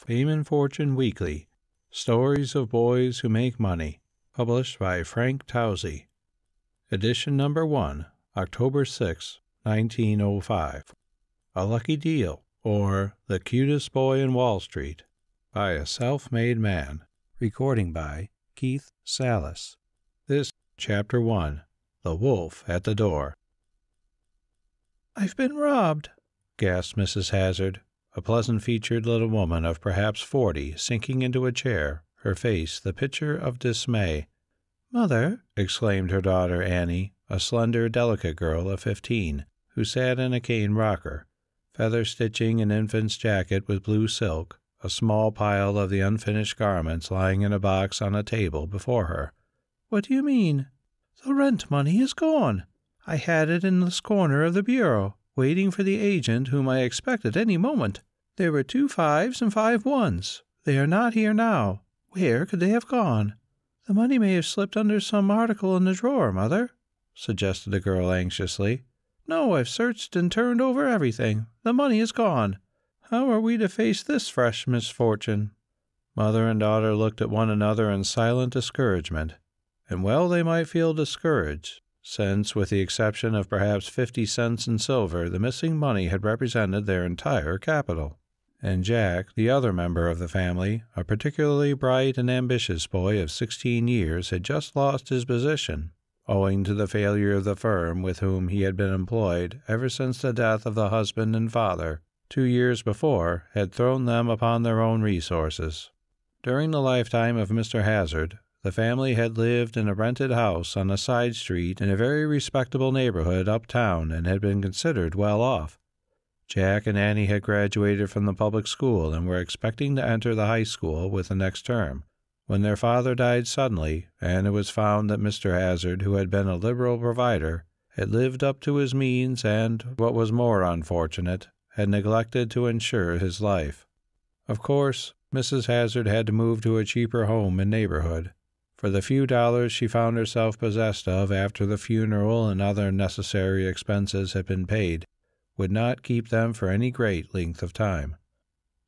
Fame and Fortune Weekly. Stories of Boys Who Make Money. Published by Frank Tousey. Edition number 1, October 6, 1905. A Lucky Deal, or The Cutest Boy in Wall Street, by a Self-Made Man. Recording by Keith Salis. This, Chapter 1, The Wolf at the Door. "I've been robbed," gasped Mrs. Hazard, a pleasant-featured little woman of perhaps 40, sinking into a chair, her face the picture of dismay. "Mother," exclaimed her daughter Annie, a slender, delicate girl of 15, who sat in a cane rocker, feather-stitching an infant's jacket with blue silk, a small pile of the unfinished garments lying in a box on a table before her. "What do you mean?" "The rent money is gone. I had it in this corner of the bureau, waiting for the agent whom I expected any moment. There were 2 5s and 5 1s. They are not here now. Where could they have gone?" "The money may have slipped under some article in the drawer, Mother," suggested the girl anxiously. "No, I've searched and turned over everything. The money is gone. How are we to face this fresh misfortune?" Mother and daughter looked at one another in silent discouragement. And well they might feel discouraged, since, with the exception of perhaps 50 cents in silver, the missing money had represented their entire capital. And Jack, the other member of the family, a particularly bright and ambitious boy of 16 years, had just lost his position, owing to the failure of the firm with whom he had been employed ever since the death of the husband and father, 2 years before, had thrown them upon their own resources. During the lifetime of Mr. Hazard, the family had lived in a rented house on a side street in a very respectable neighborhood uptown and had been considered well off. Jack and Annie had graduated from the public school and were expecting to enter the high school with the next term, when their father died suddenly, and it was found that Mr. Hazard, who had been a liberal provider, had lived up to his means and, what was more unfortunate, had neglected to insure his life. Of course, Mrs. Hazard had to move to a cheaper home and neighborhood, for the few dollars she found herself possessed of after the funeral and other necessary expenses had been paid would not keep them for any great length of time.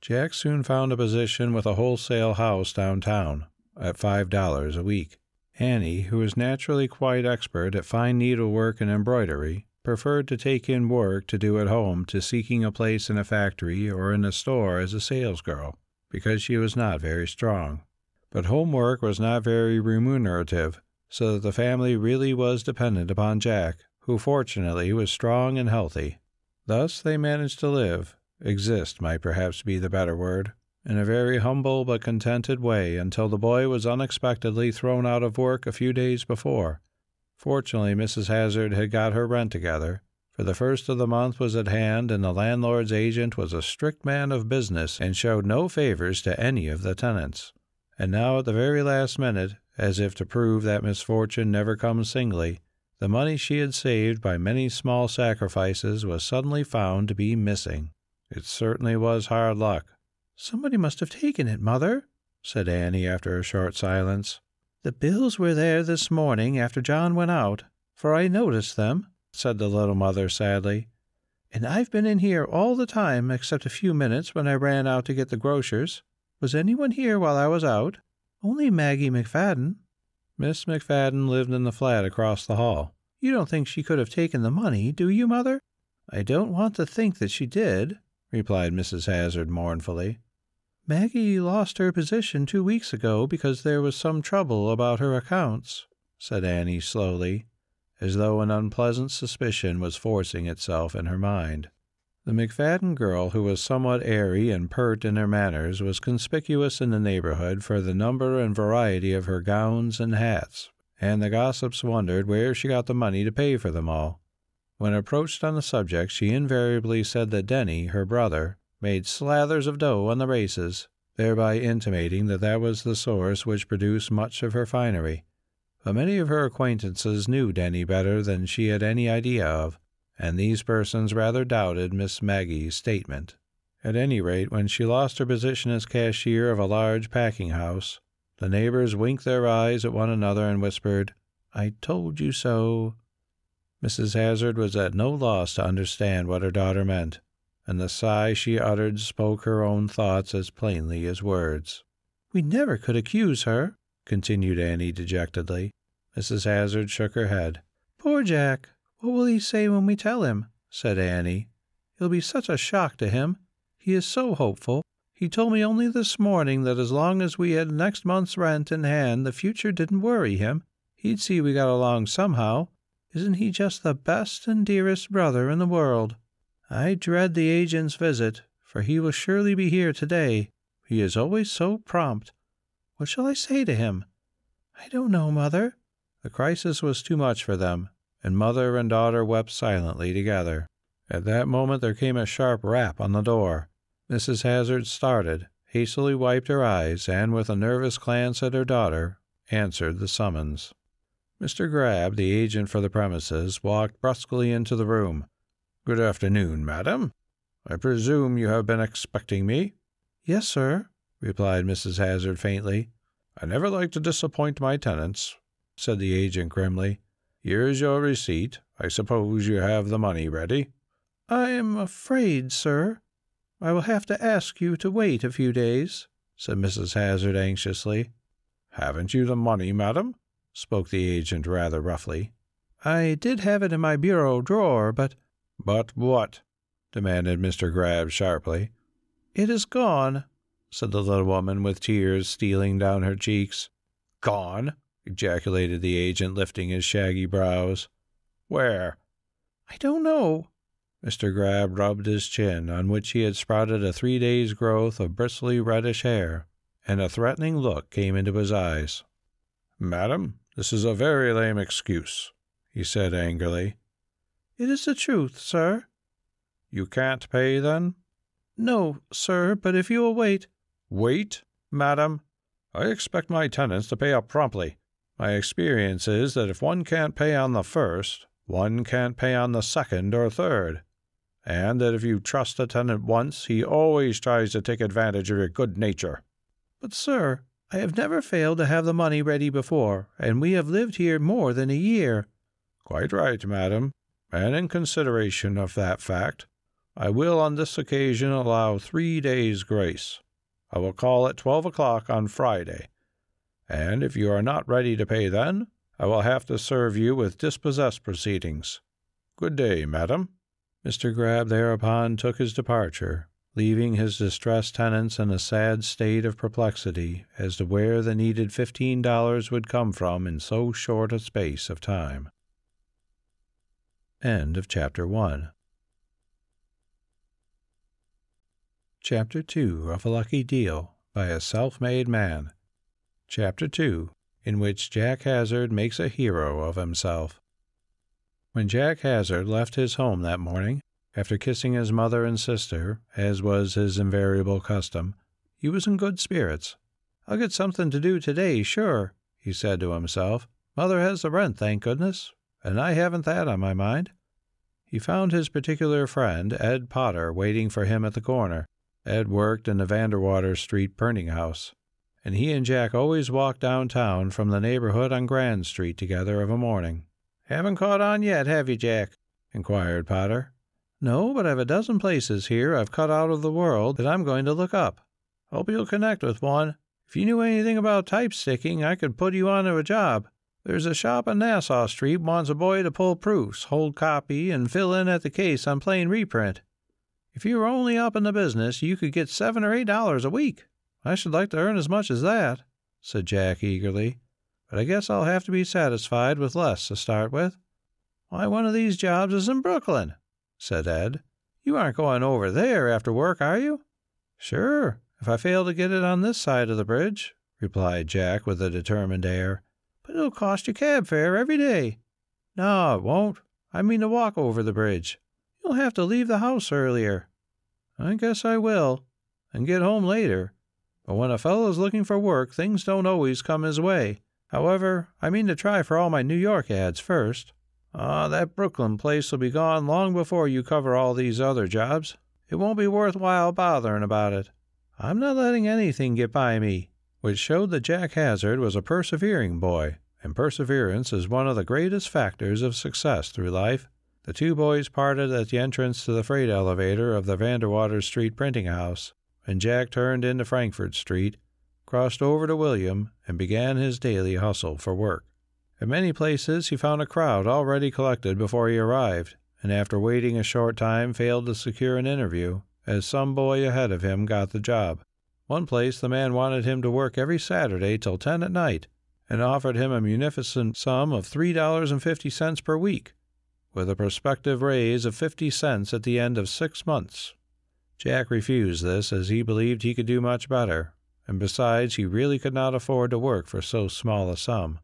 Jack soon found a position with a wholesale house downtown, at $5 a week. Annie, who was naturally quite expert at fine needlework and embroidery, preferred to take in work to do at home to seeking a place in a factory or in a store as a salesgirl, because she was not very strong. But homework was not very remunerative, so that the family really was dependent upon Jack, who fortunately was strong and healthy. Thus they managed to live, exist might perhaps be the better word, in a very humble but contented way until the boy was unexpectedly thrown out of work a few days before. Fortunately, Mrs. Hazard had got her rent together, for the first of the month was at hand and the landlord's agent was a strict man of business and showed no favors to any of the tenants. And now at the very last minute, as if to prove that misfortune never comes singly, the money she had saved by many small sacrifices was suddenly found to be missing. It certainly was hard luck. "Somebody must have taken it, Mother," said Annie after a short silence. "The bills were there this morning after John went out, for I noticed them," said the little mother sadly. "And I've been in here all the time except a few minutes when I ran out to get the grocer's. Was anyone here while I was out?" "Only Maggie McFadden." "Miss McFadden lived in the flat across the hall." "You don't think she could have taken the money, do you, Mother?" "I don't want to think that she did," replied Mrs. Hazard mournfully. "Maggie lost her position 2 weeks ago because there was some trouble about her accounts," said Annie slowly, as though an unpleasant suspicion was forcing itself in her mind. The McFadden girl, who was somewhat airy and pert in her manners, was conspicuous in the neighborhood for the number and variety of her gowns and hats, and the gossips wondered where she got the money to pay for them all. When approached on the subject, she invariably said that Denny, her brother, made slathers of dough on the races, thereby intimating that that was the source which produced much of her finery. But many of her acquaintances knew Denny better than she had any idea of, and these persons rather doubted Miss Maggie's statement. At any rate, when she lost her position as cashier of a large packing house, the neighbors winked their eyes at one another and whispered, "I told you so." Mrs. Hazard was at no loss to understand what her daughter meant. and the sigh she uttered spoke her own thoughts as plainly as words. "We never could accuse her," continued Annie dejectedly. Mrs. Hazard shook her head. "Poor Jack! What will he say when we tell him?" said Annie. "It'll be such a shock to him. He is so hopeful. He told me only this morning that as long as we had next month's rent in hand, the future didn't worry him. He'd see we got along somehow. Isn't he just the best and dearest brother in the world? I dread the agent's visit, for he will surely be here today. He is always so prompt. What shall I say to him?" "I don't know, Mother." The crisis was too much for them, and mother and daughter wept silently together. At that moment there came a sharp rap on the door. Mrs. Hazard started, hastily wiped her eyes, and with a nervous glance at her daughter, answered the summons. Mr. Grabb, the agent for the premises, walked brusquely into the room. "Good afternoon, madam. I presume you have been expecting me?" "Yes, sir," replied Mrs. Hazard faintly. "I never like to disappoint my tenants," said the agent grimly. "Here is your receipt. I suppose you have the money ready?" "I am afraid, sir, I will have to ask you to wait a few days," said Mrs. Hazard anxiously. "Haven't you the money, madam?" spoke the agent rather roughly. "I did have it in my bureau drawer, but—" "But what?" demanded Mr. Grabb sharply. "It is gone," said the little woman with tears stealing down her cheeks. "Gone?" ejaculated the agent, lifting his shaggy brows. "Where?" "I don't know." Mr. Grabb rubbed his chin, on which he had sprouted a 3 days' growth of bristly reddish hair, and a threatening look came into his eyes. "Madam, this is a very lame excuse," he said angrily. "It is the truth, sir." "You can't pay, then?" "No, sir, but if you will wait—" "Wait, madam? I expect my tenants to pay up promptly. My experience is that if one can't pay on the first, one can't pay on the second or third, and that if you trust a tenant once, he always tries to take advantage of your good nature." "But, sir, I have never failed to have the money ready before, and we have lived here more than a year." "Quite right, madam, and in consideration of that fact, I will on this occasion allow 3 days' grace. I will call at 12 o'clock on Friday, and if you are not ready to pay then, I will have to serve you with dispossess proceedings. Good day, madam." Mr. Grabb thereupon took his departure, leaving his distressed tenants in a sad state of perplexity as to where the needed $15 would come from in so short a space of time. End of Chapter 1. Chapter 2 of A Lucky Deal by a Self-Made Man. Chapter 2, in which Jack Hazard makes a hero of himself. When Jack Hazard left his home that morning, after kissing his mother and sister, as was his invariable custom, he was in good spirits. "I'll get something to do today, sure," he said to himself. "Mother has the rent, thank goodness, and I haven't that on my mind." He found his particular friend, Ed Potter, waiting for him at the corner. Ed worked in the Vanderwater Street burning house, and he and Jack always walked downtown from the neighborhood on Grand Street together of a morning. "Haven't caught on yet, have you, Jack?" inquired Potter. "No, but I've a dozen places here I've cut out of the world that I'm going to look up. Hope you'll connect with one. If you knew anything about type sticking, I could put you onto a job. There's a shop on Nassau Street wants a boy to pull proofs, hold copy, and fill in at the case on plain reprint. If you were only up in the business, you could get $7 or $8 a week. I should like to earn as much as that," said Jack eagerly. "But I guess I'll have to be satisfied with less to start with." "Why, one of these jobs is in Brooklyn," said Ed. "You aren't going over there after work, are you?" "Sure, if I fail to get it on this side of the bridge," replied Jack with a determined air. "But it'll cost you cab fare every day." "No, it won't. I mean to walk over the bridge. You'll have to leave the house earlier." "I guess I will, and get home later. But when a fellow's looking for work, things don't always come his way. However, I mean to try for all my New York ads first. That Brooklyn place will be gone long before you cover all these other jobs. It won't be worthwhile bothering about it. I'm not letting anything get by me," which showed that Jack Hazard was a persevering boy, and perseverance is one of the greatest factors of success through life. The two boys parted at the entrance to the freight elevator of the Vanderwater Street printing house, and Jack turned into Frankfort Street, crossed over to William, and began his daily hustle for work. At many places he found a crowd already collected before he arrived, and after waiting a short time failed to secure an interview, as some boy ahead of him got the job. One place the man wanted him to work every Saturday till 10 at night, and offered him a munificent sum of $3.50 per week, with a prospective raise of 50 cents at the end of 6 months. Jack refused this, as he believed he could do much better, and besides he really could not afford to work for so small a sum.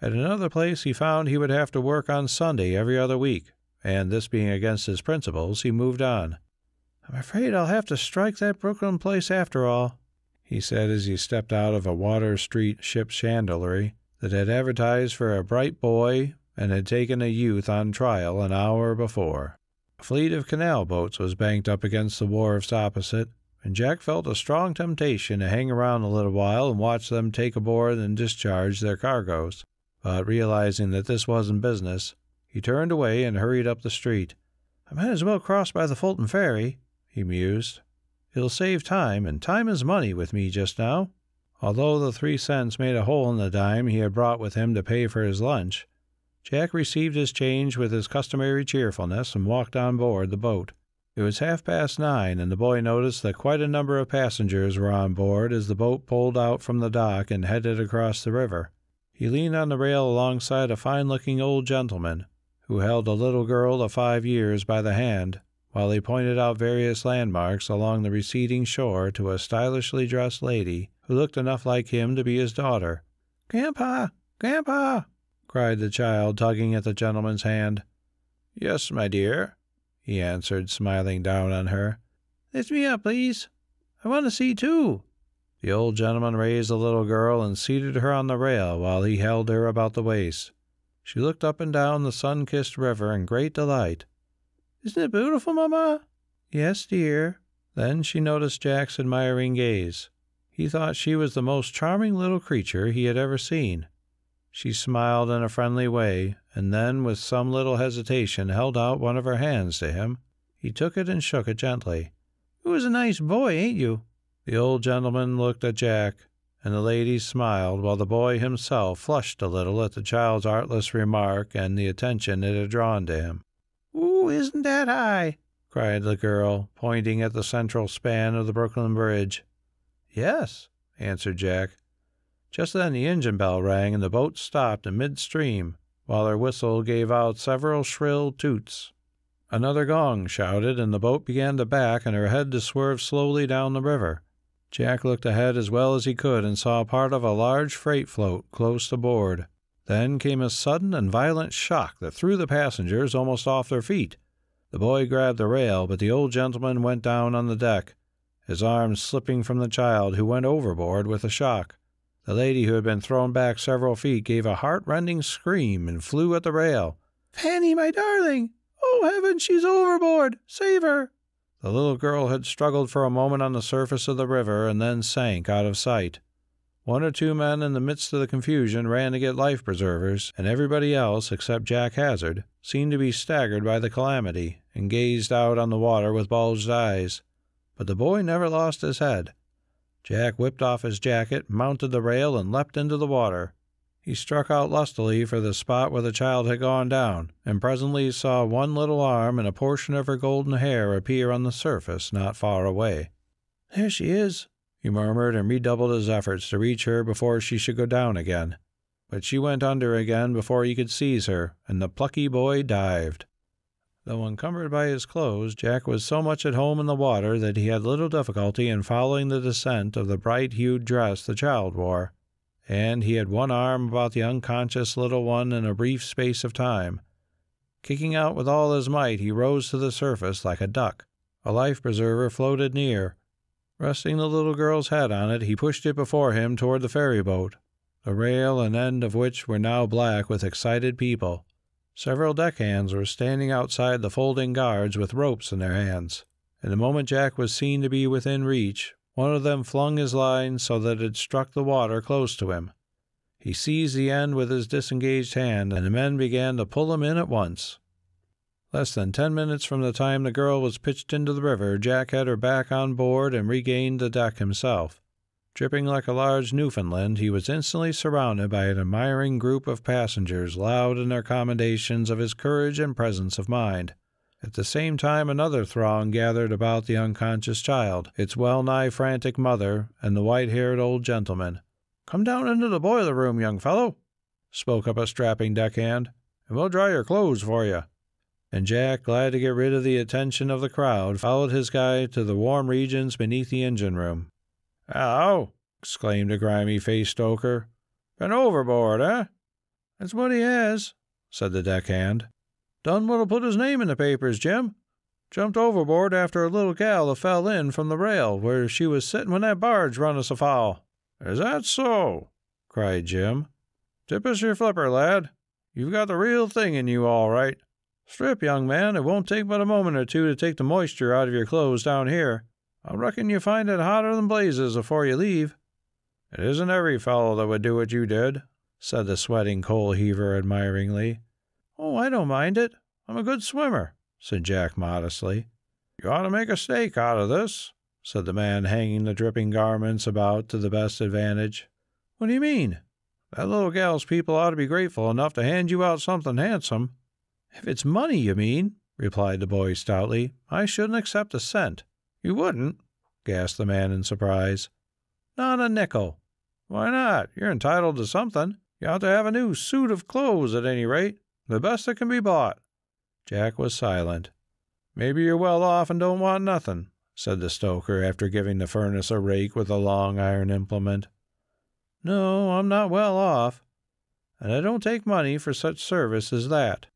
At another place he found he would have to work on Sunday every other week, and this being against his principles, he moved on. "I'm afraid I'll have to strike that Brooklyn place after all," he said as he stepped out of a Water Street ship's chandlery that had advertised for a bright boy and had taken a youth on trial an hour before. A fleet of canal boats was banked up against the wharves opposite, and Jack felt a strong temptation to hang around a little while and watch them take aboard and discharge their cargoes. But realizing that this wasn't business, he turned away and hurried up the street. "I might as well cross by the Fulton Ferry," he mused. "It'll save time, and time is money with me just now." Although the 3 cents made a hole in the dime he had brought with him to pay for his lunch, Jack received his change with his customary cheerfulness and walked on board the boat. It was 9:30, and the boy noticed that quite a number of passengers were on board as the boat pulled out from the dock and headed across the river. He leaned on the rail alongside a fine-looking old gentleman who held a little girl of 5 years by the hand, while he pointed out various landmarks along the receding shore to a stylishly dressed lady who looked enough like him to be his daughter. "Grandpa! Grandpa!" cried the child, tugging at the gentleman's hand. "Yes, my dear," he answered, smiling down on her. "Lift me up, please. I want to see, too." The old gentleman raised the little girl and seated her on the rail while he held her about the waist. She looked up and down the sun-kissed river in great delight. "Isn't it beautiful, Mama?" "Yes, dear." Then she noticed Jack's admiring gaze. He thought she was the most charming little creature he had ever seen. She smiled in a friendly way, and then, with some little hesitation, held out one of her hands to him. He took it and shook it gently. "You was a nice boy, ain't you?" The old gentleman looked at Jack, and the lady smiled, while the boy himself flushed a little at the child's artless remark and the attention it had drawn to him. "Ooh, isn't that high?" cried the girl, pointing at the central span of the Brooklyn Bridge. "Yes," answered Jack. Just then the engine bell rang, and the boat stopped in midstream, while her whistle gave out several shrill toots. Another gong shouted, and the boat began to back and her head to swerve slowly down the river. Jack looked ahead as well as he could and saw part of a large freight float close aboard. Then came a sudden and violent shock that threw the passengers almost off their feet. The boy grabbed the rail, but the old gentleman went down on the deck, his arms slipping from the child, who went overboard with the shock. The lady, who had been thrown back several feet, gave a heart-rending scream and flew at the rail. "Fanny, my darling! Oh, heaven, she's overboard! Save her!" The little girl had struggled for a moment on the surface of the river and then sank out of sight. One or two men in the midst of the confusion ran to get life preservers, and everybody else, except Jack Hazard, seemed to be staggered by the calamity and gazed out on the water with bulged eyes. But the boy never lost his head. Jack whipped off his jacket, mounted the rail, and leapt into the water. He struck out lustily for the spot where the child had gone down, and presently saw one little arm and a portion of her golden hair appear on the surface not far away. "There she is," he murmured, and redoubled his efforts to reach her before she should go down again. But she went under again before he could seize her, and the plucky boy dived. Though encumbered by his clothes, Jack was so much at home in the water that he had little difficulty in following the descent of the bright-hued dress the child wore, and he had one arm about the unconscious little one in a brief space of time. Kicking out with all his might, he rose to the surface like a duck. A life-preserver floated near. Resting the little girl's head on it, he pushed it before him toward the ferry-boat, the rail and end of which were now black with excited people. Several deckhands were standing outside the folding guards with ropes in their hands, and the moment Jack was seen to be within reach, one of them flung his line so that it struck the water close to him. He seized the end with his disengaged hand, and the men began to pull him in at once. Less than 10 minutes from the time the girl was pitched into the river, Jack had her back on board and regained the deck himself. Dripping like a large Newfoundland, he was instantly surrounded by an admiring group of passengers, loud in their commendations of his courage and presence of mind. At the same time, another throng gathered about the unconscious child, its well-nigh frantic mother, and the white-haired old gentleman. "Come down into the boiler room, young fellow," spoke up a strapping deckhand, "and we'll dry your clothes for you." And Jack, glad to get rid of the attention of the crowd, followed his guide to the warm regions beneath the engine-room. "Hello!" exclaimed a grimy-faced stoker. "Been overboard, eh?" "That's what he has," said the deckhand. "Done what'll put his name in the papers, Jim. Jumped overboard after a little gal that fell in from the rail where she was sitting when that barge run us afoul." "Is that so?" cried Jim. "Tip us your flipper, lad. You've got the real thing in you, all right. Strip, young man. It won't take but a moment or two to take the moisture out of your clothes down here. I reckon you find it hotter than blazes afore you leave." "It isn't every fellow that would do what you did," said the sweating coal-heaver admiringly. "Oh, I don't mind it. I'm a good swimmer," said Jack modestly. "You ought to make a steak out of this," said the man hanging the dripping garments about to the best advantage. "What do you mean?" "That little gal's people ought to be grateful enough to hand you out something handsome." "If it's money, you mean," replied the boy stoutly, "I shouldn't accept a cent." "You wouldn't?" gasped the man in surprise. "Not a nickel." "Why not? You're entitled to something. You ought to have a new suit of clothes at any rate, the best that can be bought." Jack was silent. "Maybe you're well off and don't want nothing," said the stoker after giving the furnace a rake with a long iron implement. "No, I'm not well off, and I don't take money for such service as that."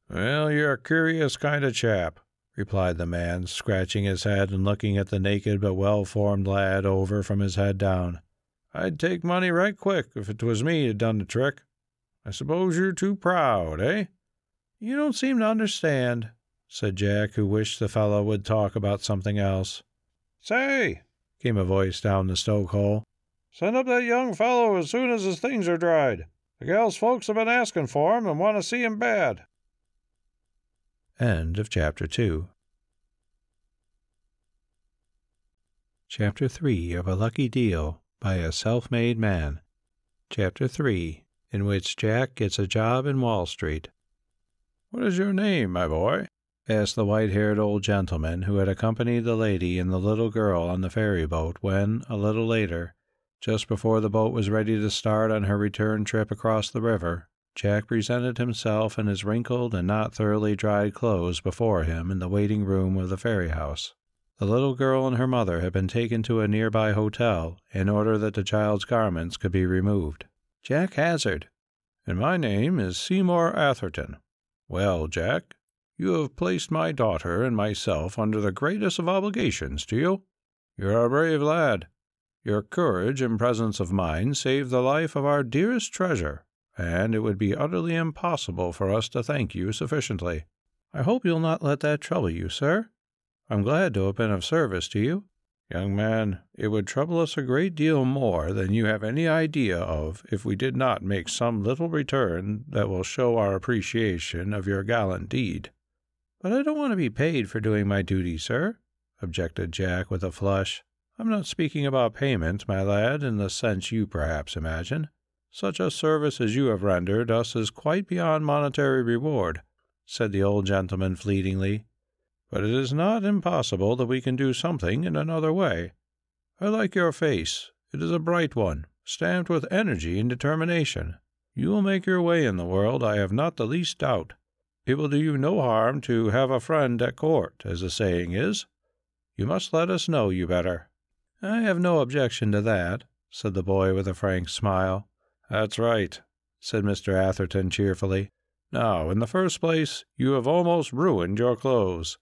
"Well, you're a curious kind of chap," replied the man, scratching his head and looking at the naked but well-formed lad over from his head down. "I'd take money right quick if it was me that done the trick. I suppose you're too proud, eh?" "You don't seem to understand," said Jack, who wished the fellow would talk about something else. "Say," came a voice down the stoke-hole, "send up that young fellow as soon as his things are dried. The gal's folks have been asking for him and want to see him bad." End of Chapter 2. Chapter 3 of A Lucky Deal by a Self-Made Man. Chapter 3, in which Jack gets a job in Wall Street. "What is your name, my boy?" asked the white-haired old gentleman who had accompanied the lady and the little girl on the ferry boat when, a little later, just before the boat was ready to start on her return trip across the river, Jack presented himself in his wrinkled and not thoroughly dried clothes before him in the waiting room of the ferry house. The little girl and her mother had been taken to a nearby hotel in order that the child's garments could be removed. Jack hazarded, "And my name is Seymour Atherton. Well, Jack, you have placed my daughter and myself under the greatest of obligations to you. You're a brave lad. Your courage and presence of mind saved the life of our dearest treasure, and it would be utterly impossible for us to thank you sufficiently." "I hope you'll not let that trouble you, sir. I'm glad to have been of service to you." "Young man, it would trouble us a great deal more than you have any idea of if we did not make some little return that will show our appreciation of your gallant deed." "But I don't want to be paid for doing my duty, sir," objected Jack with a flush. "I'm not speaking about payment, my lad, in the sense you perhaps imagine. Such a service as you have rendered us is quite beyond monetary reward," said the old gentleman fleetingly. "But it is not impossible that we can do something in another way. I like your face. It is a bright one, stamped with energy and determination. You will make your way in the world, I have not the least doubt. It will do you no harm to have a friend at court, as the saying is. You must let us know you better." "I have no objection to that," said the boy with a frank smile. "That's right," said Mr. Atherton cheerfully. "Now, in the first place, you have almost ruined your clothes.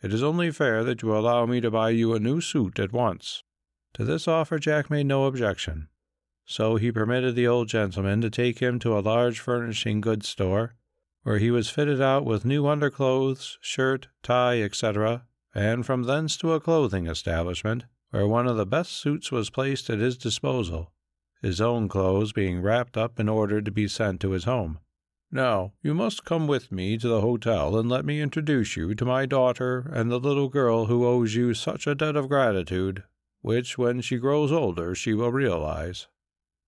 It is only fair that you allow me to buy you a new suit at once." To this offer Jack made no objection, so he permitted the old gentleman to take him to a large furnishing goods store, where he was fitted out with new underclothes, shirt, tie, etc., and from thence to a clothing establishment, where one of the best suits was placed at his disposal, his own clothes being wrapped up and ordered to be sent to his home. Now, you must come with me to the hotel and let me introduce you to my daughter and the little girl who owes you such a debt of gratitude, which, when she grows older, she will realize."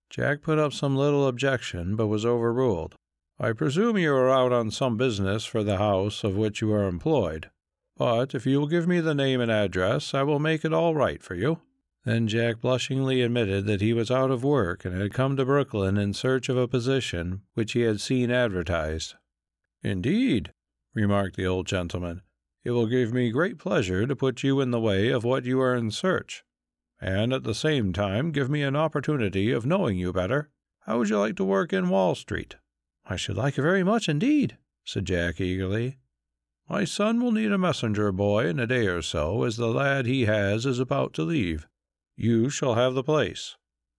Jack put up some little objection, but was overruled. "I presume you are out on some business for the house of which you are employed, but if you will give me the name and address, I will make it all right for you." Then Jack blushingly admitted that he was out of work and had come to Brooklyn in search of a position which he had seen advertised. "Indeed," remarked the old gentleman, "it will give me great pleasure to put you in the way of what you are in search, and at the same time give me an opportunity of knowing you better. How would you like to work in Wall Street?" "I should like it very much indeed," said Jack eagerly. "My son will need a messenger boy in a day or so, as the lad he has is about to leave. You shall have the place.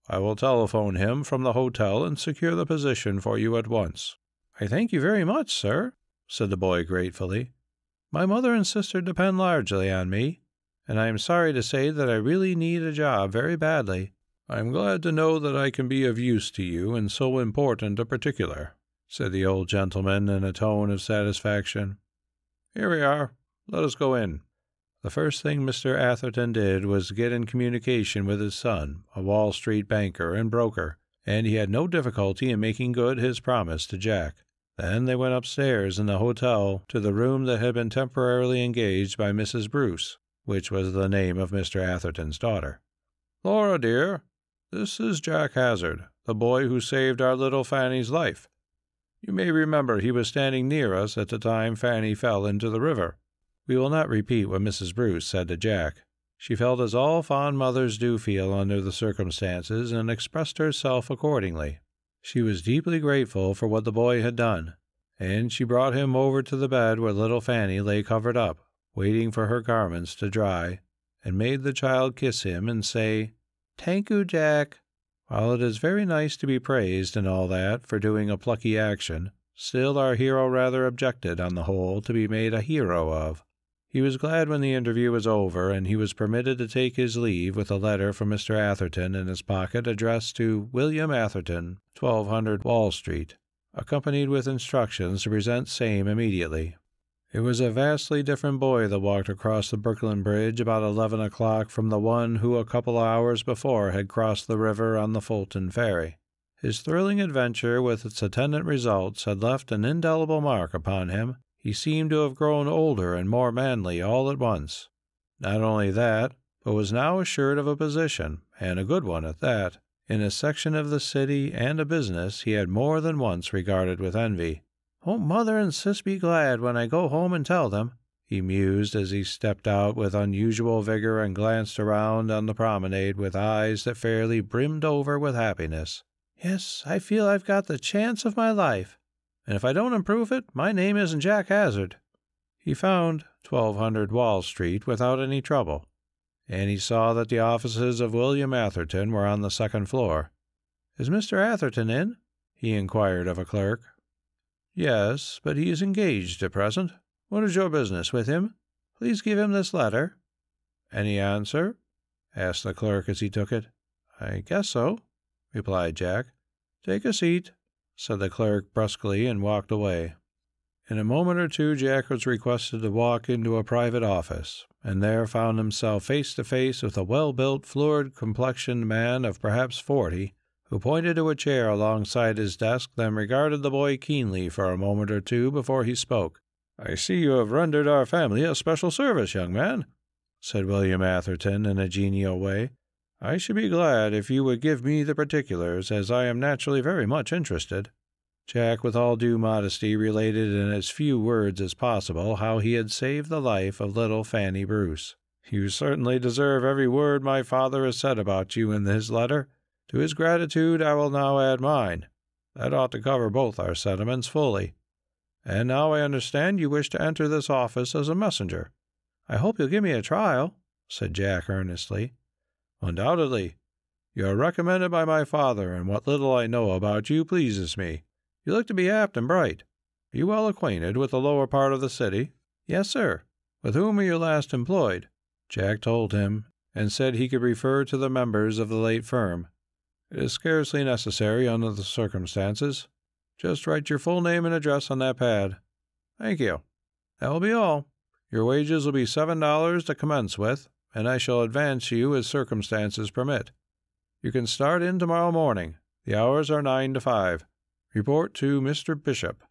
I will telephone him from the hotel and secure the position for you at once." "I thank you very much, sir," said the boy gratefully. "My mother and sister depend largely on me, and I am sorry to say that I really need a job very badly." "I am glad to know that I can be of use to you in so important a particular," said the old gentleman in a tone of satisfaction. "Here we are. Let us go in." The first thing Mr. Atherton did was get in communication with his son, a Wall Street banker and broker, and he had no difficulty in making good his promise to Jack. Then they went upstairs in the hotel to the room that had been temporarily engaged by Mrs. Bruce, which was the name of Mr. Atherton's daughter. "Laura, dear, this is Jack Hazard, the boy who saved our little Fanny's life. You may remember he was standing near us at the time Fanny fell into the river." We will not repeat what Mrs. Bruce said to Jack. She felt as all fond mothers do feel under the circumstances, and expressed herself accordingly. She was deeply grateful for what the boy had done, and she brought him over to the bed where little Fanny lay covered up, waiting for her garments to dry, and made the child kiss him and say, "Thank you, Jack." While it is very nice to be praised and all that for doing a plucky action, still our hero rather objected, on the whole, to be made a hero of. He was glad when the interview was over, and he was permitted to take his leave with a letter from Mr. Atherton in his pocket addressed to William Atherton, 1200 Wall Street, accompanied with instructions to present same immediately. It was a vastly different boy that walked across the Brooklyn Bridge about 11 o'clock from the one who a couple of hours before had crossed the river on the Fulton ferry. His thrilling adventure with its attendant results had left an indelible mark upon him. He seemed to have grown older and more manly all at once. Not only that, but was now assured of a position, and a good one at that, in a section of the city and a business he had more than once regarded with envy. "Won't mother and sis be glad when I go home and tell them?" he mused as he stepped out with unusual vigor and glanced around on the promenade with eyes that fairly brimmed over with happiness. "Yes, I feel I've got the chance of my life. And if I don't improve it, my name isn't Jack Hazard." He found 1200 Wall Street without any trouble, and he saw that the offices of William Atherton were on the second floor. "Is Mr. Atherton in?" he inquired of a clerk. "Yes, but he is engaged at present. What is your business with him? Please give him this letter." "Any answer?" asked the clerk as he took it. "I guess so," replied Jack. "Take a seat," said the clerk brusquely, and walked away. In a moment or two Jack was requested to walk into a private office, and there found himself face to face with a well-built, florid-complexioned man of perhaps 40, who pointed to a chair alongside his desk, then regarded the boy keenly for a moment or two before he spoke. "I see you have rendered our family a special service, young man," said William Atherton in a genial way. "I should be glad if you would give me the particulars, as I am naturally very much interested." Jack, with all due modesty, related in as few words as possible how he had saved the life of little Fanny Bruce. "You certainly deserve every word my father has said about you in his letter. To his gratitude I will now add mine. That ought to cover both our sentiments fully. And now I understand you wish to enter this office as a messenger." "I hope you'll give me a trial," said Jack earnestly. "Undoubtedly. You are recommended by my father, and what little I know about you pleases me. You look to be apt and bright. Are you well acquainted with the lower part of the city?" "Yes, sir." "With whom were you last employed?" Jack told him, and said he could refer to the members of the late firm. "It is scarcely necessary under the circumstances." Just write your full name and address on that pad." "Thank you. That will be all. Your wages will be $7 to commence with, and I shall advance you as circumstances permit. You can start in tomorrow morning. The hours are 9 to 5. Report to Mr. Bishop."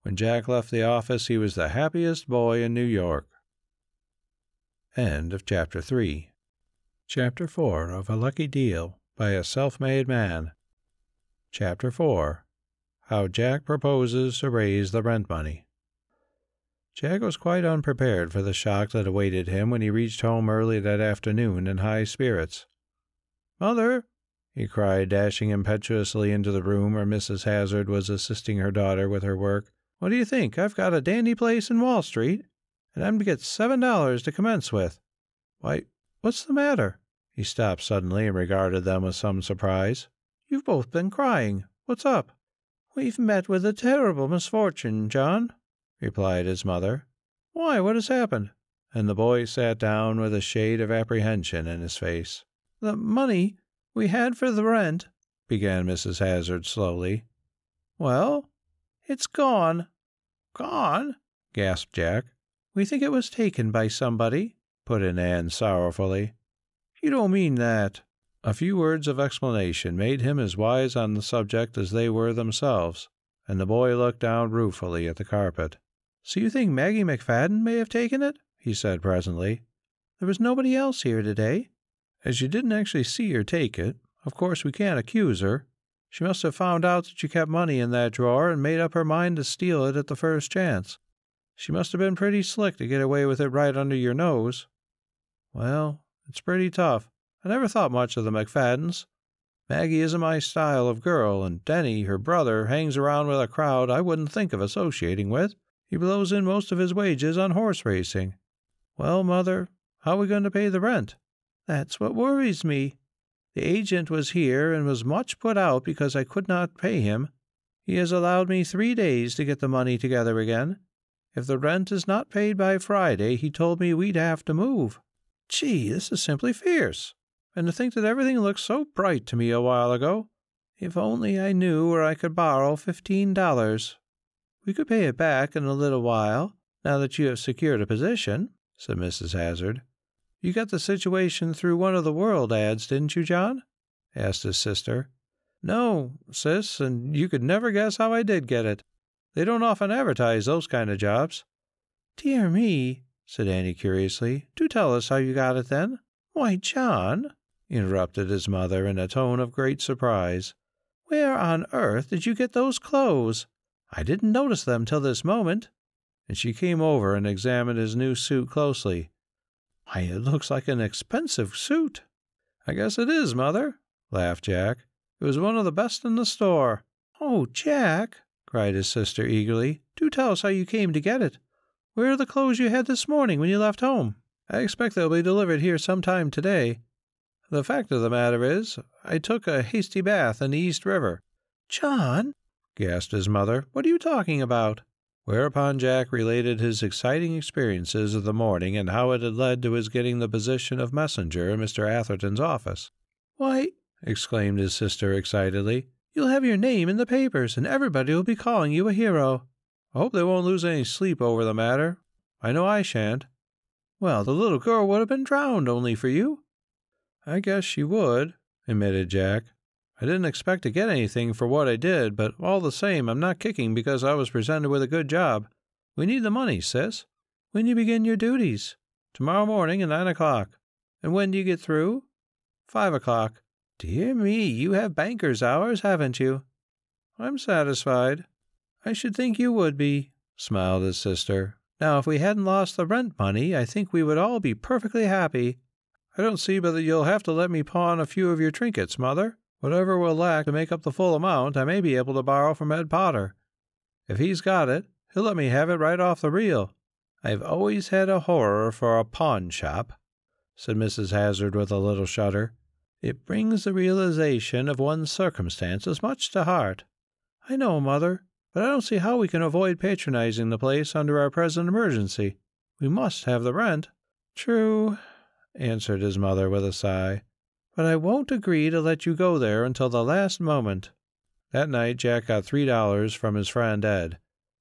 When Jack left the office, he was the happiest boy in New York. End of Chapter 3. Chapter 4 of A Lucky Deal by a Self-Made Man. Chapter 4. How Jack Proposes to Raise the Rent Money. Jack was quite unprepared for the shock that awaited him when he reached home early that afternoon in high spirits. "Mother," he cried, dashing impetuously into the room where Mrs. Hazard was assisting her daughter with her work. "What do you think? I've got a dandy place in Wall Street, and I'm to get $7 to commence with. Why, what's the matter?" He stopped suddenly and regarded them with some surprise. "You've both been crying. What's up?" "We've met with a terrible misfortune, John," replied his mother. "Why, what has happened?" And the boy sat down with a shade of apprehension in his face. "The money we had for the rent," began Mrs. Hazard slowly. "Well, it's gone." "Gone?" gasped Jack. "We think it was taken by somebody," put in Anne sorrowfully. "You don't mean that?" A few words of explanation made him as wise on the subject as they were themselves, and the boy looked down ruefully at the carpet. "So you think Maggie McFadden may have taken it?" he said presently. "There was nobody else here today." "As you didn't actually see her take it, of course we can't accuse her. She must have found out that you kept money in that drawer and made up her mind to steal it at the first chance. She must have been pretty slick to get away with it right under your nose." "Well, it's pretty tough. I never thought much of the McFaddens. Maggie isn't my style of girl, and Denny, her brother, hangs around with a crowd I wouldn't think of associating with. He blows in most of his wages on horse racing." "Well, Mother, how are we going to pay the rent?" "That's what worries me. The agent was here and was much put out because I could not pay him. He has allowed me 3 days to get the money together again. If the rent is not paid by Friday, he told me we'd have to move. Gee, this is simply fierce. And to think that everything looked so bright to me a while ago. If only I knew where I could borrow $15. "We could pay it back in a little while, now that you have secured a position," said Mrs. Hazard. "You got the situation through one of the World ads, didn't you, John?" asked his sister. "No, sis, and you could never guess how I did get it. They don't often advertise those kind of jobs." "Dear me," said Annie curiously. "Do tell us how you got it then." "Why, John," interrupted his mother in a tone of great surprise, "where on earth did you get those clothes? I didn't notice them till this moment." And she came over and examined his new suit closely. "Why, it looks like an expensive suit." "I guess it is, Mother," laughed Jack. "It was one of the best in the store." "Oh, Jack," cried his sister eagerly, "do tell us how you came to get it. Where are the clothes you had this morning when you left home?" "I expect they'll be delivered here sometime today. The fact of the matter is, I took a hasty bath in the East River." "John," gasped his mother, "what are you talking about?" Whereupon Jack related his exciting experiences of the morning and how it had led to his getting the position of messenger in Mr. Atherton's office. "Why," exclaimed his sister excitedly, "you'll have your name in the papers, and everybody will be calling you a hero." "I hope they won't lose any sleep over the matter. I know I shan't." "Well, the little girl would have been drowned only for you." "I guess she would," admitted Jack. "I didn't expect to get anything for what I did, but all the same, I'm not kicking because I was presented with a good job. We need the money, sis." "When you begin your duties?" "Tomorrow morning at 9 o'clock. "And when do you get through?" 5 o'clock. "Dear me, you have banker's hours, haven't you?" "I'm satisfied." "I should think you would be," smiled his sister. "Now, if we hadn't lost the rent money, I think we would all be perfectly happy." "I don't see but that you'll have to let me pawn a few of your trinkets, Mother. Whatever we'll lack to make up the full amount, I may be able to borrow from Ed Potter. If he's got it, he'll let me have it right off the reel." "I've always had a horror for a pawn shop," said Mrs. Hazard with a little shudder. "It brings the realization of one's circumstances much to heart." "I know, Mother, but I don't see how we can avoid patronizing the place under our present emergency. We must have the rent." "True," answered his mother with a sigh. "But I won't agree to let you go there until the last moment." That night Jack got $3 from his friend Ed,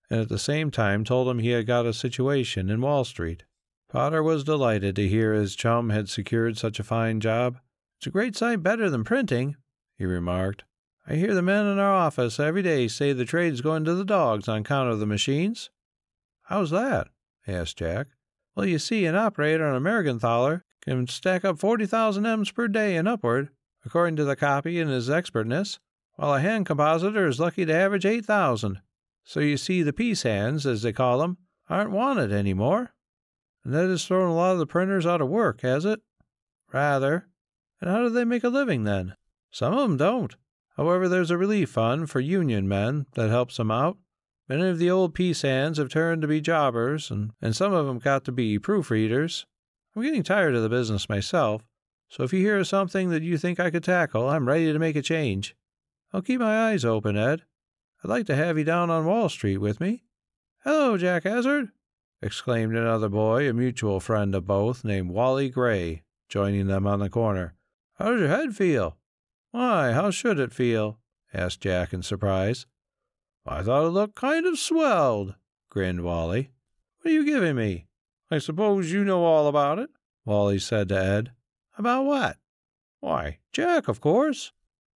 and at the same time told him he had got a situation in Wall Street. Potter was delighted to hear his chum had secured such a fine job. "It's a great sight better than printing," he remarked. "I hear the men in our office every day say the trade's going to the dogs on account of the machines." "How's that?" asked Jack. "Well, you see, an operator on a Mergenthaler can stack up 40,000 M's per day and upward, according to the copy and his expertness, while a hand compositor is lucky to average 8,000. So you see the piece hands, as they call them, aren't wanted any more. And that has thrown a lot of the printers out of work, has it?" "Rather." "And how do they make a living, then?" "Some of them don't. However, there's a relief fund for union men that helps them out. Many of the old piece hands have turned to be jobbers, and some of them got to be proofreaders. I'm getting tired of the business myself, so if you hear of something that you think I could tackle, I'm ready to make a change. I'll keep my eyes open, Ed. I'd like to have you down on Wall Street with me." "Hello, Jack Hazard!" exclaimed another boy, a mutual friend of both, named Wally Gray, joining them on the corner. "How does your head feel?" "Why, how should it feel?" asked Jack in surprise. "I thought it looked kind of swelled," grinned Wally. "What are you giving me? I suppose you know all about it," Wally said to Ed. "About what?" "Why, Jack, of course."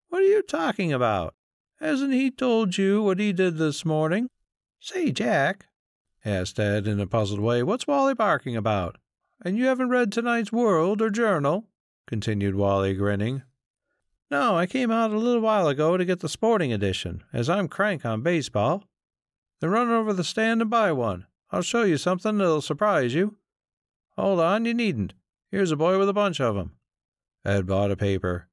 "What are you talking about? Hasn't he told you what he did this morning?" "Say, Jack," asked Ed in a puzzled way, "what's Wally barking about? And you haven't read tonight's World or Journal?" continued Wally, grinning. "No, I came out a little while ago to get the sporting edition, as I'm crank on baseball. Then run over the stand and buy one. I'll show you something that'll surprise you. Hold on, you needn't. Here's a boy with a bunch of 'em." Ed bought a paper.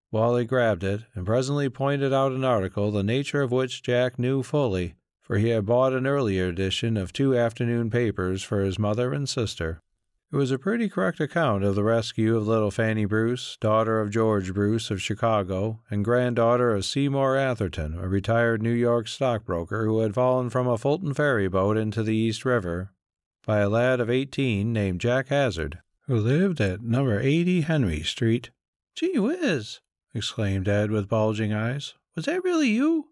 Wally grabbed it, and presently pointed out an article the nature of which Jack knew fully, for he had bought an earlier edition of 2 afternoon papers for his mother and sister. It was a pretty correct account of the rescue of little Fanny Bruce, daughter of George Bruce of Chicago, and granddaughter of Seymour Atherton, a retired New York stockbroker who had fallen from a Fulton ferry boat into the East River, by a lad of 18 named Jack Hazard, who lived at No. 80 Henry Street. "Gee whiz!" exclaimed Ed with bulging eyes. "Was that really you?"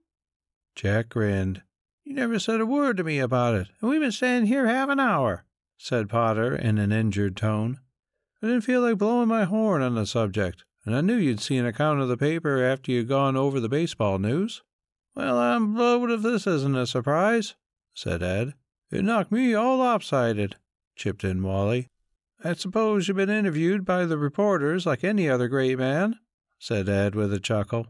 Jack grinned. "You never said a word to me about it, and we've been standing here half an hour," said Potter in an injured tone. "I didn't feel like blowing my horn on the subject, and I knew you'd see an account of the paper after you'd gone over the baseball news." "Well, I'm blowed if this isn't a surprise," said Ed. "It knocked me all lopsided," chipped in Wally. "I suppose you've been interviewed by the reporters like any other great man," said Ed with a chuckle.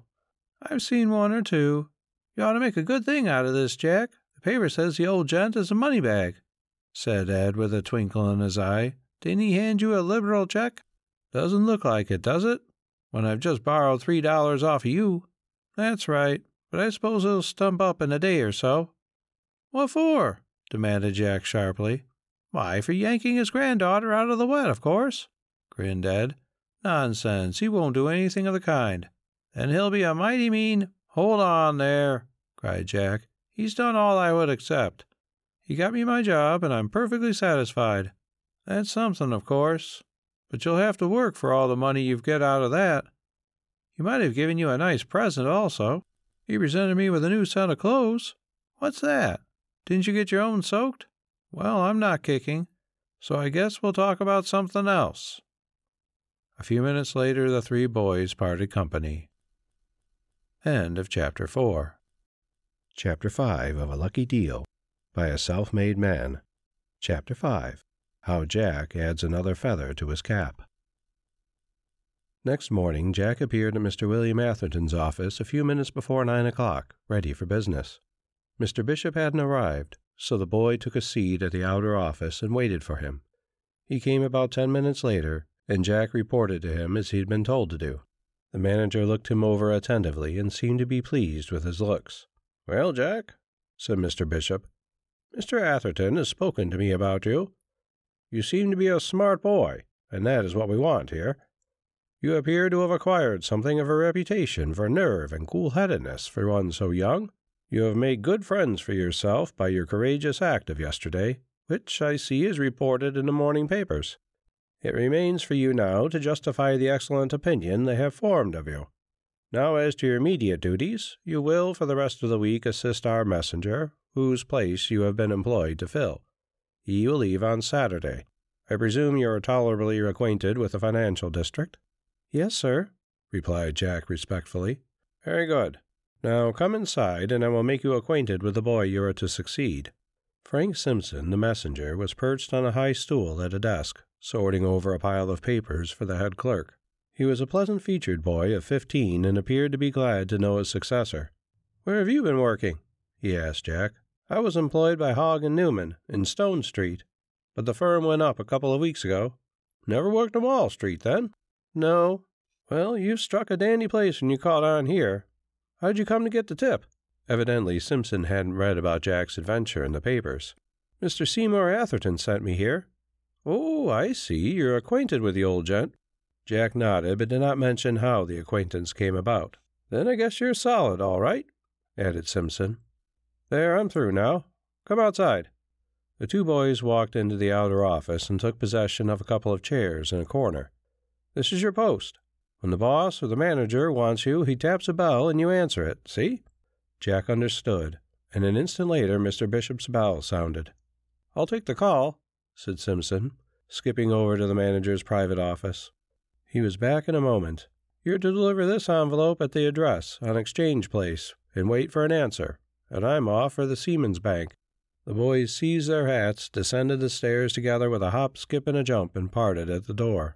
"I've seen one or two. You ought to make a good thing out of this, Jack. The paper says the old gent is a money bag," said Ed with a twinkle in his eye. "Didn't he hand you a liberal check?" "Doesn't look like it, does it? When I've just borrowed $3 off of you." "That's right, but I suppose it'll stump up in a day or so." "What for?" demanded Jack sharply. "Why, for yanking his granddaughter out of the wet, of course," grinned Ed. "Nonsense, he won't do anything of the kind. Then he'll be a mighty mean—" "Hold on there," cried Jack. "He's done all I would accept. He got me my job, and I'm perfectly satisfied. That's something, of course. But you'll have to work for all the money you've got out of that. He might have given you a nice present also. He presented me with a new set of clothes." "What's that? Didn't you get your own soaked?" "Well, I'm not kicking, so I guess we'll talk about something else." A few minutes later the 3 boys parted company. End of Chapter 4. Chapter 5 of A Lucky Deal by a Self-Made Man. Chapter 5. How Jack Adds Another Feather to His Cap. Next morning Jack appeared at Mr. William Atherton's office a few minutes before 9 o'clock, ready for business. Mr. Bishop hadn't arrived, so the boy took a seat at the outer office and waited for him. He came about 10 minutes later, and Jack reported to him as he'd been told to do. The manager looked him over attentively and seemed to be pleased with his looks. "Well, Jack," said Mr. Bishop, "Mr. Atherton has spoken to me about you. You seem to be a smart boy, and that is what we want here. You appear to have acquired something of a reputation for nerve and cool-headedness for one so young. You have made good friends for yourself by your courageous act of yesterday, which I see is reported in the morning papers. It remains for you now to justify the excellent opinion they have formed of you. Now as to your immediate duties, you will for the rest of the week assist our messenger, whose place you have been employed to fill. He will leave on Saturday. I presume you are tolerably acquainted with the financial district?" "Yes, sir," replied Jack respectfully. "Very good. Now come inside, and I will make you acquainted with the boy you are to succeed." Frank Simpson, the messenger, was perched on a high stool at a desk, sorting over a pile of papers for the head clerk. He was a pleasant-featured boy of 15 and appeared to be glad to know his successor. "Where have you been working?" he asked Jack. "I was employed by Hogg and Newman in Stone Street, but the firm went up a couple of weeks ago." "Never worked on Wall Street, then?" "No." "Well, you've struck a dandy place when you caught on here. How'd you come to get the tip?" Evidently Simpson hadn't read about Jack's adventure in the papers. "Mr. Seymour Atherton sent me here." "Oh, I see. You're acquainted with the old gent." Jack nodded, but did not mention how the acquaintance came about. "Then I guess you're solid, all right," added Simpson. "There, I'm through now. Come outside." The two boys walked into the outer office and took possession of a couple of chairs in a corner. "This is your post. When the boss or the manager wants you, he taps a bell and you answer it, see?" Jack understood, and an instant later Mr. Bishop's bell sounded. "I'll take the call," said Simpson, skipping over to the manager's private office. He was back in a moment. "You're to deliver this envelope at the address on Exchange Place and wait for an answer, and I'm off for the Seamen's Bank." The boys seized their hats, descended the stairs together with a hop, skip, and a jump, and parted at the door.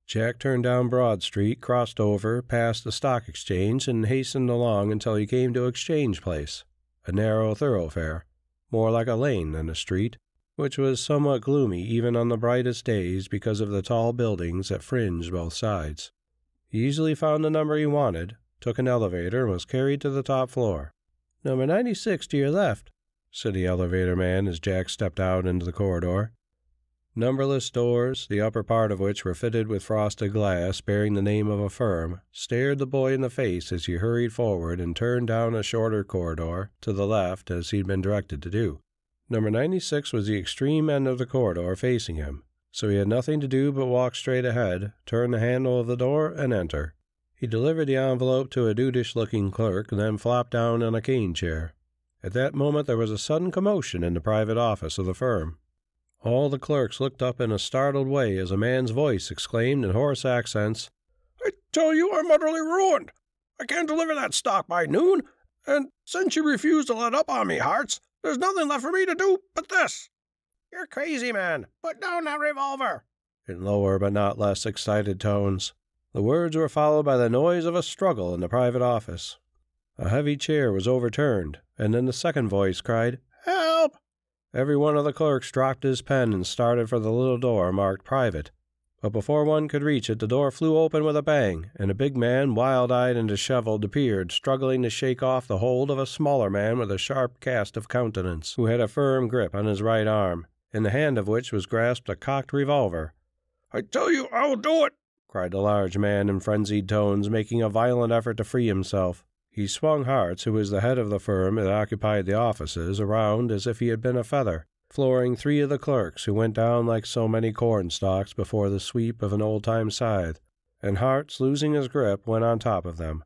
Jack turned down Broad Street, crossed over, passed the Stock Exchange, and hastened along until he came to Exchange Place, a narrow thoroughfare, more like a lane than a street, which was somewhat gloomy even on the brightest days because of the tall buildings that fringed both sides. He easily found the number he wanted, took an elevator, and was carried to the top floor. "Number 96 to your left," said the elevator man as Jack stepped out into the corridor. Numberless doors, the upper part of which were fitted with frosted glass bearing the name of a firm, stared the boy in the face as he hurried forward and turned down a shorter corridor to the left as he'd been directed to do. Number 96 was the extreme end of the corridor facing him, so he had nothing to do but walk straight ahead, turn the handle of the door, and enter. He delivered the envelope to a dudish-looking clerk and then flopped down on a cane chair. At that moment there was a sudden commotion in the private office of the firm. All the clerks looked up in a startled way as a man's voice exclaimed in hoarse accents, "I tell you I'm utterly ruined. I can't deliver that stock by noon, and since you refuse to let up on me, Hartz, there's nothing left for me to do but this." "You're crazy, man. Put down that revolver," in lower but not less excited tones. The words were followed by the noise of a struggle in the private office. A heavy chair was overturned, and then the second voice cried, "Help!" Every one of the clerks dropped his pen and started for the little door marked Private. But before one could reach it, the door flew open with a bang, and a big man, wild-eyed and disheveled, appeared, struggling to shake off the hold of a smaller man with a sharp cast of countenance, who had a firm grip on his right arm, in the hand of which was grasped a cocked revolver. "I tell you I'll do it!" cried the large man in frenzied tones, making a violent effort to free himself. He swung Hartz, who was the head of the firm that occupied the offices, around as if he had been a feather, flooring three of the clerks, who went down like so many cornstalks before the sweep of an old-time scythe, and Hartz, losing his grip, went on top of them.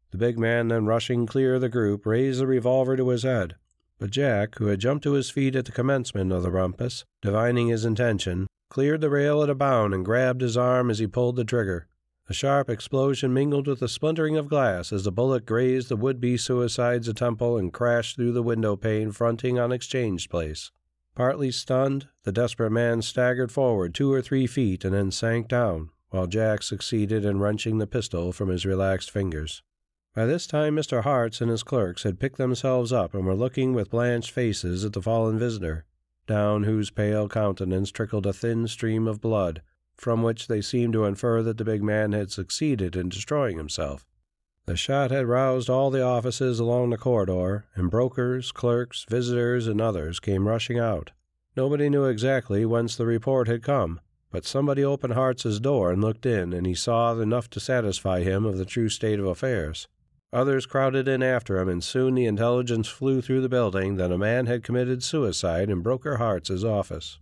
The big man then rushing clear of the group, raised the revolver to his head, but Jack, who had jumped to his feet at the commencement of the rumpus, divining his intention, cleared the rail at a bound and grabbed his arm as he pulled the trigger. A sharp explosion mingled with the splintering of glass as the bullet grazed the would-be suicide's temple and crashed through the window pane fronting on Exchange Place. Partly stunned, the desperate man staggered forward 2 or 3 feet and then sank down, while Jack succeeded in wrenching the pistol from his relaxed fingers. By this time Mr. Hartz and his clerks had picked themselves up and were looking with blanched faces at the fallen visitor, down whose pale countenance trickled a thin stream of blood, from which they seemed to infer that the big man had succeeded in destroying himself. The shot had roused all the offices along the corridor, and brokers, clerks, visitors, and others came rushing out. Nobody knew exactly whence the report had come, but somebody opened Hartz's door and looked in, and he saw enough to satisfy him of the true state of affairs. Others crowded in after him, and soon the intelligence flew through the building that a man had committed suicide in Broker Hartz's office.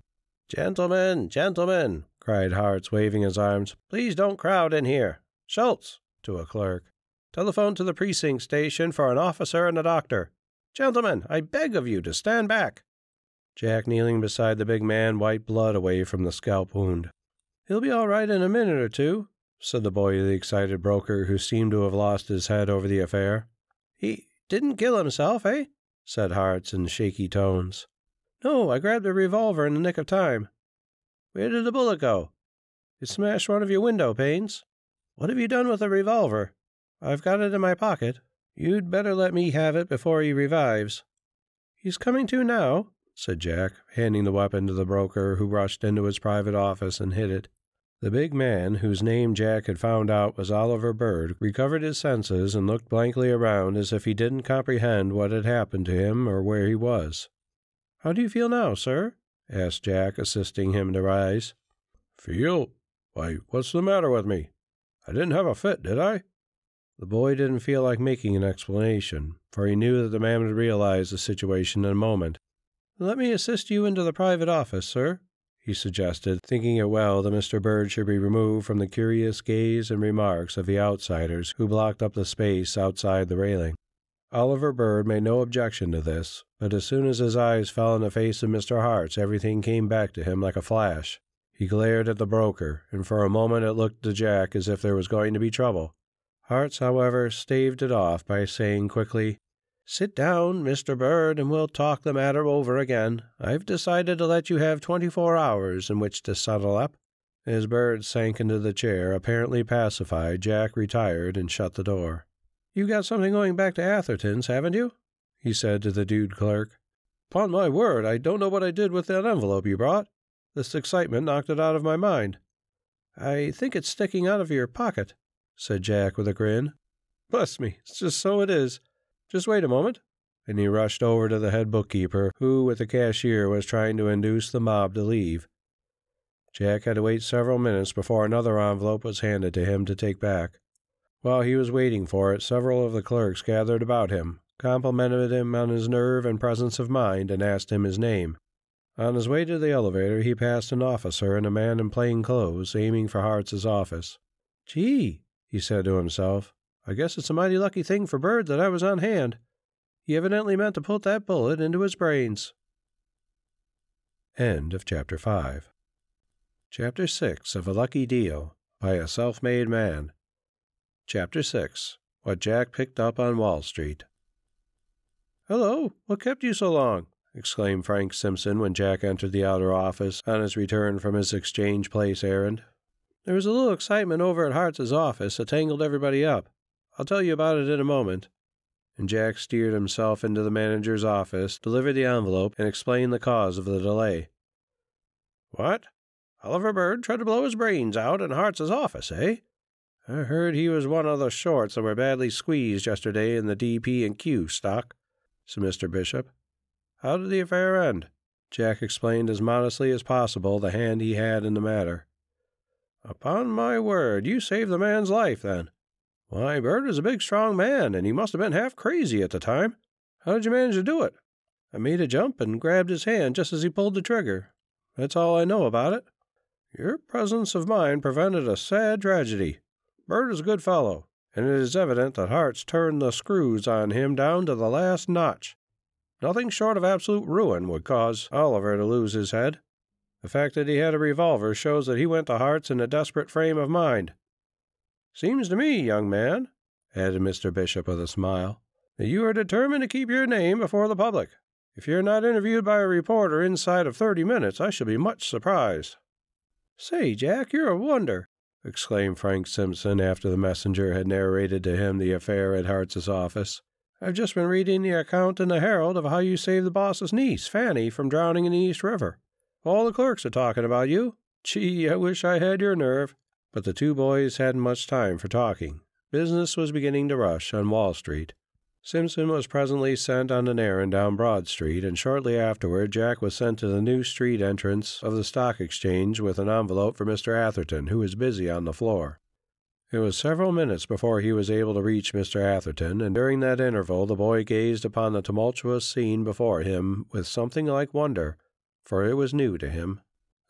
"Gentlemen, gentlemen," cried Hartz, waving his arms, "please don't crowd in here. Schultz," to a clerk, Telephone to the precinct station for an officer and a doctor. Gentlemen, I beg of you to stand back." Jack, kneeling beside the big man, wiped blood away from the scalp wound. "He'll be all right in a minute or two," said the boy to the excited broker, who seemed to have lost his head over the affair. "He didn't kill himself, eh?" said Hartz in shaky tones. "No, I grabbed a revolver in the nick of time." "Where did the bullet go?" "It smashed one of your window panes." "What have you done with the revolver?" "I've got it in my pocket." "You'd better let me have it before he revives." "He's coming to now," said Jack, handing the weapon to the broker, who rushed into his private office and hid it. The big man, whose name Jack had found out was Oliver Bird, recovered his senses and looked blankly around as if he didn't comprehend what had happened to him or where he was. "How do you feel now, sir?" asked Jack, assisting him to rise. "Feel? Why, what's the matter with me? I didn't have a fit, did I?" The boy didn't feel like making an explanation, for he knew that the man would realize the situation in a moment. "Let me assist you into the private office, sir," he suggested, thinking it well that Mr. Bird should be removed from the curious gaze and remarks of the outsiders who blocked up the space outside the railing. Oliver Bird made no objection to this, but as soon as his eyes fell on the face of Mr. Hartz, everything came back to him like a flash. He glared at the broker, and for a moment it looked to Jack as if there was going to be trouble. Hartz, however, staved it off by saying quickly, "Sit down, Mr. Bird, and we'll talk the matter over again. I've decided to let you have 24 hours in which to settle up." As Bird sank into the chair, apparently pacified, Jack retired and shut the door. "You've got something going back to Atherton's, haven't you?" he said to the dude clerk. "'Pon my word, I don't know what I did with that envelope you brought. This excitement knocked it out of my mind." "I think it's sticking out of your pocket," said Jack with a grin. "Bless me, it's just so it is. Just wait a moment." And he rushed over to the head bookkeeper, who, with the cashier, was trying to induce the mob to leave. Jack had to wait several minutes before another envelope was handed to him to take back. While he was waiting for it, several of the clerks gathered about him, complimented him on his nerve and presence of mind, and asked him his name. On his way to the elevator, he passed an officer and a man in plain clothes, aiming for Hartz's office. "Gee," he said to himself, "I guess it's a mighty lucky thing for Bird that I was on hand. He evidently meant to put that bullet into his brains." End of Chapter 5. Chapter 6 of A Lucky Deal by a Self-Made Man. Chapter 6. What Jack Picked Up on Wall Street. "Hello, what kept you so long?" exclaimed Frank Simpson when Jack entered the outer office on his return from his exchange place errand. "There was a little excitement over at Hartz's office that tangled everybody up. I'll tell you about it in a moment." And Jack steered himself into the manager's office, delivered the envelope, and explained the cause of the delay. "What? Oliver Bird tried to blow his brains out in Hartz's office, eh? I heard he was one of the shorts that were badly squeezed yesterday in the DP&Q stock," said Mr. Bishop. "How did the affair end?" Jack explained as modestly as possible the hand he had in the matter. "Upon my word, you saved the man's life, then. Why, Bird is a big, strong man, and he must have been half crazy at the time. How did you manage to do it?" "I made a jump and grabbed his hand just as he pulled the trigger. That's all I know about it." "Your presence of mind prevented a sad tragedy. Bird is a good fellow, and it is evident that Hartz turned the screws on him down to the last notch. Nothing short of absolute ruin would cause Oliver to lose his head. The fact that he had a revolver shows that he went to Hartz in a desperate frame of mind. Seems to me, young man," added Mr. Bishop with a smile, "that you are determined to keep your name before the public. If you're not interviewed by a reporter inside of 30 minutes, I shall be much surprised." "Say, Jack, you're a wonder," exclaimed Frank Simpson after the messenger had narrated to him the affair at Hartz's office. "I've just been reading the account in the Herald of how you saved the boss's niece, Fanny, from drowning in the East River. All the clerks are talking about you. Gee, I wish I had your nerve." But the two boys hadn't much time for talking. Business was beginning to rush on Wall Street. Simpson was presently sent on an errand down Broad Street, and shortly afterward Jack was sent to the new street entrance of the Stock Exchange with an envelope for Mr. Atherton, who was busy on the floor. It was several minutes before he was able to reach Mr. Atherton, and during that interval the boy gazed upon the tumultuous scene before him with something like wonder, for it was new to him.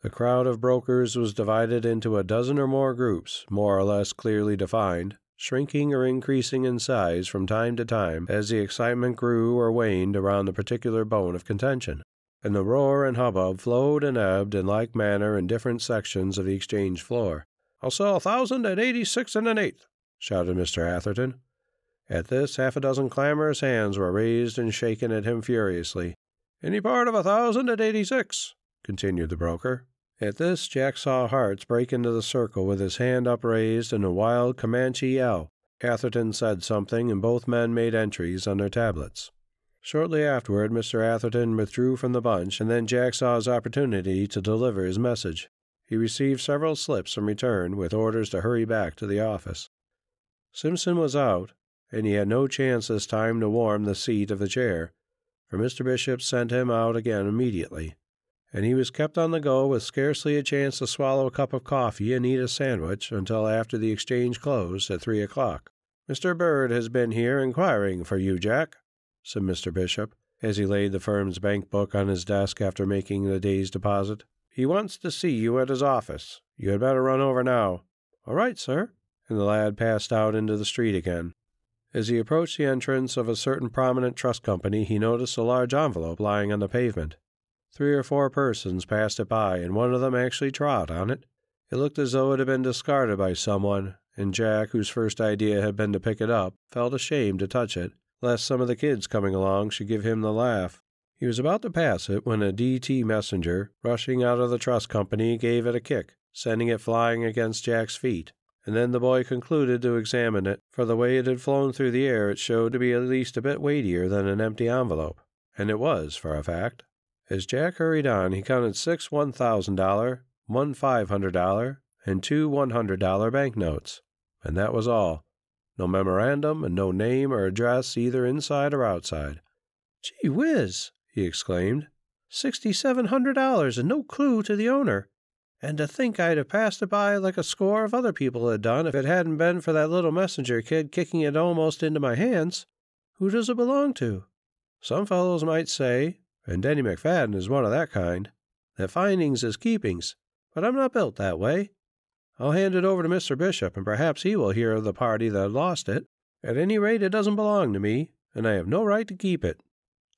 The crowd of brokers was divided into a dozen or more groups, more or less clearly defined, shrinking or increasing in size from time to time as the excitement grew or waned around the particular bone of contention, and the roar and hubbub flowed and ebbed in like manner in different sections of the exchange floor. "I'll sell 1,000 at 86 1/8, shouted Mr. Atherton. At this, half a dozen clamorous hands were raised and shaken at him furiously. "Any part of 1,000 at 86, continued the broker. At this, Jack saw Hearts break into the circle with his hand upraised in a wild Comanche yell. Atherton said something, and both men made entries on their tablets. Shortly afterward, Mr. Atherton withdrew from the bunch, and then Jack saw his opportunity to deliver his message. He received several slips in return, with orders to hurry back to the office. Simpson was out, and he had no chance this time to warm the seat of the chair, for Mr. Bishop sent him out again immediately, and he was kept on the go with scarcely a chance to swallow a cup of coffee and eat a sandwich until after the exchange closed at 3 o'clock. "Mr. Bird has been here inquiring for you, Jack," said Mr. Bishop, as he laid the firm's bank book on his desk after making the day's deposit. "He wants to see you at his office. You had better run over now." "All right, sir," and the lad passed out into the street again. As he approached the entrance of a certain prominent trust company, he noticed a large envelope lying on the pavement. 3 or 4 persons passed it by, and one of them actually trod on it. It looked as though it had been discarded by someone, and Jack, whose first idea had been to pick it up, felt ashamed to touch it, lest some of the kids coming along should give him the laugh. He was about to pass it when a DT messenger, rushing out of the trust company, gave it a kick, sending it flying against Jack's feet. And then the boy concluded to examine it, for the way it had flown through the air it showed to be at least a bit weightier than an empty envelope. And it was, for a fact. As Jack hurried on, he counted 6 $1,000, 1 $500, and 2 $100 banknotes. And that was all. No memorandum, and no name or address either inside or outside. "Gee whiz!" he exclaimed. $6,700 and no clue to the owner. And to think I'd have passed it by like a score of other people had done if it hadn't been for that little messenger kid kicking it almost into my hands. Who does it belong to? Some fellows might say, and Denny McFadden is one of that kind, that findings is keepings, but I'm not built that way. I'll hand it over to Mr. Bishop, and perhaps he will hear of the party that lost it. At any rate, it doesn't belong to me, and I have no right to keep it."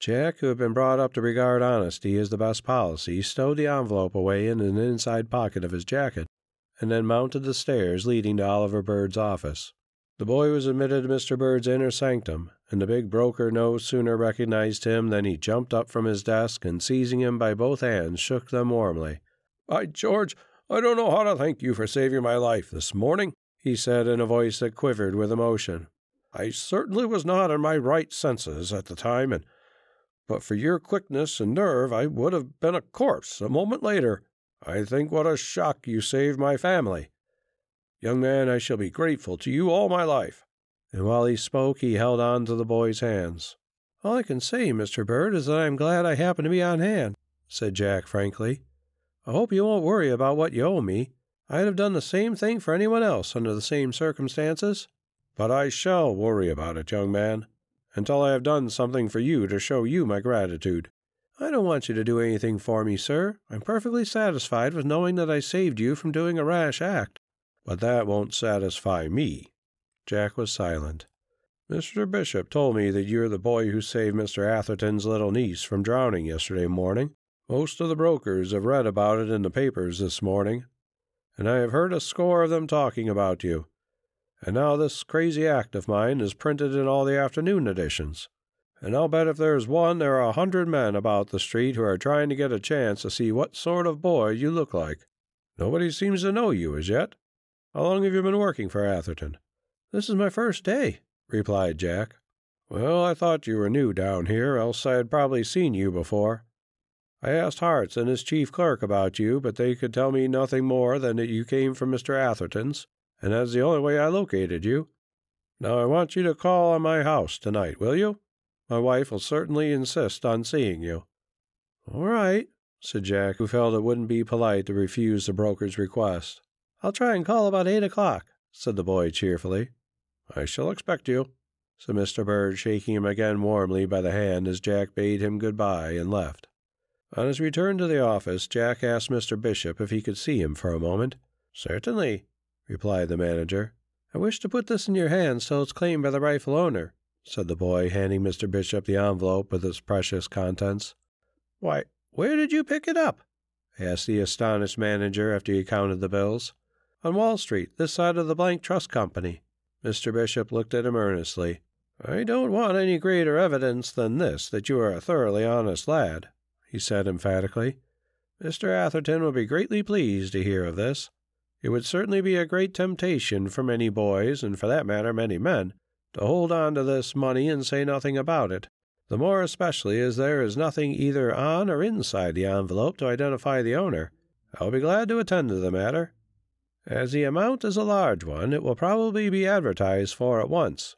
Jack, who had been brought up to regard honesty as the best policy, stowed the envelope away in an inside pocket of his jacket, and then mounted the stairs leading to Oliver Bird's office. The boy was admitted to Mr. Bird's inner sanctum, and the big broker no sooner recognized him than he jumped up from his desk and, seizing him by both hands, shook them warmly. "By George, I don't know how to thank you for saving my life this morning," he said in a voice that quivered with emotion. "I certainly was not in my right senses at the time, and but for your quickness and nerve, I would have been a corpse a moment later. I think what a shock you saved my family. Young man, I shall be grateful to you all my life." And while he spoke, he held on to the boy's hands. "All I can say, Mr. Bird, is that I am glad I happened to be on hand," said Jack frankly. "I hope you won't worry about what you owe me. I'd have done the same thing for anyone else under the same circumstances." "But I shall worry about it, young man, until I have done something for you to show you my gratitude." "I don't want you to do anything for me, sir. I'm perfectly satisfied with knowing that I saved you from doing a rash act." "But that won't satisfy me." Jack was silent. "Mr. Bishop told me that you're the boy who saved Mr. Atherton's little niece from drowning yesterday morning. Most of the brokers have read about it in the papers this morning, and I have heard a score of them talking about you. And now this crazy act of mine is printed in all the afternoon editions. And I'll bet if there's one, there are 100 men about the street who are trying to get a chance to see what sort of boy you look like. Nobody seems to know you as yet. How long have you been working for Atherton?" "This is my first day," replied Jack. "Well, I thought you were new down here, else I had probably seen you before. I asked Hartz and his chief clerk about you, but they could tell me nothing more than that you came from Mr. Atherton's, and that's the only way I located you. Now I want you to call on my house tonight, will you? My wife will certainly insist on seeing you." "All right," said Jack, who felt it wouldn't be polite to refuse the broker's request. "I'll try and call about 8 o'clock, said the boy cheerfully. "I shall expect you," said Mr. Bird, shaking him again warmly by the hand as Jack bade him good-bye and left. On his return to the office, Jack asked Mr. Bishop if he could see him for a moment. "Certainly," replied the manager. "I wish to put this in your hands till it's claimed by the rightful owner," said the boy, handing Mr. Bishop the envelope with its precious contents. "Why, where did you pick it up?" asked the astonished manager after he counted the bills. "On Wall Street, this side of the Blank Trust Company." Mr. Bishop looked at him earnestly. "I don't want any greater evidence than this that you are a thoroughly honest lad," he said emphatically. "Mr. Atherton will be greatly pleased to hear of this. It would certainly be a great temptation for many boys, and for that matter many men, to hold on to this money and say nothing about it, the more especially as there is nothing either on or inside the envelope to identify the owner. I'll be glad to attend to the matter. As the amount is a large one, it will probably be advertised for at once.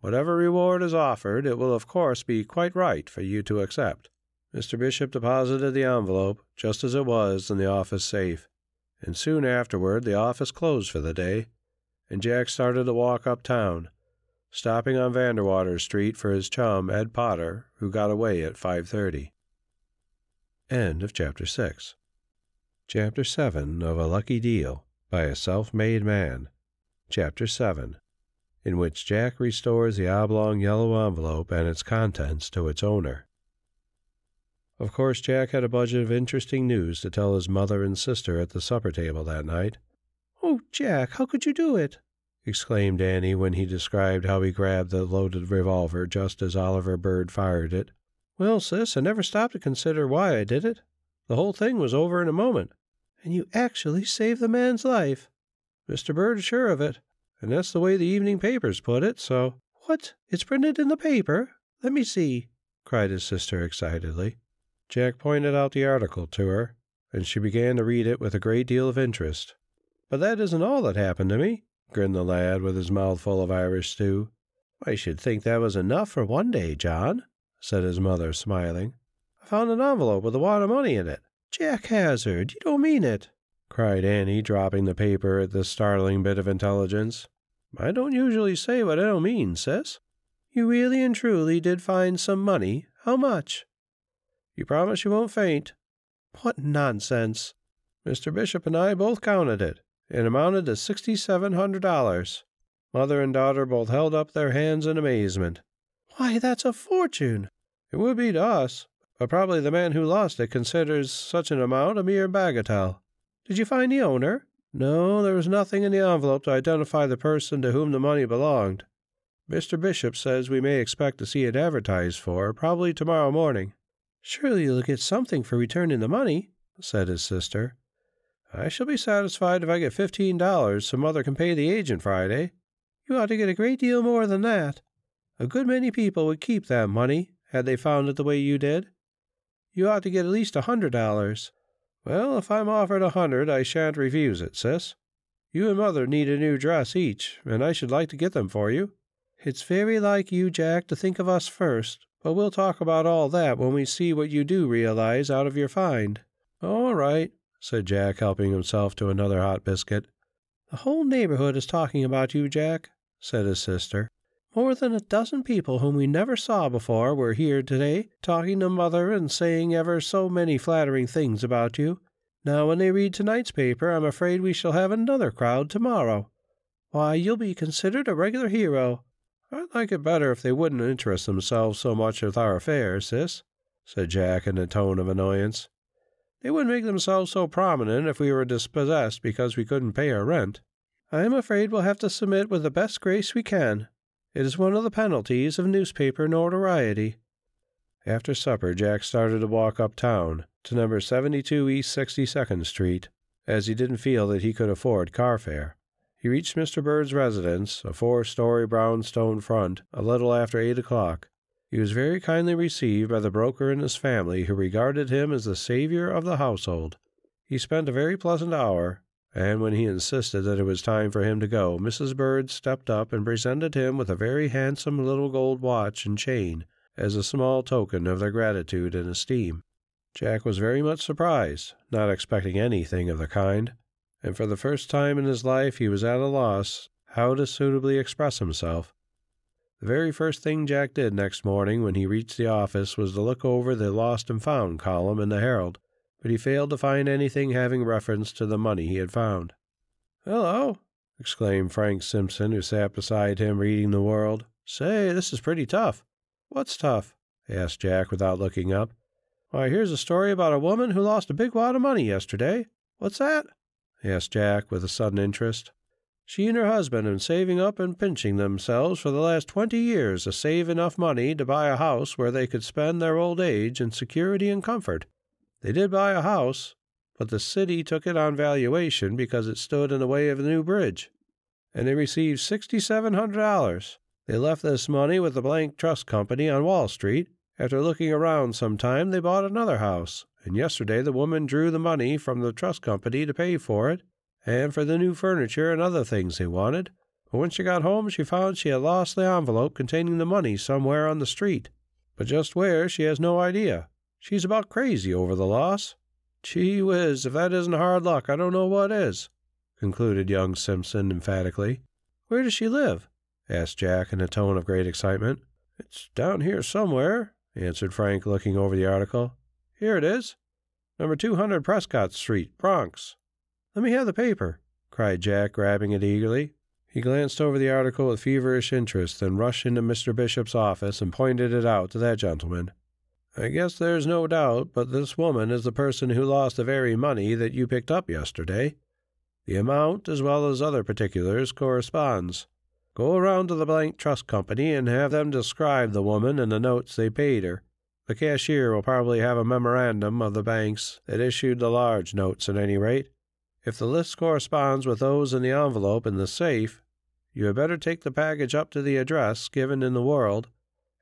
Whatever reward is offered, it will of course be quite right for you to accept." Mr. Bishop deposited the envelope, just as it was, in the office safe, and soon afterward the office closed for the day, and Jack started to walk uptown, stopping on Vanderwater Street for his chum Ed Potter, who got away at 5:30. End of Chapter 6. Chapter 7 of A Lucky Deal by a Self-Made Man. Chapter 7, in which Jack restores the oblong yellow envelope and its contents to its owner. Of course, Jack had a bunch of interesting news to tell his mother and sister at the supper table that night. "Oh, Jack, how could you do it?" exclaimed Annie when he described how he grabbed the loaded revolver just as Oliver Bird fired it. "Well, sis, I never stopped to consider why I did it. The whole thing was over in a moment. And you actually saved the man's life." "Mr. Bird is sure of it, and that's the way the evening papers put it, so—" "What? It's printed in the paper? Let me see," cried his sister excitedly. Jack pointed out the article to her, and she began to read it with a great deal of interest. "But that isn't all that happened to me," grinned the lad with his mouth full of Irish stew. "I should think that was enough for one day, John," said his mother, smiling. "I found an envelope with a wad of money in it." "Jack Hazard, you don't mean it!" cried Annie, dropping the paper at this startling bit of intelligence. "I don't usually say what I don't mean, sis." "You really and truly did find some money? How much?" "You promise you won't faint?" "What nonsense!" "Mr. Bishop and I both counted it. It amounted to $6,700. Mother and daughter both held up their hands in amazement. "Why, that's a fortune!" "It would be to us, but probably the man who lost it considers such an amount a mere bagatelle." "Did you find the owner?" "No, there was nothing in the envelope to identify the person to whom the money belonged. Mr. Bishop says we may expect to see it advertised for, probably tomorrow morning." "Surely you'll get something for returning the money," said his sister. "I shall be satisfied if I get $15 so Mother can pay the agent Friday." "You ought to get a great deal more than that. A good many people would keep that money, had they found it the way you did. You ought to get at least $100. "Well, if I'm offered $100, I shan't refuse it, sis. You and Mother need a new dress each, and I should like to get them for you." "It's very like you, Jack, to think of us first, but we'll talk about all that when we see what you do realize out of your find." "All right," said Jack, helping himself to another hot biscuit. "The whole neighborhood is talking about you, Jack," said his sister. "More than a dozen people whom we never saw before were here today, talking to Mother and saying ever so many flattering things about you. Now, when they read tonight's paper, I'm afraid we shall have another crowd tomorrow. Why, you'll be considered a regular hero." "I'd like it better if they wouldn't interest themselves so much with our affairs, sis," said Jack in a tone of annoyance. "They wouldn't make themselves so prominent if we were dispossessed because we couldn't pay our rent." "I'm afraid we'll have to submit with the best grace we can. It is one of the penalties of newspaper notoriety." After supper, Jack started to walk uptown to number 72 East 62nd Street, as he didn't feel that he could afford car fare. He reached Mr. Bird's residence, a 4-story brownstone front, a little after 8 o'clock. He was very kindly received by the broker and his family, who regarded him as the savior of the household. He spent a very pleasant hour, and when he insisted that it was time for him to go, Mrs. Bird stepped up and presented him with a very handsome little gold watch and chain as a small token of their gratitude and esteem. Jack was very much surprised, not expecting anything of the kind, and for the first time in his life he was at a loss how to suitably express himself. The very first thing Jack did next morning when he reached the office was to look over the Lost and Found column in the Herald, but he failed to find anything having reference to the money he had found. "Hello, exclaimed Frank Simpson, who sat beside him reading the World. "Say, this is pretty tough." "What's tough?" asked Jack without looking up. "Why, here's a story about a woman who lost a big wad of money yesterday." "What's that?" asked Jack with a sudden interest. "She and her husband have been saving up and pinching themselves for the last 20 years to save enough money to buy a house where they could spend their old age in security and comfort. They did buy a house, but the city took it on valuation because it stood in the way of a new bridge, and they received $6,700. They left this money with the Blank Trust Company on Wall Street. After looking around some time, they bought another house, and yesterday the woman drew the money from the trust company to pay for it, and for the new furniture and other things they wanted. But when she got home, she found she had lost the envelope containing the money somewhere on the street. But just where, she has no idea. She's about crazy over the loss. Gee whiz, if that isn't hard luck, I don't know what is," concluded young Simpson emphatically. "Where does she live?" asked Jack in a tone of great excitement. "It's down here somewhere," answered Frank, looking over the article. "Here it is. Number 200 Prescott Street, Bronx." "Let me have the paper," cried Jack, grabbing it eagerly. He glanced over the article with feverish interest, then rushed into Mr. Bishop's office and pointed it out to that gentleman. "I guess there's no doubt but this woman is the person who lost the very money that you picked up yesterday. The amount, as well as other particulars, corresponds. Go around to the Blank Trust Company and have them describe the woman and the notes they paid her. The cashier will probably have a memorandum of the banks that issued the large notes at any rate. If the list corresponds with those in the envelope in the safe, you had better take the package up to the address given in the World,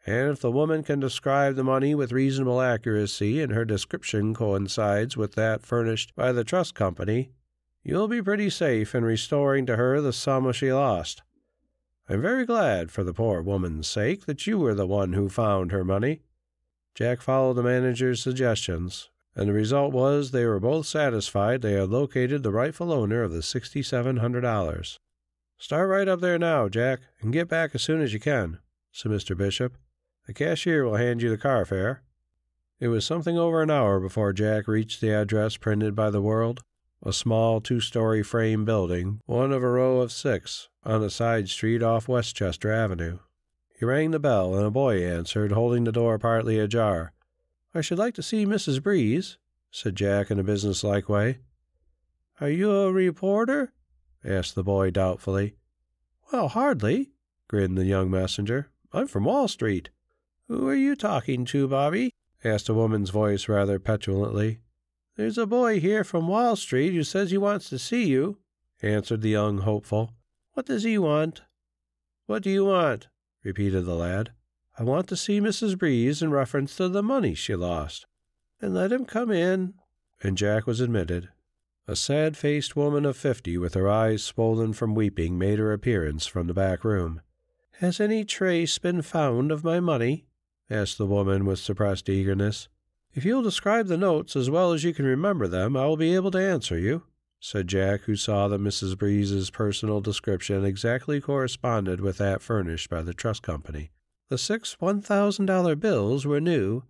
and if the woman can describe the money with reasonable accuracy and her description coincides with that furnished by the trust company, you'll be pretty safe in restoring to her the sum she lost. I'm very glad, for the poor woman's sake, that you were the one who found her money." Jack followed the manager's suggestions, and the result was they were both satisfied they had located the rightful owner of the $6,700. "Start right up there now, Jack, and get back as soon as you can," said Mr. Bishop. "The cashier will hand you the car fare." It was something over an hour before Jack reached the address printed by the World, a small 2-story frame building, one of a row of 6, on a side street off Westchester Avenue. He rang the bell, and a boy answered, holding the door partly ajar. "I should like to see Mrs. Breeze," said Jack in a businesslike way. "Are you a reporter?" asked the boy doubtfully. "Well, hardly," grinned the young messenger. "I'm from Wall Street." "Who are you talking to, Bobby?" asked a woman's voice rather petulantly. "There's a boy here from Wall Street who says he wants to see you," answered the young hopeful. "What does he want?" "What do you want?" repeated the lad. "I want to see Mrs. Breeze in reference to the money she lost." "And let him come in." And Jack was admitted. A sad-faced woman of 50, with her eyes swollen from weeping, made her appearance from the back room. "Has any trace been found of my money?" asked the woman with suppressed eagerness. "If you'll describe the notes as well as you can remember them, I will be able to answer you," said Jack, who saw that Mrs. Breeze's personal description exactly corresponded with that furnished by the trust company. "The 6 $1,000 bills were new,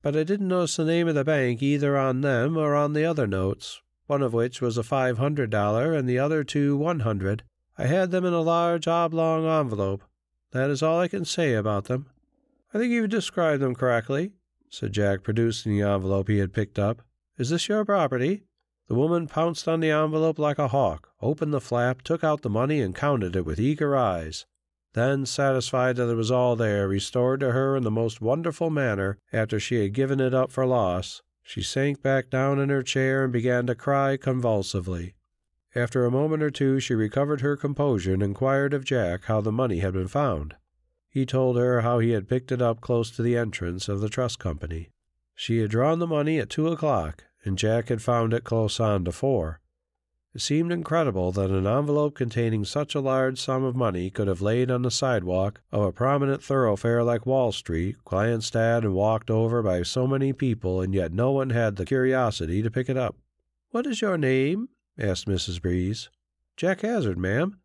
but I didn't notice the name of the bank either on them or on the other notes, one of which was a $500 and the other 2 $100. I had them in a large oblong envelope. That is all I can say about them." "I think you've described them correctly," said Jack, producing the envelope he had picked up. "Is this your property?" The woman pounced on the envelope like a hawk, opened the flap, took out the money, and counted it with eager eyes. Then, satisfied that it was all there, restored to her in the most wonderful manner after she had given it up for loss, she sank back down in her chair and began to cry convulsively. After a moment or two she recovered her composure and inquired of Jack how the money had been found. He told her how he had picked it up close to the entrance of the trust company. She had drawn the money at 2 o'clock, and Jack had found it close on to 4. It seemed incredible that an envelope containing such a large sum of money could have laid on the sidewalk of a prominent thoroughfare like Wall Street, glanced at and walked over by so many people, and yet no one had the curiosity to pick it up. "What is your name?" asked Mrs. Breeze. "Jack Hazard, ma'am."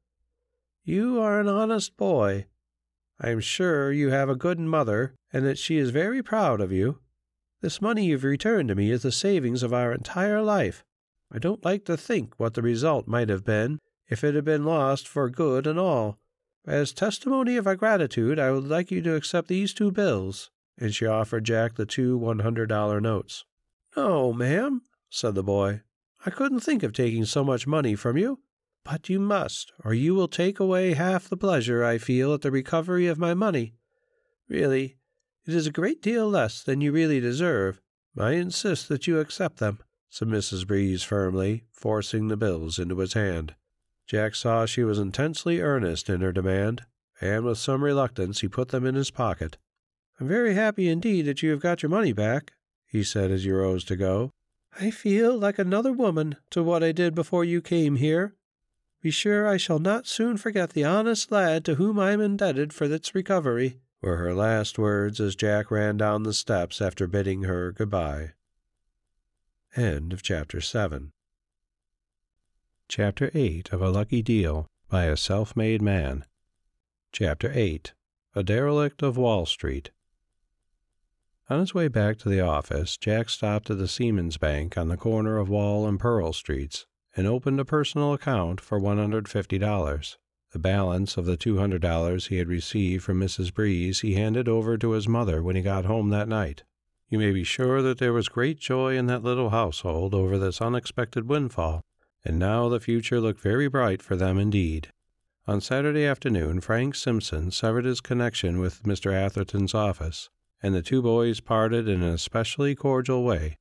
"You are an honest boy. I am sure you have a good mother, and that she is very proud of you. This money you've returned to me is the savings of our entire life. I don't like to think what the result might have been if it had been lost for good and all. As testimony of our gratitude, I would like you to accept these 2 bills," and she offered Jack the 2 $100 notes. "No, ma'am," said the boy. "I couldn't think of taking so much money from you. But you must, or you will take away half the pleasure I feel at the recovery of my money. Really, it is a great deal less than you really deserve. I insist that you accept them," said Mrs. Breeze firmly, forcing the bills into his hand. Jack saw she was intensely earnest in her demand, and with some reluctance he put them in his pocket. "I'm very happy indeed that you have got your money back," he said as he rose to go. "I feel like another woman to what I did before you came here. Be sure I shall not soon forget the honest lad to whom I am indebted for its recovery," were her last words as Jack ran down the steps after bidding her good-bye. End of Chapter 7. Chapter 8 of A Lucky Deal by a Self-Made Man. Chapter 8. A Derelict of Wall Street. On his way back to the office, Jack stopped at the Seamen's Bank on the corner of Wall and Pearl Streets and opened a personal account for $150. The balance of the $200 he had received from Mrs. Breeze he handed over to his mother when he got home that night. You may be sure that there was great joy in that little household over this unexpected windfall, and now the future looked very bright for them indeed. On Saturday afternoon, Frank Simpson severed his connection with Mr. Atherton's office, and the 2 boys parted in an especially cordial way.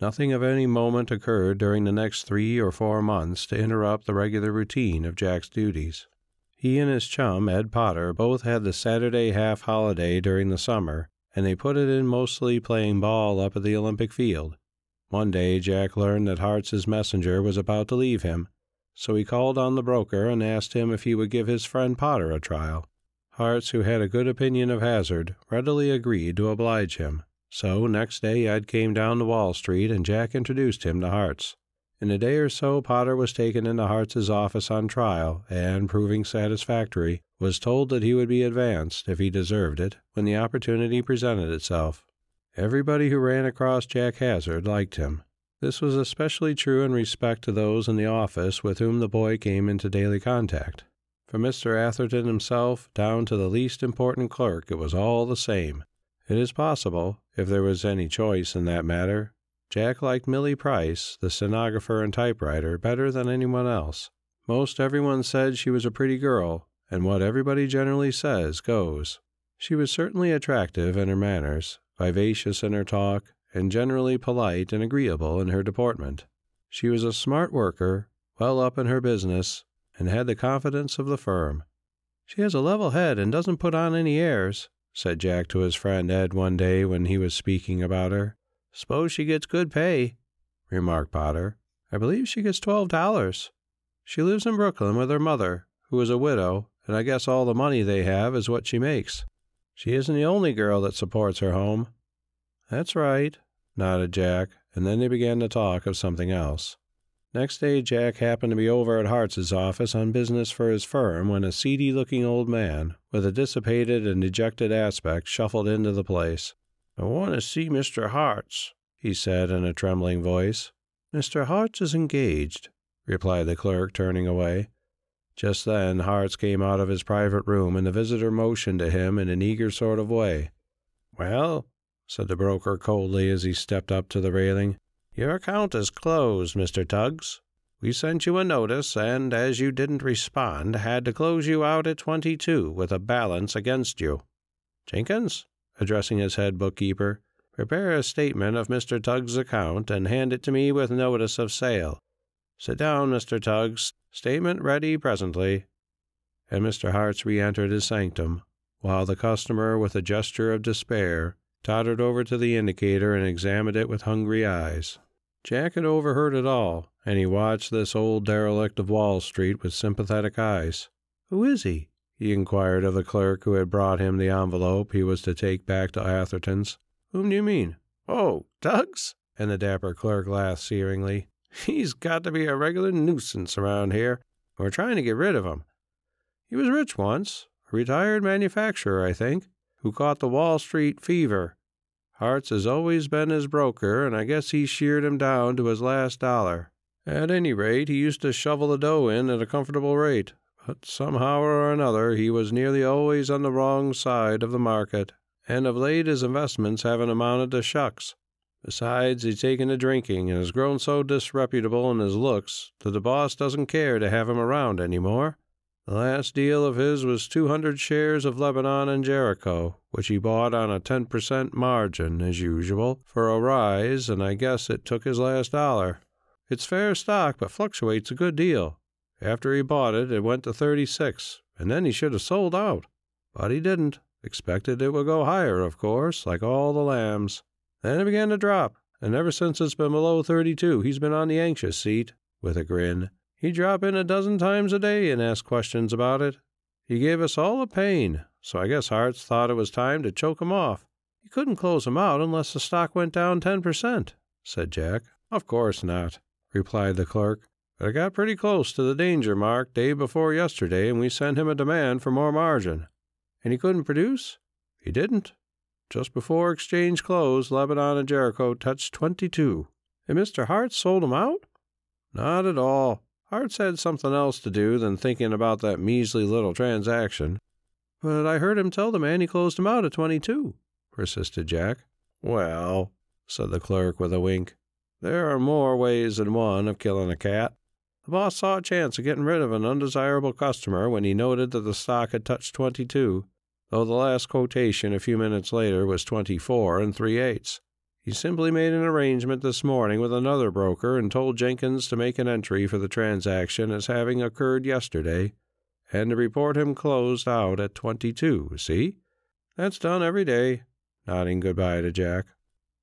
Nothing of any moment occurred during the next 3 or 4 months to interrupt the regular routine of Jack's duties. He and his chum, Ed Potter, both had the Saturday half-holiday during the summer, and they put it in mostly playing ball up at the Olympic field. One day Jack learned that Hartz's messenger was about to leave him, so he called on the broker and asked him if he would give his friend Potter a trial. Hartz, who had a good opinion of Hazard, readily agreed to oblige him. So next day Ed came down to Wall Street and Jack introduced him to Hartz. In a day or so Potter was taken into Hartz's office on trial and, proving satisfactory, was told that he would be advanced, if he deserved it, when the opportunity presented itself. Everybody who ran across Jack Hazard liked him. This was especially true in respect to those in the office with whom the boy came into daily contact. From Mr. Atherton himself down to the least important clerk, it was all the same. It is possible, if there was any choice in that matter, Jack liked Millie Price, the stenographer and typewriter, better than anyone else. Most everyone said she was a pretty girl, and what everybody generally says goes. She was certainly attractive in her manners, vivacious in her talk, and generally polite and agreeable in her deportment. She was a smart worker, well up in her business, and had the confidence of the firm. "She has a level head and doesn't put on any airs," said Jack to his friend Ed one day when he was speaking about her. "Suppose she gets good pay," remarked Potter. "I believe she gets $12. She lives in Brooklyn with her mother, who is a widow, and I guess all the money they have is what she makes. She isn't the only girl that supports her home." "That's right," nodded Jack, and then they began to talk of something else. Next day Jack happened to be over at Hartz's office on business for his firm when a seedy-looking old man, with a dissipated and dejected aspect, shuffled into the place. "I want to see Mr. Hartz," he said in a trembling voice. "Mr. Hartz is engaged," replied the clerk, turning away. Just then Hartz came out of his private room, and the visitor motioned to him in an eager sort of way. "Well," said the broker coldly as he stepped up to the railing, "your account is closed, Mr. Tuggs. We sent you a notice, and, as you didn't respond, had to close you out at 22 with a balance against you. Jenkins," addressing his head bookkeeper, "prepare a statement of Mr. Tuggs' account and hand it to me with notice of sale. Sit down, Mr. Tuggs. Statement ready presently." And Mr. Hartz re-entered his sanctum, while the customer, with a gesture of despair, tottered over to the indicator and examined it with hungry eyes. Jack had overheard it all, and he watched this old derelict of Wall Street with sympathetic eyes. "Who is he?" he inquired of the clerk who had brought him the envelope he was to take back to Atherton's. "Whom do you mean?" "Oh, Tuggs?" And the dapper clerk laughed searingly. "He's got to be a regular nuisance around here. We're trying to get rid of him. He was rich once, a retired manufacturer, I think, who caught the Wall Street fever. Hartz has always been his broker, and I guess he sheared him down to his last dollar. At any rate, he used to shovel the dough in at a comfortable rate, but somehow or another he was nearly always on the wrong side of the market, and of late his investments haven't amounted to shucks. Besides, he's taken to drinking and has grown so disreputable in his looks that the boss doesn't care to have him around any more. The last deal of his was 200 shares of Lebanon and Jericho, which he bought on a 10% margin, as usual, for a rise, and I guess it took his last dollar. It's fair stock, but fluctuates a good deal. After he bought it, it went to 36, and then he should have sold out. But he didn't. Expected it would go higher, of course, like all the lambs. Then it began to drop, and ever since it's been below 32, he's been on the anxious seat, with a grin. He'd drop in a dozen times a day and ask questions about it. He gave us all a pain, so I guess Hartz thought it was time to choke him off. You couldn't close him out unless the stock went down 10%, said Jack. Of course not, replied the clerk. But I got pretty close to the danger mark day before yesterday, and we sent him a demand for more margin. And he couldn't produce? He didn't. Just before exchange closed, Lebanon and Jericho touched 22. And Mr. Hartz sold him out? Not at all. Hartz had something else to do than thinking about that measly little transaction. But I heard him tell the man he closed him out at 22, persisted Jack. Well, said the clerk with a wink, there are more ways than one of killing a cat. The boss saw a chance of getting rid of an undesirable customer when he noted that the stock had touched 22, though the last quotation a few minutes later was 24 3/8. He simply made an arrangement this morning with another broker and told Jenkins to make an entry for the transaction as having occurred yesterday, and to report him closed out at 22, see? That's done every day, nodding goodbye to Jack.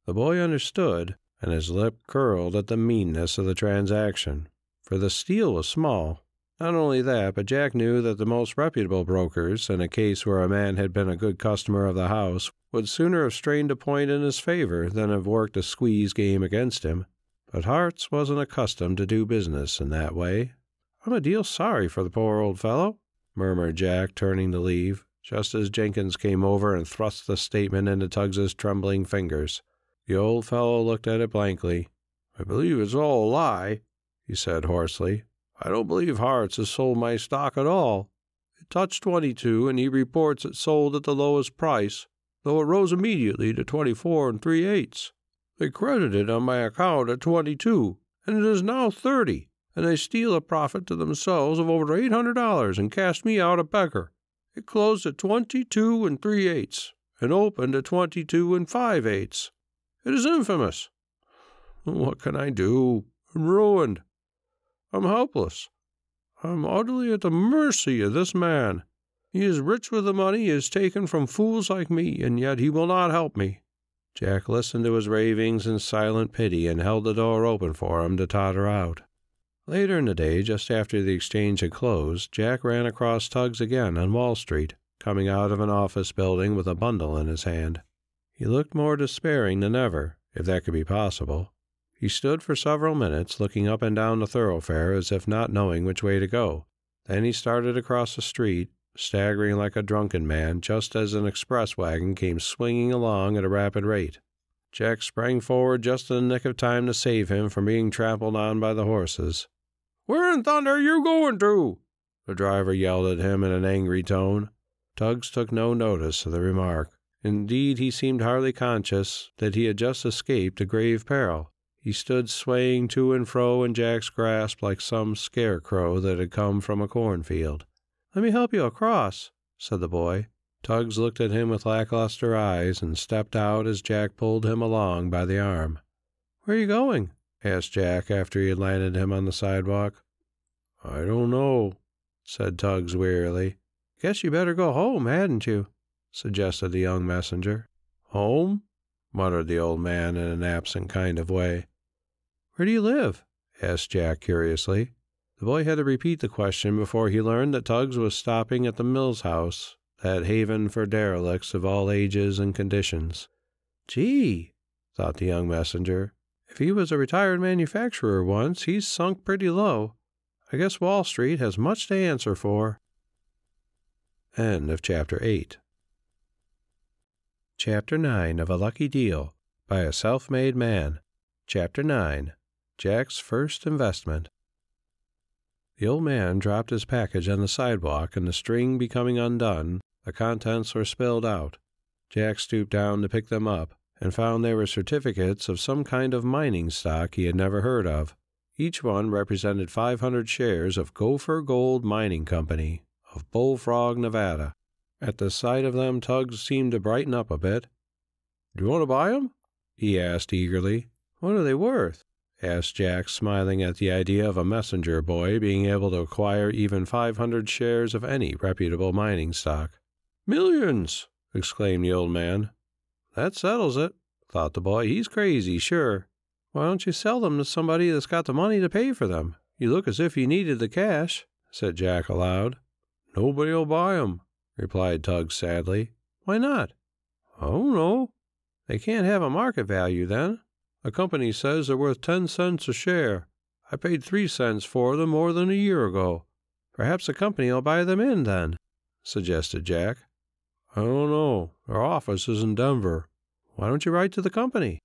The boy understood, and his lip curled at the meanness of the transaction, for the steal was small. Not only that, but Jack knew that the most reputable brokers, in a case where a man had been a good customer of the house, would sooner have strained a point in his favor than have worked a squeeze game against him. But Hartz wasn't accustomed to do business in that way. I'm a deal sorry for the poor old fellow, murmured Jack, turning to leave, just as Jenkins came over and thrust the statement into Tuggs's trembling fingers. The old fellow looked at it blankly. I believe it's all a lie, he said hoarsely. I don't believe Hartz has sold my stock at all. It touched 22, and he reports it sold at the lowest price, though it rose immediately to 24 3/8. They credit it on my account at 22, and it is now 30, and they steal a profit to themselves of over $800 and cast me out a beggar. It closed at 22 3/8, and opened at 22 5/8. It is infamous. What can I do? I'm ruined. I'm helpless. I'm utterly at the mercy of this man. He is rich with the money he has taken from fools like me, and yet he will not help me. Jack listened to his ravings in silent pity and held the door open for him to totter out. Later in the day, just after the exchange had closed, Jack ran across Tuggs again on Wall Street, coming out of an office building with a bundle in his hand. He looked more despairing than ever, if that could be possible. He stood for several minutes, looking up and down the thoroughfare as if not knowing which way to go. Then he started across the street, staggering like a drunken man, just as an express wagon came swinging along at a rapid rate. Jack sprang forward just in the nick of time to save him from being trampled on by the horses. "Where in thunder are you going to?" the driver yelled at him in an angry tone. Tuggs took no notice of the remark. Indeed, he seemed hardly conscious that he had just escaped a grave peril. He stood swaying to and fro in Jack's grasp like some scarecrow that had come from a cornfield. "Let me help you across," said the boy. Tuggs looked at him with lackluster eyes and stepped out as Jack pulled him along by the arm. "Where are you going?" asked Jack after he had landed him on the sidewalk. "I don't know," said Tuggs wearily. "Guess you better go home, hadn't you?" suggested the young messenger. "Home?" muttered the old man in an absent kind of way. "Where do you live?" asked Jack curiously. The boy had to repeat the question before he learned that Tuggs was stopping at the Mills House, that haven for derelicts of all ages and conditions. "Gee," thought the young messenger, "if he was a retired manufacturer once, he's sunk pretty low. I guess Wall Street has much to answer for." End of Chapter 8. Chapter 9 of A Lucky Deal by a Self-Made Man. Chapter 9. Jack's First Investment. The old man dropped his package on the sidewalk, and the string becoming undone, the contents were spilled out. Jack stooped down to pick them up, and found they were certificates of some kind of mining stock he had never heard of. Each one represented 500 shares of Gopher Gold Mining Company, of Bullfrog, Nevada. At the sight of them, Tuggs seemed to brighten up a bit. "Do you want to buy 'em?" he asked eagerly. "What are they worth?" asked Jack, smiling at the idea of a messenger boy being able to acquire even 500 shares of any reputable mining stock. "Millions!" exclaimed the old man. "That settles it," thought the boy. "He's crazy, sure. Why don't you sell them to somebody that's got the money to pay for them? You look as if you needed the cash," said Jack aloud. "Nobody'll buy 'em," replied Tuggs sadly. "Why not?" "Oh, no. They can't have a market value then. The company says they're worth 10 cents a share. I paid 3 cents for them more than a year ago." "Perhaps the company will buy them in, then," suggested Jack. "I don't know. Their office is in Denver." "Why don't you write to the company?"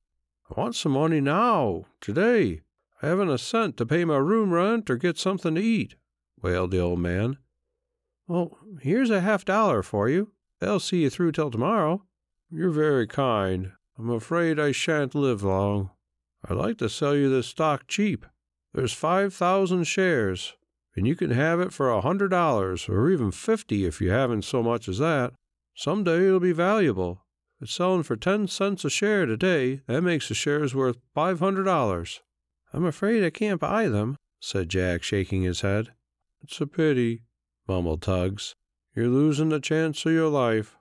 "I want some money now, today. I haven't a cent to pay my room rent or get something to eat," wailed the old man. "Well, here's a $50 for you. They'll see you through till tomorrow." "You're very kind. I'm afraid I shan't live long. I'd like to sell you this stock cheap. There's 5,000 shares, and you can have it for $100, or even 50 if you haven't so much as that. Some day it'll be valuable. If it's selling for 10 cents a share today, that makes the shares worth $500. "I'm afraid I can't buy them," said Jack, shaking his head. "It's a pity," mumbled Tuggs. "You're losing the chance of your life."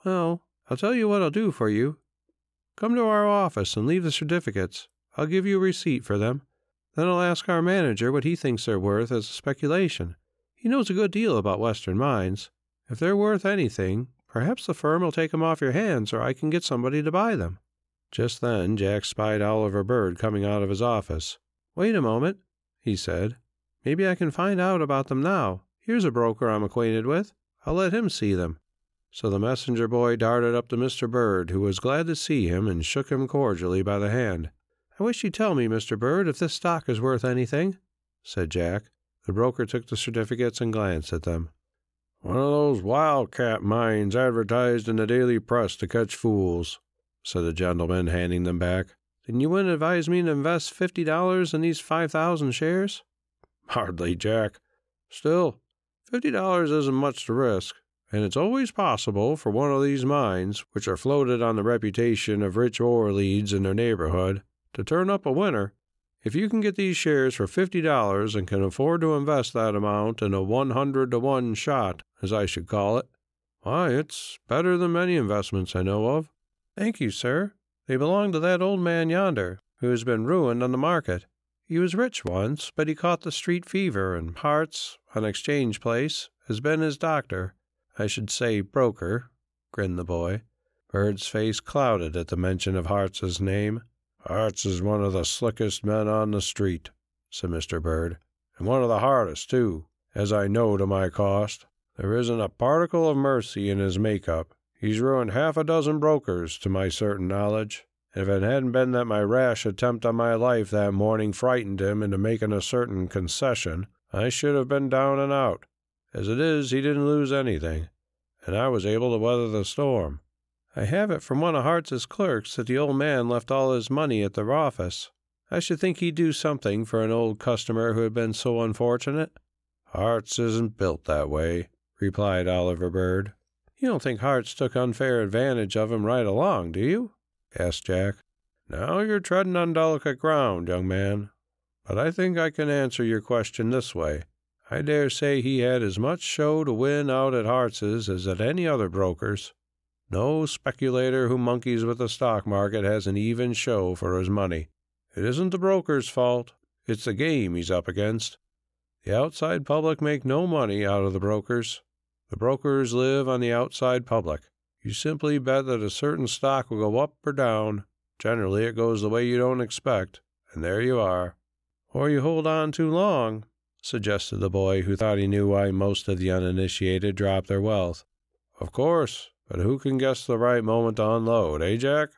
"Well, I'll tell you what I'll do for you. Come to our office and leave the certificates. I'll give you a receipt for them. Then I'll ask our manager what he thinks they're worth as a speculation. He knows a good deal about Western mines. If they're worth anything, perhaps the firm will take them off your hands, or I can get somebody to buy them." Just then Jack spied Oliver Bird coming out of his office. "Wait a moment," he said. "Maybe I can find out about them now. Here's a broker I'm acquainted with. I'll let him see them." So the messenger boy darted up to Mr. Bird, who was glad to see him and shook him cordially by the hand. "I wish you'd tell me, Mr. Bird, if this stock is worth anything," said Jack. The broker took the certificates and glanced at them. "One of those wildcat mines advertised in the daily press to catch fools," said the gentleman, handing them back. "Then you wouldn't advise me to invest $50 in these 5,000 shares?" "Hardly, Jack. Still, $50 isn't much to risk. And it's always possible for one of these mines, which are floated on the reputation of rich ore leads in their neighborhood, to turn up a winner. If you can get these shares for $50 and can afford to invest that amount in a 100-to-1 shot, as I should call it, why, it's better than many investments I know of." "Thank you, sir. They belong to that old man yonder, who has been ruined on the market. He was rich once, but he caught the street fever, and Hart's, an exchange place, has been his doctor. I should say broker," grinned the boy. Bird's face clouded at the mention of Hartz's name. "Hartz is one of the slickest men on the street," said Mr. Bird, "and one of the hardest, too, as I know to my cost. There isn't a particle of mercy in his make-up. He's ruined half a dozen brokers, to my certain knowledge, and if it hadn't been that my rash attempt on my life that morning frightened him into making a certain concession, I should have been down and out. As it is, he didn't lose anything, and I was able to weather the storm." "I have it from one of Hartz's clerks that the old man left all his money at their office. I should think he'd do something for an old customer who had been so unfortunate." "Hartz isn't built that way," replied Oliver Bird. "You don't think Hartz took unfair advantage of him right along, do you?" asked Jack. "Now you're treading on delicate ground, young man. But I think I can answer your question this way. I dare say he had as much show to win out at Hartz's as at any other broker's. No speculator who monkeys with the stock market has an even show for his money. It isn't the broker's fault. It's the game he's up against. The outside public make no money out of the brokers. The brokers live on the outside public. You simply bet that a certain stock will go up or down. Generally it goes the way you don't expect, and there you are." "Or you hold on too long," suggested the boy, who thought he knew why most of the uninitiated dropped their wealth. "Of course, but who can guess the right moment to unload, eh, Jack?"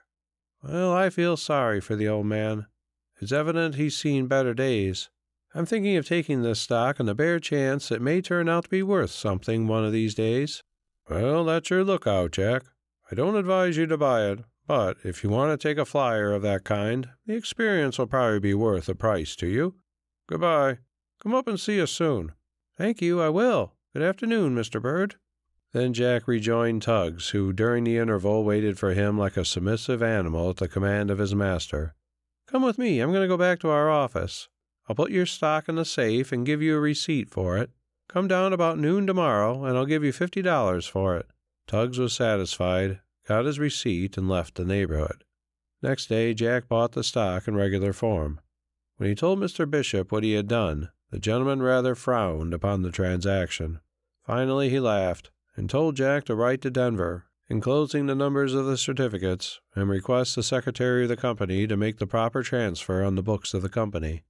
"Well, I feel sorry for the old man. It's evident he's seen better days. I'm thinking of taking this stock on the bare chance it may turn out to be worth something one of these days." "Well, that's your lookout, Jack. I don't advise you to buy it, but if you want to take a flyer of that kind, the experience will probably be worth the price to you. Goodbye. Come up and see us soon." "Thank you, I will. Good afternoon, Mr. Bird." Then Jack rejoined Tuggs, who during the interval waited for him like a submissive animal at the command of his master. "Come with me. I'm going to go back to our office. I'll put your stock in the safe and give you a receipt for it. Come down about noon tomorrow, and I'll give you $50 for it." Tuggs was satisfied, got his receipt, and left the neighborhood. Next day Jack bought the stock in regular form. When he told Mr. Bishop what he had done, the gentleman rather frowned upon the transaction. Finally he laughed, and told Jack to write to Denver, enclosing the numbers of the certificates, and request the secretary of the company to make the proper transfer on the books of the company.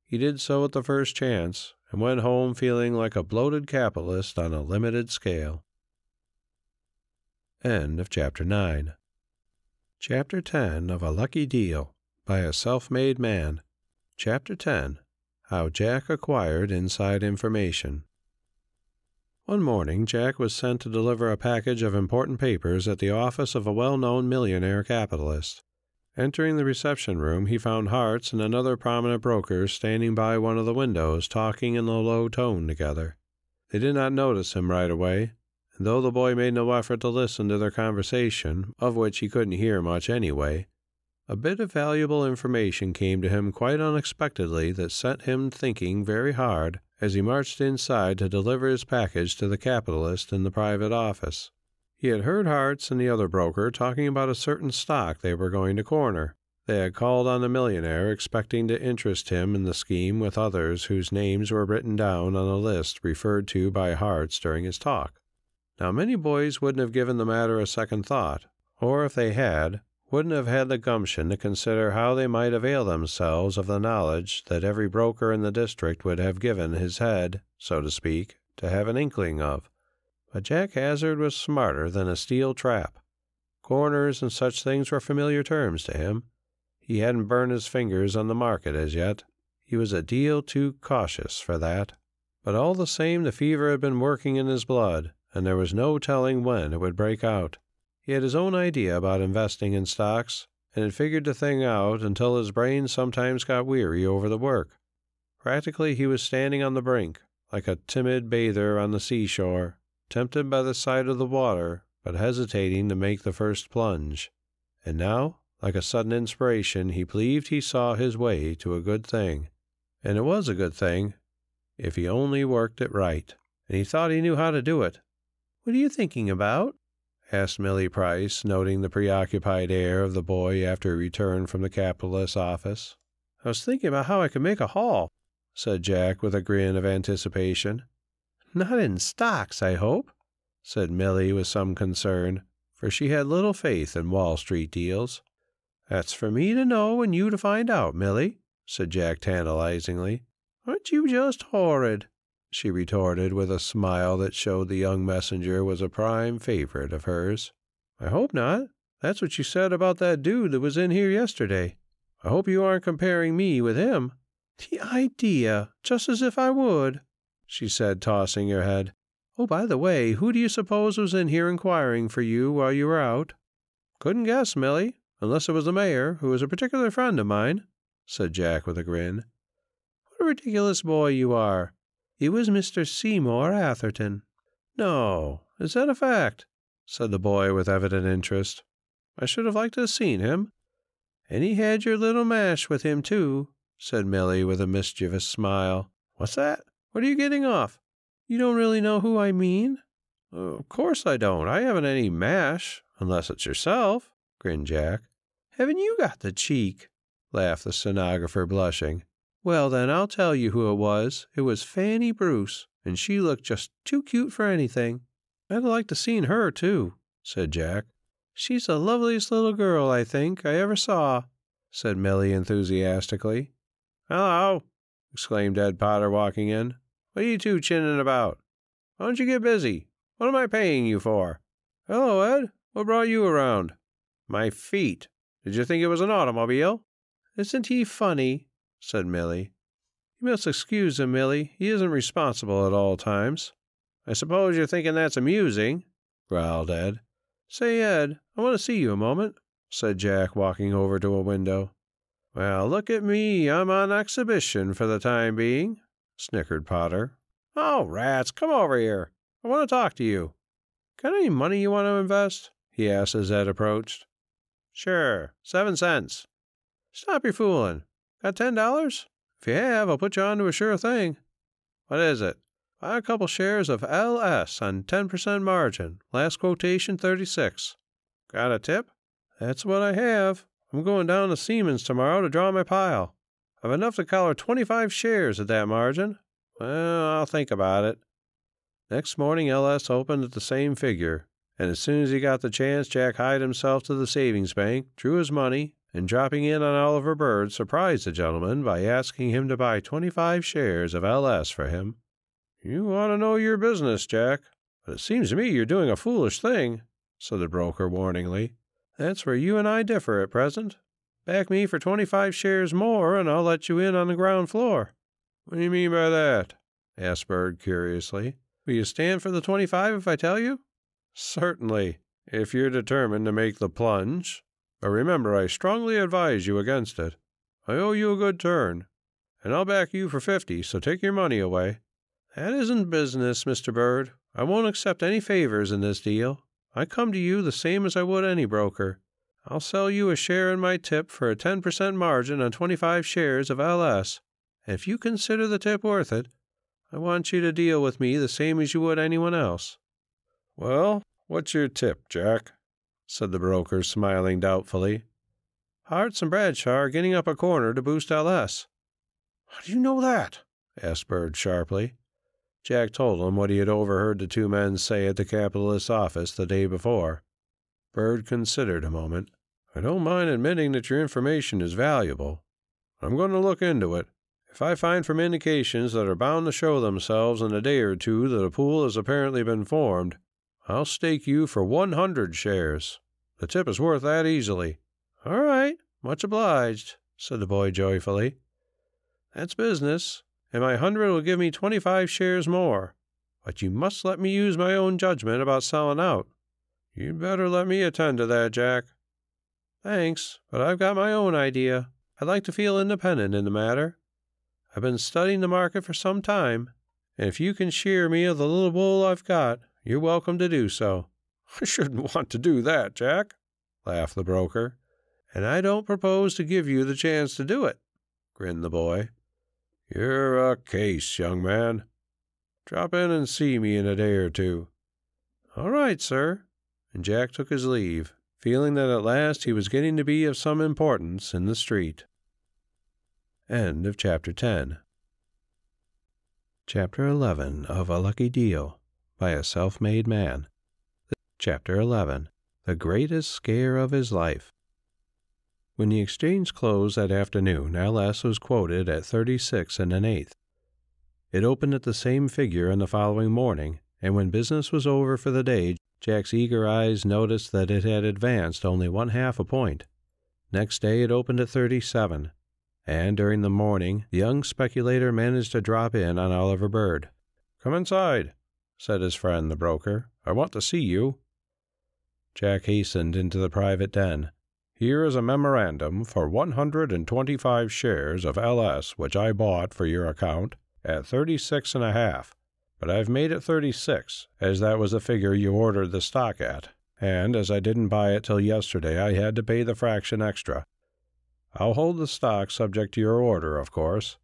He did so at the first chance, and went home feeling like a bloated capitalist on a limited scale. End of Chapter 9. Chapter 10 of A Lucky Deal by a Self-Made Man. Chapter 10. How Jack Acquired Inside Information. One morning Jack was sent to deliver a package of important papers at the office of a well-known millionaire capitalist. Entering the reception room, he found Hartz and another prominent broker standing by one of the windows talking in a low tone together. They did not notice him right away, and though the boy made no effort to listen to their conversation, of which he couldn't hear much anyway, a bit of valuable information came to him quite unexpectedly that set him thinking very hard as he marched inside to deliver his package to the capitalist in the private office. He had heard Hartz and the other broker talking about a certain stock they were going to corner. They had called on the millionaire expecting to interest him in the scheme with others whose names were written down on a list referred to by Hartz during his talk. Now many boys wouldn't have given the matter a second thought, or if they had, wouldn't have had the gumption to consider how they might avail themselves of the knowledge that every broker in the district would have given his head, so to speak, to have an inkling of. But Jack Hazard was smarter than a steel trap. Corners and such things were familiar terms to him. He hadn't burned his fingers on the market as yet. He was a deal too cautious for that. But all the same the fever had been working in his blood, and there was no telling when it would break out. He had his own idea about investing in stocks, and had figured the thing out until his brain sometimes got weary over the work. Practically he was standing on the brink, like a timid bather on the seashore, tempted by the sight of the water, but hesitating to make the first plunge. And now, like a sudden inspiration, he believed he saw his way to a good thing. And it was a good thing, if he only worked it right. And he thought he knew how to do it. "What are you thinking about?" asked Millie Price, noting the preoccupied air of the boy after he returned from the capitalist's office. "I was thinking about how I could make a haul," said Jack with a grin of anticipation. "Not in stocks, I hope," said Millie with some concern, for she had little faith in Wall Street deals. "That's for me to know and you to find out, Millie," said Jack tantalizingly. "Aren't you just horrid?" she retorted with a smile that showed the young messenger was a prime favorite of hers. "I hope not. That's what you said about that dude that was in here yesterday. I hope you aren't comparing me with him." "The idea! Just as if I would," she said, tossing her head. "Oh, by the way, who do you suppose was in here inquiring for you while you were out?" "Couldn't guess, Millie, unless it was the mayor, who is a particular friend of mine," said Jack with a grin. "What a ridiculous boy you are. It was Mr. Seymour Atherton." "No, is that a fact?" said the boy with evident interest. "I should have liked to have seen him." "And he had your little mash with him, too," said Millie with a mischievous smile. "What's that? What are you getting off?" "You don't really know who I mean?" "Of course I don't. I haven't any mash, unless it's yourself," grinned Jack. "Haven't you got the cheek?" laughed the stenographer, blushing. "Well, then, I'll tell you who it was. It was Fanny Bruce, and she looked just too cute for anything." "I'd like to seen her, too," said Jack. "She's the loveliest little girl, I think, I ever saw," said Millie enthusiastically. "Hello!" exclaimed Ed Potter, walking in. "What are you two chinning about? Why don't you get busy? What am I paying you for?" "Hello, Ed. What brought you around?" "My feet. Did you think it was an automobile?" Isn't he funny?" said Millie. "You must excuse him, Millie. He isn't responsible at all times." "I suppose you're thinking that's amusing," growled Ed. "Say, Ed, I want to see you a moment," said Jack, walking over to a window. "Well, look at me. I'm on exhibition for the time being," snickered Potter. "Oh, rats, come over here. I want to talk to you. Got any money you want to invest?" he asked as Ed approached. "Sure, 7 cents. "Stop your fooling. Got $10? If you have, I'll put you on to a sure thing." "What is it?" "Buy a couple shares of LS on 10% margin. Last quotation 36. "Got a tip?" "That's what I have. I'm going down to Siemens tomorrow to draw my pile. I've enough to collar 25 shares at that margin." "Well, I'll think about it." Next morning LS opened at the same figure, and as soon as he got the chance, Jack hied himself to the savings bank, drew his money, and dropping in on Oliver Bird, surprised the gentleman by asking him to buy 25 shares of LS for him. "You ought to know your business, Jack, but it seems to me you're doing a foolish thing," said the broker warningly. "That's where you and I differ at present. Back me for 25 shares more, and I'll let you in on the ground floor." "What do you mean by that?" asked Bird curiously. "Will you stand for the 25 if I tell you?" "Certainly, if you're determined to make the plunge. But remember, I strongly advise you against it. I owe you a good turn, and I'll back you for 50, so take your money away." "That isn't business, Mr. Bird. I won't accept any favors in this deal. I come to you the same as I would any broker. I'll sell you a share in my tip for a 10% margin on 25 shares of LS, and if you consider the tip worth it, I want you to deal with me the same as you would anyone else." "Well, what's your tip, Jack?" said the broker, smiling doubtfully. "Hartz and Bradshaw are getting up a corner to boost LS." "How do you know that?" asked Bird sharply. Jack told him what he had overheard the two men say at the capitalist's office the day before. Bird considered a moment. "I don't mind admitting that your information is valuable. I'm going to look into it. If I find from indications that are bound to show themselves in a day or two that a pool has apparently been formed, I'll stake you for 100 shares. The tip is worth that easily." "All right, much obliged," said the boy joyfully. "That's business, and my 100 will give me 25 shares more. But you must let me use my own judgment about selling out." "You'd better let me attend to that, Jack." "Thanks, but I've got my own idea. I'd like to feel independent in the matter. I've been studying the market for some time, and if you can shear me of the little wool I've got, you're welcome to do so." "I shouldn't want to do that, Jack," laughed the broker. "And I don't propose to give you the chance to do it," grinned the boy. "You're a case, young man. Drop in and see me in a day or two." "All right, sir," and Jack took his leave, feeling that at last he was getting to be of some importance in the street. End of Chapter 10. Chapter 11 of A Lucky Deal by a Self-Made Man. Chapter 11. The Greatest Scare of His Life. When the exchange closed that afternoon, LS was quoted at 36 1/8. It opened at the same figure on the following morning, and when business was over for the day, Jack's eager eyes noticed that it had advanced only 1/2 a point. Next day it opened at 37, and during the morning the young speculator managed to drop in on Oliver Bird. "Come inside," said his friend the broker. "I want to see you." Jack hastened into the private den. "Here is a memorandum for 125 shares of LS which I bought for your account at 36 1/2. But I've made it 36, as that was the figure you ordered the stock at, and as I didn't buy it till yesterday, I had to pay the fraction extra. I'll hold the stock subject to your order, of course.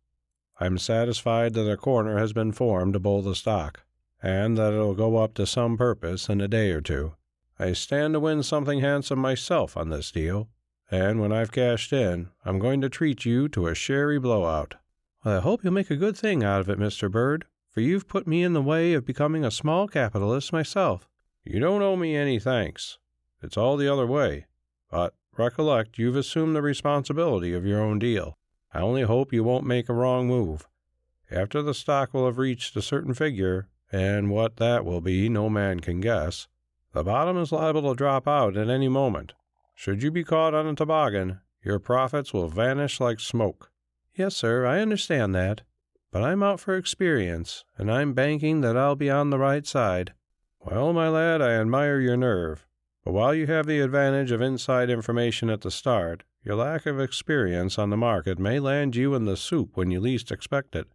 I'm satisfied that a corner has been formed to bull the stock, and that it'll go up to some purpose in a day or two. I stand to win something handsome myself on this deal, and when I've cashed in, I'm going to treat you to a sherry blowout." "Well, I hope you'll make a good thing out of it, Mr. Bird, for you've put me in the way of becoming a small capitalist myself." "You don't owe me any thanks. It's all the other way. But recollect, you've assumed the responsibility of your own deal. I only hope you won't make a wrong move. After the stock will have reached a certain figure, and what that will be no man can guess, the bottom is liable to drop out at any moment. Should you be caught on a toboggan, your profits will vanish like smoke. Yes, sir, I understand that. But I'm out for experience, and I'm banking that I'll be on the right side. Well, my lad, I admire your nerve. But while you have the advantage of inside information at the start, your lack of experience on the market may land you in the soup when you least expect it.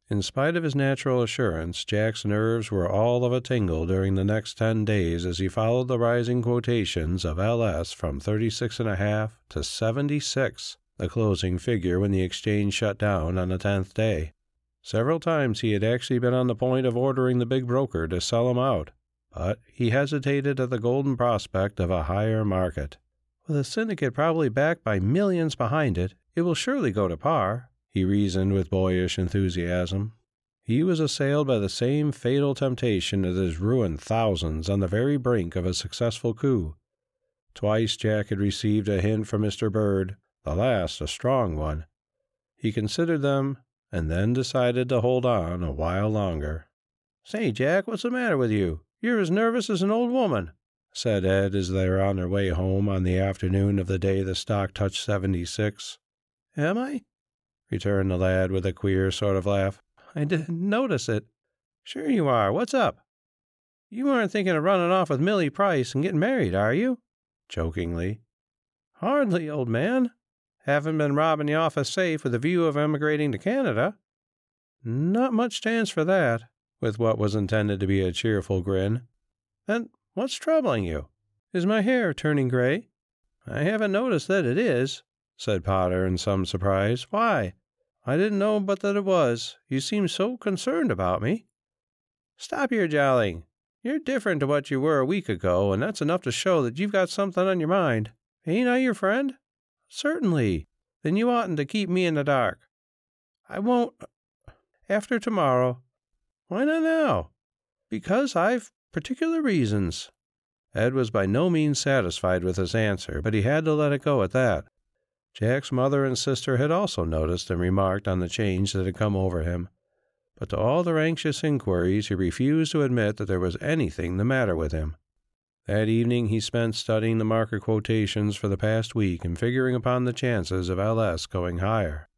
In spite of his natural assurance, Jack's nerves were all of a tingle during the next 10 days as he followed the rising quotations of LS from 36.5 to 76, the closing figure when the exchange shut down on the 10th day. Several times he had actually been on the point of ordering the big broker to sell him out, but he hesitated at the golden prospect of a higher market. With a syndicate probably backed by millions behind it, it will surely go to par, he reasoned with boyish enthusiasm. He was assailed by the same fatal temptation that has ruined thousands on the very brink of a successful coup. Twice Jack had received a hint from Mr. Bird, the last a strong one. He considered them, and then decided to hold on a while longer. "Say, Jack, what's the matter with you? You're as nervous as an old woman," said Ed as they were on their way home on the afternoon of the day the stock touched 76. "Am I?" returned the lad with a queer sort of laugh. "I didn't notice it." "Sure you are. What's up?" "You aren't thinking of running off with Millie Price and getting married, are you?" jokingly. "Hardly, old man. Haven't been robbing the office safe with a view of emigrating to Canada?" "Not much chance for that," with what was intended to be a cheerful grin. "Then what's troubling you? Is my hair turning gray?" "I haven't noticed that it is," said Potter in some surprise. "Why?" "I didn't know but that it was. You seem so concerned about me." "Stop your jollying. You're different to what you were a week ago, and that's enough to show that you've got something on your mind. Ain't I your friend?" "Certainly. Then you oughtn't to keep me in the dark." "I won't after tomorrow." "Why not now?" "Because I've particular reasons." Ed was by no means satisfied with his answer, but he had to let it go at that. Jack's mother and sister had also noticed and remarked on the change that had come over him, but to all their anxious inquiries he refused to admit that there was anything the matter with him. That evening he spent studying the market quotations for the past week and figuring upon the chances of LS going higher.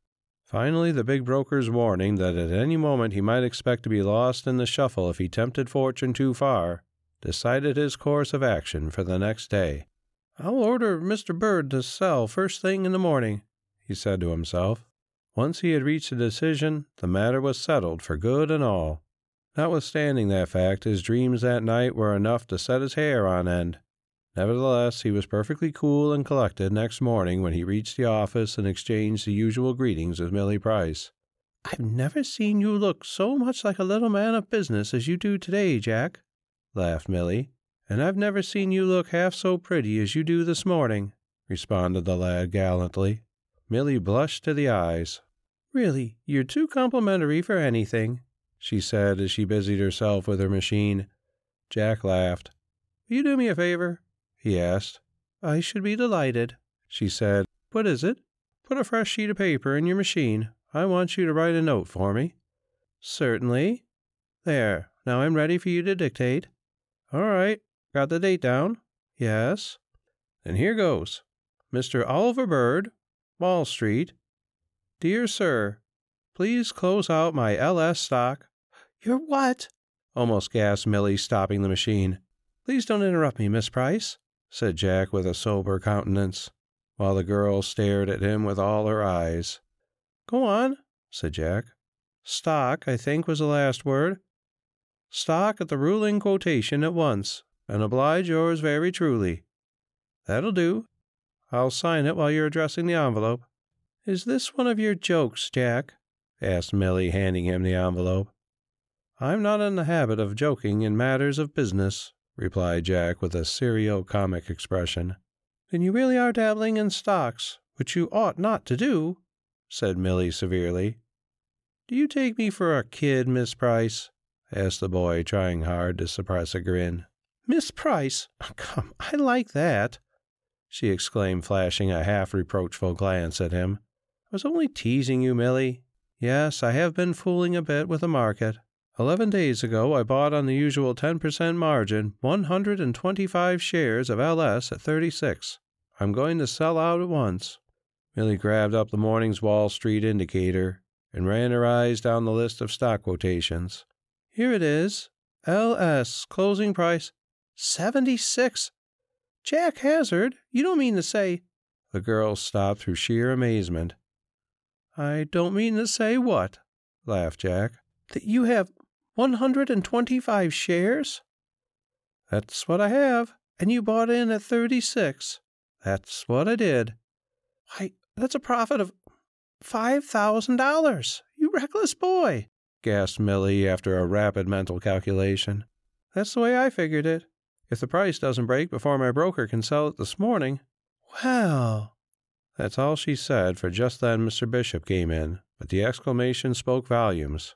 Finally, the big broker's warning that at any moment he might expect to be lost in the shuffle if he tempted fortune too far decided his course of action for the next day. "I'll order Mr. Bird to sell first thing in the morning," he said to himself. Once he had reached a decision, the matter was settled for good and all. Notwithstanding that fact, his dreams that night were enough to set his hair on end. Nevertheless, he was perfectly cool and collected next morning when he reached the office and exchanged the usual greetings with Millie Price. "I've never seen you look so much like a little man of business as you do today, Jack," laughed Millie. "And I've never seen you look half so pretty as you do this morning," responded the lad gallantly. Millie blushed to the eyes. "Really, you're too complimentary for anything," she said as she busied herself with her machine. Jack laughed. "Will you do me a favor?" he asked. "I should be delighted," she said. "What is it?" "Put a fresh sheet of paper in your machine. I want you to write a note for me." "Certainly. There, now I'm ready for you to dictate." "All right. Got the date down?" "Yes." "Then here goes. Mr. Oliver Bird, Wall Street. Dear Sir, please close out my LS stock." "Your what?" almost gasped Millie, stopping the machine. "Please don't interrupt me, Miss Price," said Jack with a sober countenance, while the girl stared at him with all her eyes. "Go on," said Jack. "Stock, I think, was the last word." "Stock at the ruling quotation at once, and oblige yours very truly." "That'll do. I'll sign it while you're addressing the envelope." "Is this one of your jokes, Jack?" asked Millie, handing him the envelope. "I'm not in the habit of joking in matters of business," replied Jack with a serio-comic expression. "Then you really are dabbling in stocks, which you ought not to do," said Millie severely. "Do you take me for a kid, Miss Price?" asked the boy, trying hard to suppress a grin. "Miss Price? Come, I like that," she exclaimed, flashing a half-reproachful glance at him. "I was only teasing you, Millie. Yes, I have been fooling a bit with the market. 11 days ago I bought on the usual 10% margin 125 shares of LS at 36. I'm going to sell out at once." Millie grabbed up the morning's Wall Street Indicator and ran her eyes down the list of stock quotations. Here it is. LS, closing price, 76. Jack Hazard, you don't mean to say... The girl stopped through sheer amazement. I don't mean to say what? Laughed Jack. That you have 125 shares? That's what I have. And you bought in at 36. That's what I did. Why, that's a profit of $5,000. You reckless boy, gasped Millie after a rapid mental calculation. That's the way I figured it. If the price doesn't break before my broker can sell it this morning. Well. That's all she said, for just then Mr. Bishop came in, but the exclamation spoke volumes.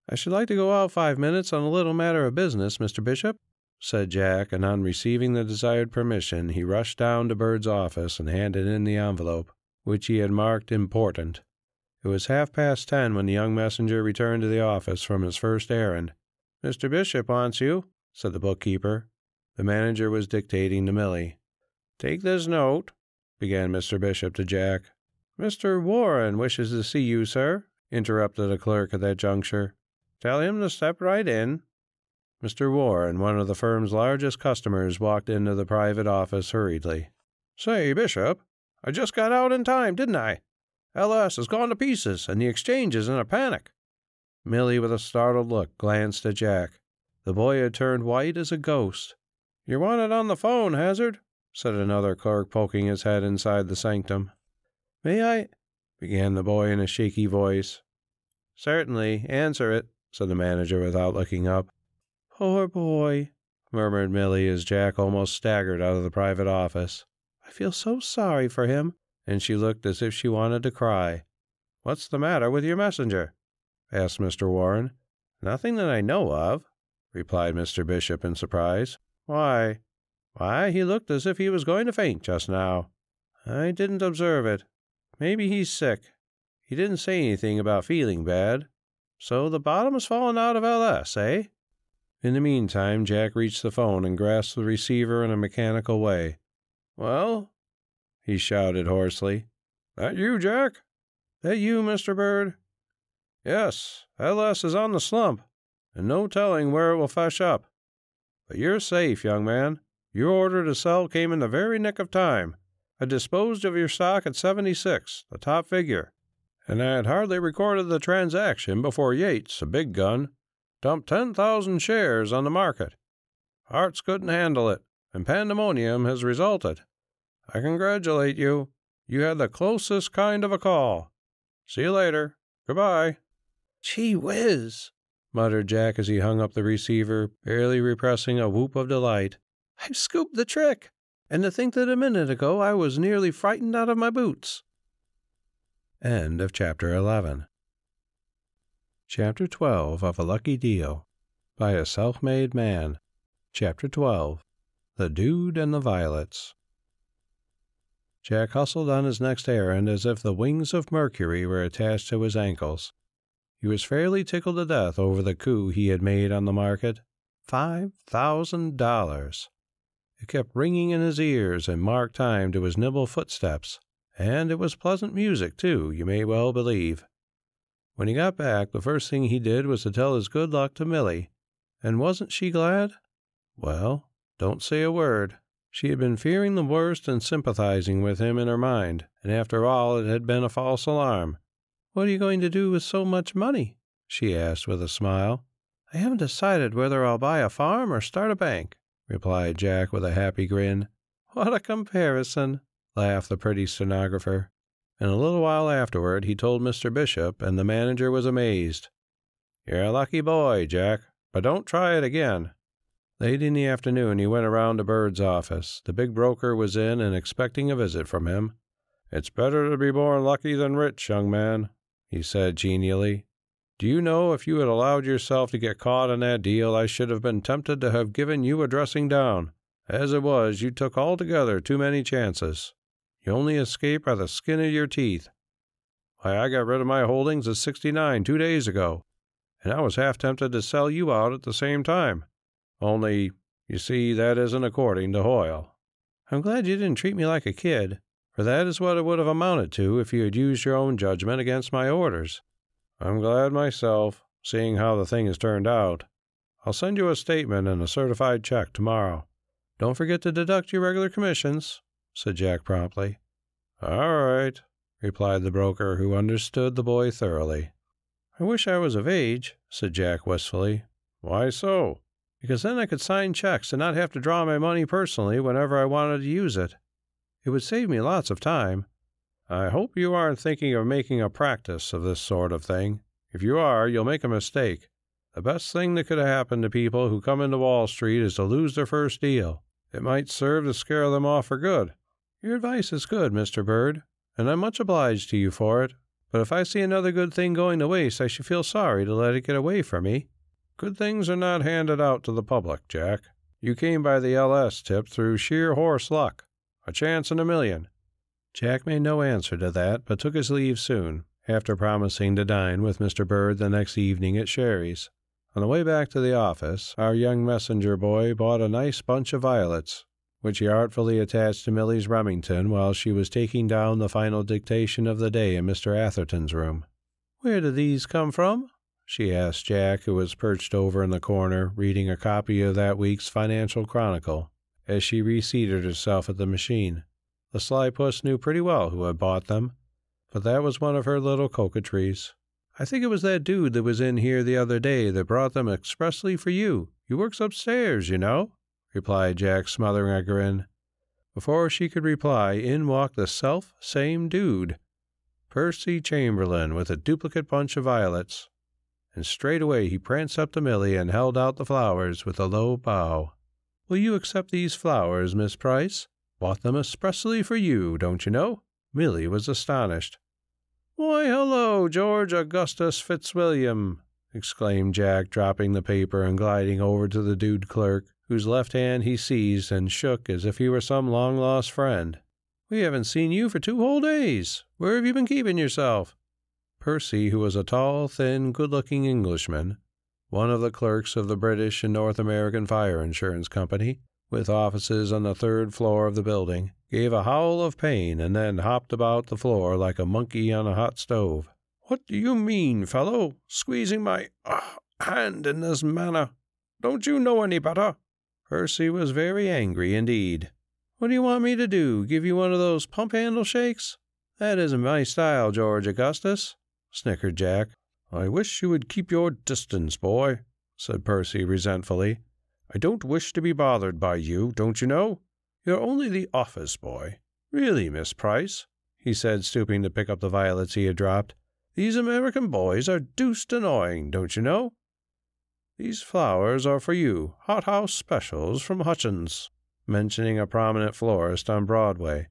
I should like to go out 5 minutes on a little matter of business, Mr. Bishop, said Jack, and on receiving the desired permission, he rushed down to Bird's office and handed in the envelope, which he had marked important. It was 10:30 when the young messenger returned to the office from his first errand. Mr. Bishop wants you, said the bookkeeper. The manager was dictating to Millie. Take this note, began Mr. Bishop to Jack. Mr. Warren wishes to see you, sir, interrupted a clerk at that juncture. Tell him to step right in. Mr. Warren, one of the firm's largest customers, walked into the private office hurriedly. Say, Bishop, I just got out in time, didn't I? LS has gone to pieces, and the exchange is in a panic. Millie, with a startled look, glanced at Jack. The boy had turned white as a ghost. You're wanted on the phone, Hazard, said another clerk, poking his head inside the sanctum. May I? Began the boy in a shaky voice. Certainly, answer it, said the manager without looking up. Poor boy, murmured Millie as Jack almost staggered out of the private office. I feel so sorry for him. And she looked as if she wanted to cry. What's the matter with your messenger? Asked Mr. Warren. Nothing that I know of, replied Mr. Bishop in surprise. Why, he looked as if he was going to faint just now. I didn't observe it. Maybe he's sick. He didn't say anything about feeling bad. So the bottom has fallen out of LS, eh? In the meantime, Jack reached the phone and grasped the receiver in a mechanical way. Well? He shouted hoarsely. That you, Jack? That you, Mr. Bird? Yes, LS is on the slump, and no telling where it will fetch up. But you're safe, young man. Your order to sell came in the very nick of time. I disposed of your stock at 76, the top figure, and I had hardly recorded the transaction before Yates, a big gun, dumped 10,000 shares on the market. Hearts couldn't handle it, and pandemonium has resulted. I congratulate you. You had the closest kind of a call. See you later. Goodbye. Gee whiz, muttered Jack as he hung up the receiver, barely repressing a whoop of delight. I've scooped the trick, and to think that a minute ago I was nearly frightened out of my boots. End of Chapter 11. Chapter 12 of A Lucky Deal by a Self-Made Man. Chapter 12. The Dude and the Violets. Jack hustled on his next errand as if the wings of Mercury were attached to his ankles. He was fairly tickled to death over the coup he had made on the market. $5,000. It kept ringing in his ears and marked time to his nimble footsteps, and it was pleasant music, too, you may well believe. When he got back, the first thing he did was to tell his good luck to Millie, and wasn't she glad? Well, don't say a word. She had been fearing the worst and sympathizing with him in her mind, and after all it had been a false alarm. What are you going to do with so much money? She asked with a smile. I haven't decided whether I'll buy a farm or start a bank, replied Jack with a happy grin. What a comparison, laughed the pretty stenographer. And a little while afterward he told Mr. Bishop, and the manager was amazed. You're a lucky boy, Jack, but don't try it again. Late in the afternoon he went around to Bird's office. The big broker was in and expecting a visit from him. It's better to be born lucky than rich, young man, he said genially. Do you know, if you had allowed yourself to get caught in that deal, I should have been tempted to have given you a dressing down. As it was, you took altogether too many chances. You only escaped by the skin of your teeth. Why, I got rid of my holdings at 69 2 days ago, and I was half tempted to sell you out at the same time. Only, you see, that isn't according to Hoyle. I'm glad you didn't treat me like a kid. for that is what it would have amounted to if you had used your own judgment against my orders. I'm glad myself, seeing how the thing has turned out. I'll send you a statement and a certified check tomorrow. Don't forget to deduct your regular commissions," said Jack promptly. "All right," replied the broker, who understood the boy thoroughly. "I wish I was of age," said Jack wistfully. "Why so?" "Because then I could sign checks and not have to draw my money personally whenever I wanted to use it. It would save me lots of time." "I hope you aren't thinking of making a practice of this sort of thing. If you are, you'll make a mistake. The best thing that could have happened to people who come into Wall Street is to lose their first deal. It might serve to scare them off for good." "Your advice is good, Mr. Bird, and I'm much obliged to you for it. But if I see another good thing going to waste, I should feel sorry to let it get away from me." "Good things are not handed out to the public, Jack. You came by the LS tip through sheer horse luck. A chance in a million." Jack made no answer to that, but took his leave soon, after promising to dine with Mr. Bird the next evening at Sherry's. On the way back to the office, our young messenger boy bought a nice bunch of violets, which he artfully attached to Millie's Remington while she was taking down the final dictation of the day in Mr. Atherton's room. "Where do these come from?" she asked Jack, who was perched over in the corner, reading a copy of that week's Financial Chronicle, as she reseated herself at the machine. The sly puss knew pretty well who had bought them, but that was one of her little coquetries. "I think it was that dude that was in here the other day that brought them expressly for you. He works upstairs, you know," replied Jack, smothering a grin. Before she could reply, in walked the self-same dude, Percy Chamberlain, with a duplicate bunch of violets. And straightway he pranced up to Millie and held out the flowers with a low bow. "Will you accept these flowers, Miss Price? Bought them expressly for you, don't you know?" Millie was astonished. "Why, hello, George Augustus Fitzwilliam," exclaimed Jack, dropping the paper and gliding over to the dude clerk, whose left hand he seized and shook as if he were some long-lost friend. "We haven't seen you for 2 whole days. Where have you been keeping yourself?" Percy, who was a tall, thin, good-looking Englishman, one of the clerks of the British and North American Fire Insurance Company, with offices on the 3rd floor of the building, gave a howl of pain and then hopped about the floor like a monkey on a hot stove. "What do you mean, fellow, squeezing my hand in this manner? Don't you know any better?" Percy was very angry indeed. "What do you want me to do, give you one of those pump-handle shakes? That isn't my style, George Augustus," snickered Jack. "I wish you would keep your distance, boy," said Percy resentfully. "I don't wish to be bothered by you, don't you know? You're only the office boy." "Really, Miss Price," he said, stooping to pick up the violets he had dropped, "these American boys are deuced annoying, don't you know? These flowers are for you, hothouse specials from Hutchins," mentioning a prominent florist on Broadway.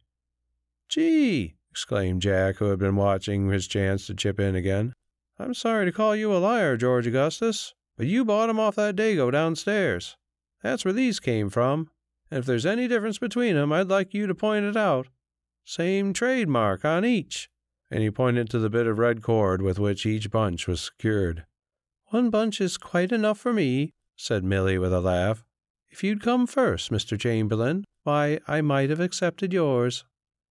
"Gee!" exclaimed Jack, who had been watching his chance to chip in again. "I'm sorry to call you a liar, George Augustus, but you bought 'em off that Dago downstairs. That's where these came from, and if there's any difference between 'em, I'd like you to point it out. Same trademark on each," and he pointed to the bit of red cord with which each bunch was secured. "1 bunch is quite enough for me," said Millie with a laugh. "If you'd come first, Mr. Chamberlain, why, I might have accepted yours."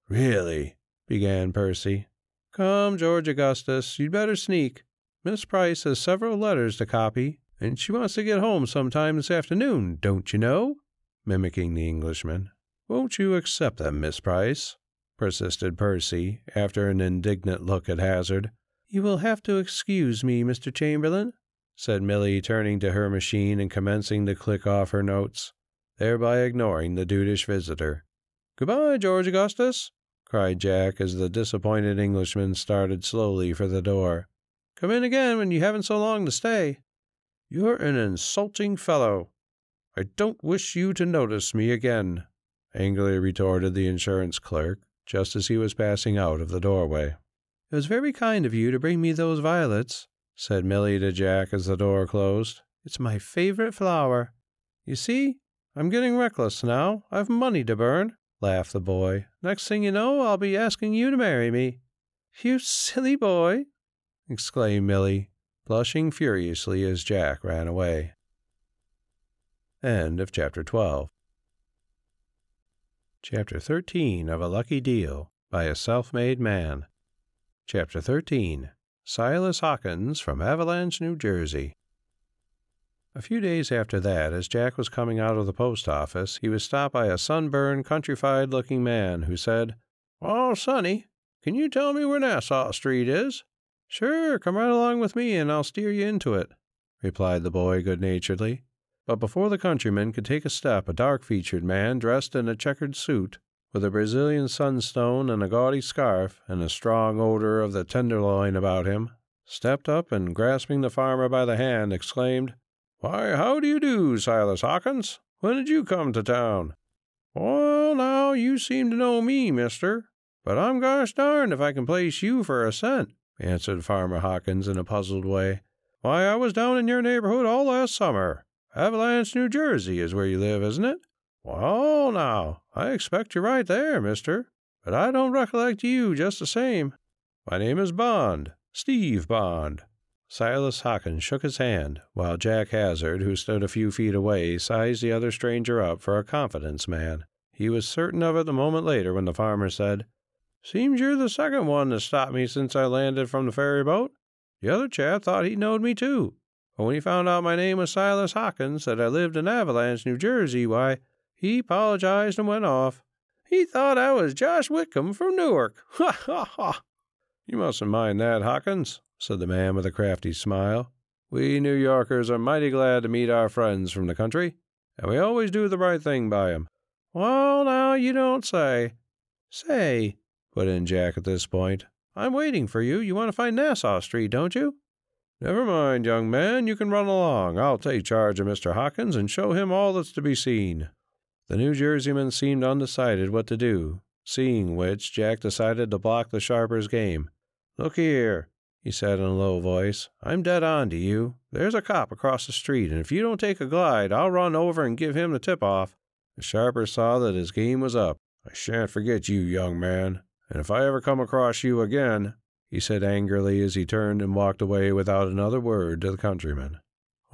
"Really?" began Percy. "Come, George Augustus, you'd better sneak. Miss Price has several letters to copy, and she wants to get home sometime this afternoon, don't you know?" mimicking the Englishman. "Won't you accept them, Miss Price?" persisted Percy, after an indignant look at Hazard. "You will have to excuse me, Mr. Chamberlain," said Millie, turning to her machine and commencing to click off her notes, thereby ignoring the dudish visitor. "Goodbye, George Augustus," cried Jack as the disappointed Englishman started slowly for the door. "Come in again when you haven't so long to stay." "You're an insulting fellow. I don't wish you to notice me again," angrily retorted the insurance clerk, just as he was passing out of the doorway. "It was very kind of you to bring me those violets," said Millie to Jack as the door closed. "It's my favorite flower. You see, I'm getting reckless now. I've money to burn," laughed the boy. "Next thing you know, I'll be asking you to marry me." "You silly boy!" exclaimed Millie, blushing furiously as Jack ran away. End of Chapter 12. Chapter 13 of A Lucky Deal. by a self-made man. Chapter 13. Silas Hawkins from Avalanche, New Jersey. A few days after that, as Jack was coming out of the post office, he was stopped by a sunburned, countrified-looking man who said, "Oh, Sonny, can you tell me where Nassau Street is?" "Sure, come right along with me and I'll steer you into it," replied the boy good-naturedly. But before the countryman could take a step, a dark-featured man, dressed in a checkered suit, with a Brazilian sunstone and a gaudy scarf, and a strong odor of the tenderloin about him, stepped up and, grasping the farmer by the hand, exclaimed, "Why, how do you do, Silas Hawkins? When did you come to town?" "Well, now, you seem to know me, mister, but I'm gosh darned if I can place you for a cent," answered Farmer Hawkins in a puzzled way. "Why, I was down in your neighborhood all last summer. Avalanche, New Jersey is where you live, isn't it?" "Well, now, I expect you're right there, mister, but I don't recollect you just the same." "My name is Bond, Steve Bond." Silas Hawkins shook his hand, while Jack Hazard, who stood a few feet away, sized the other stranger up for a confidence man. He was certain of it a moment later when the farmer said, "Seems you're the second one to stop me since I landed from the ferry boat. The other chap thought he knowed me too, but when he found out my name was Silas Hawkins, that I lived in Avalanche, New Jersey, why, he apologized and went off. He thought I was Josh Whitcomb from Newark. Ha, ha, ha!" "You mustn't mind that, Hawkins," said the man with a crafty smile. "We New Yorkers are mighty glad to meet our friends from the country, and we always do the right thing by 'em." "Well, now, you don't say." "Say," put in Jack at this point, "I'm waiting for you. You want to find Nassau Street, don't you?" "Never mind, young man. You can run along. I'll take charge of Mr. Hawkins and show him all that's to be seen." The New Jerseyman seemed undecided what to do, seeing which Jack decided to block the sharper's game. "Look here," he said in a low voice, "I'm dead on to you. There's a cop across the street, and if you don't take a glide, I'll run over and give him the tip-off." The sharper saw that his game was up. "I shan't forget you, young man, and if I ever come across you again," he said angrily as he turned and walked away without another word to the countryman.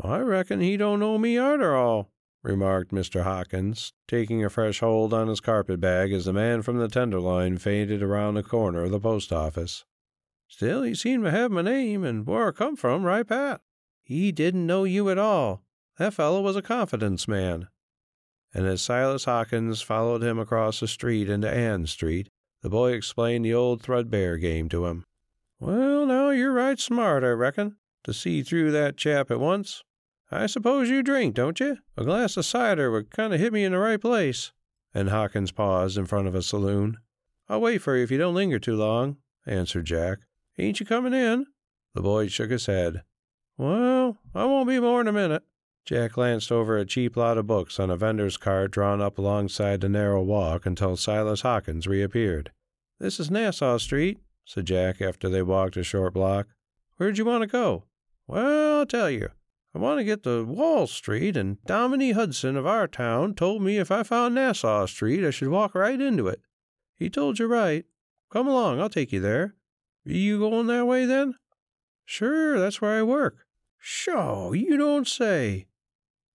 "I reckon he don't know me arter all," remarked Mr. Hawkins, taking a fresh hold on his carpet-bag as the man from the Tenderloin faded around the corner of the post office. "Still, he seemed to have my name and where I come from, right pat." "He didn't know you at all. That fellow was a confidence man." And as Silas Hawkins followed him across the street into Ann Street, the boy explained the old threadbare game to him. "Well, now, you're right smart, I reckon, to see through that chap at once. I suppose you drink, don't you? A glass of cider would kind of hit me in the right place." And Hawkins paused in front of a saloon. "I'll wait for you if you don't linger too long," answered Jack. "Ain't you coming in?" The boy shook his head. "Well, I won't be more'n a minute." Jack glanced over a cheap lot of books on a vendor's cart drawn up alongside the narrow walk until Silas Hawkins reappeared. "This is Nassau Street," said Jack after they walked a short block. "Where'd you want to go?" "Well, I'll tell you. I want to get to Wall Street, and Dominie Hudson of our town told me if I found Nassau Street I should walk right into it." "He told you right. Come along, I'll take you there." "Be you going that way, then?" "Sure, that's where I work." "Sho, you don't say."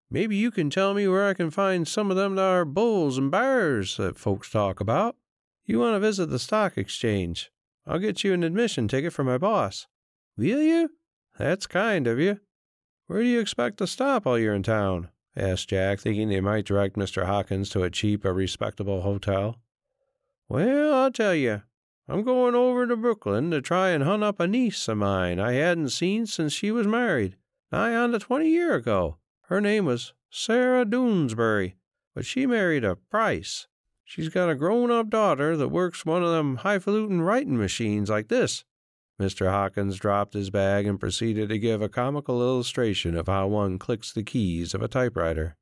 "Maybe you can tell me where I can find some of them thar bulls and bears that folks talk about." "You want to visit the stock exchange? I'll get you an admission ticket for my boss." "Will you? That's kind of you." "Where do you expect to stop while you're in town?" asked Jack, thinking they might direct Mr. Hawkins to a cheap but respectable hotel. "Well, I'll tell you. I'm going over to Brooklyn to try and hunt up a niece of mine I hadn't seen since she was married, nigh on to 20 years ago. Her name was Sarah Doonesbury, but she married a Price. She's got a grown-up daughter that works one of them highfalutin writing machines like this." Mr. Hawkins dropped his bag and proceeded to give a comical illustration of how one clicks the keys of a typewriter.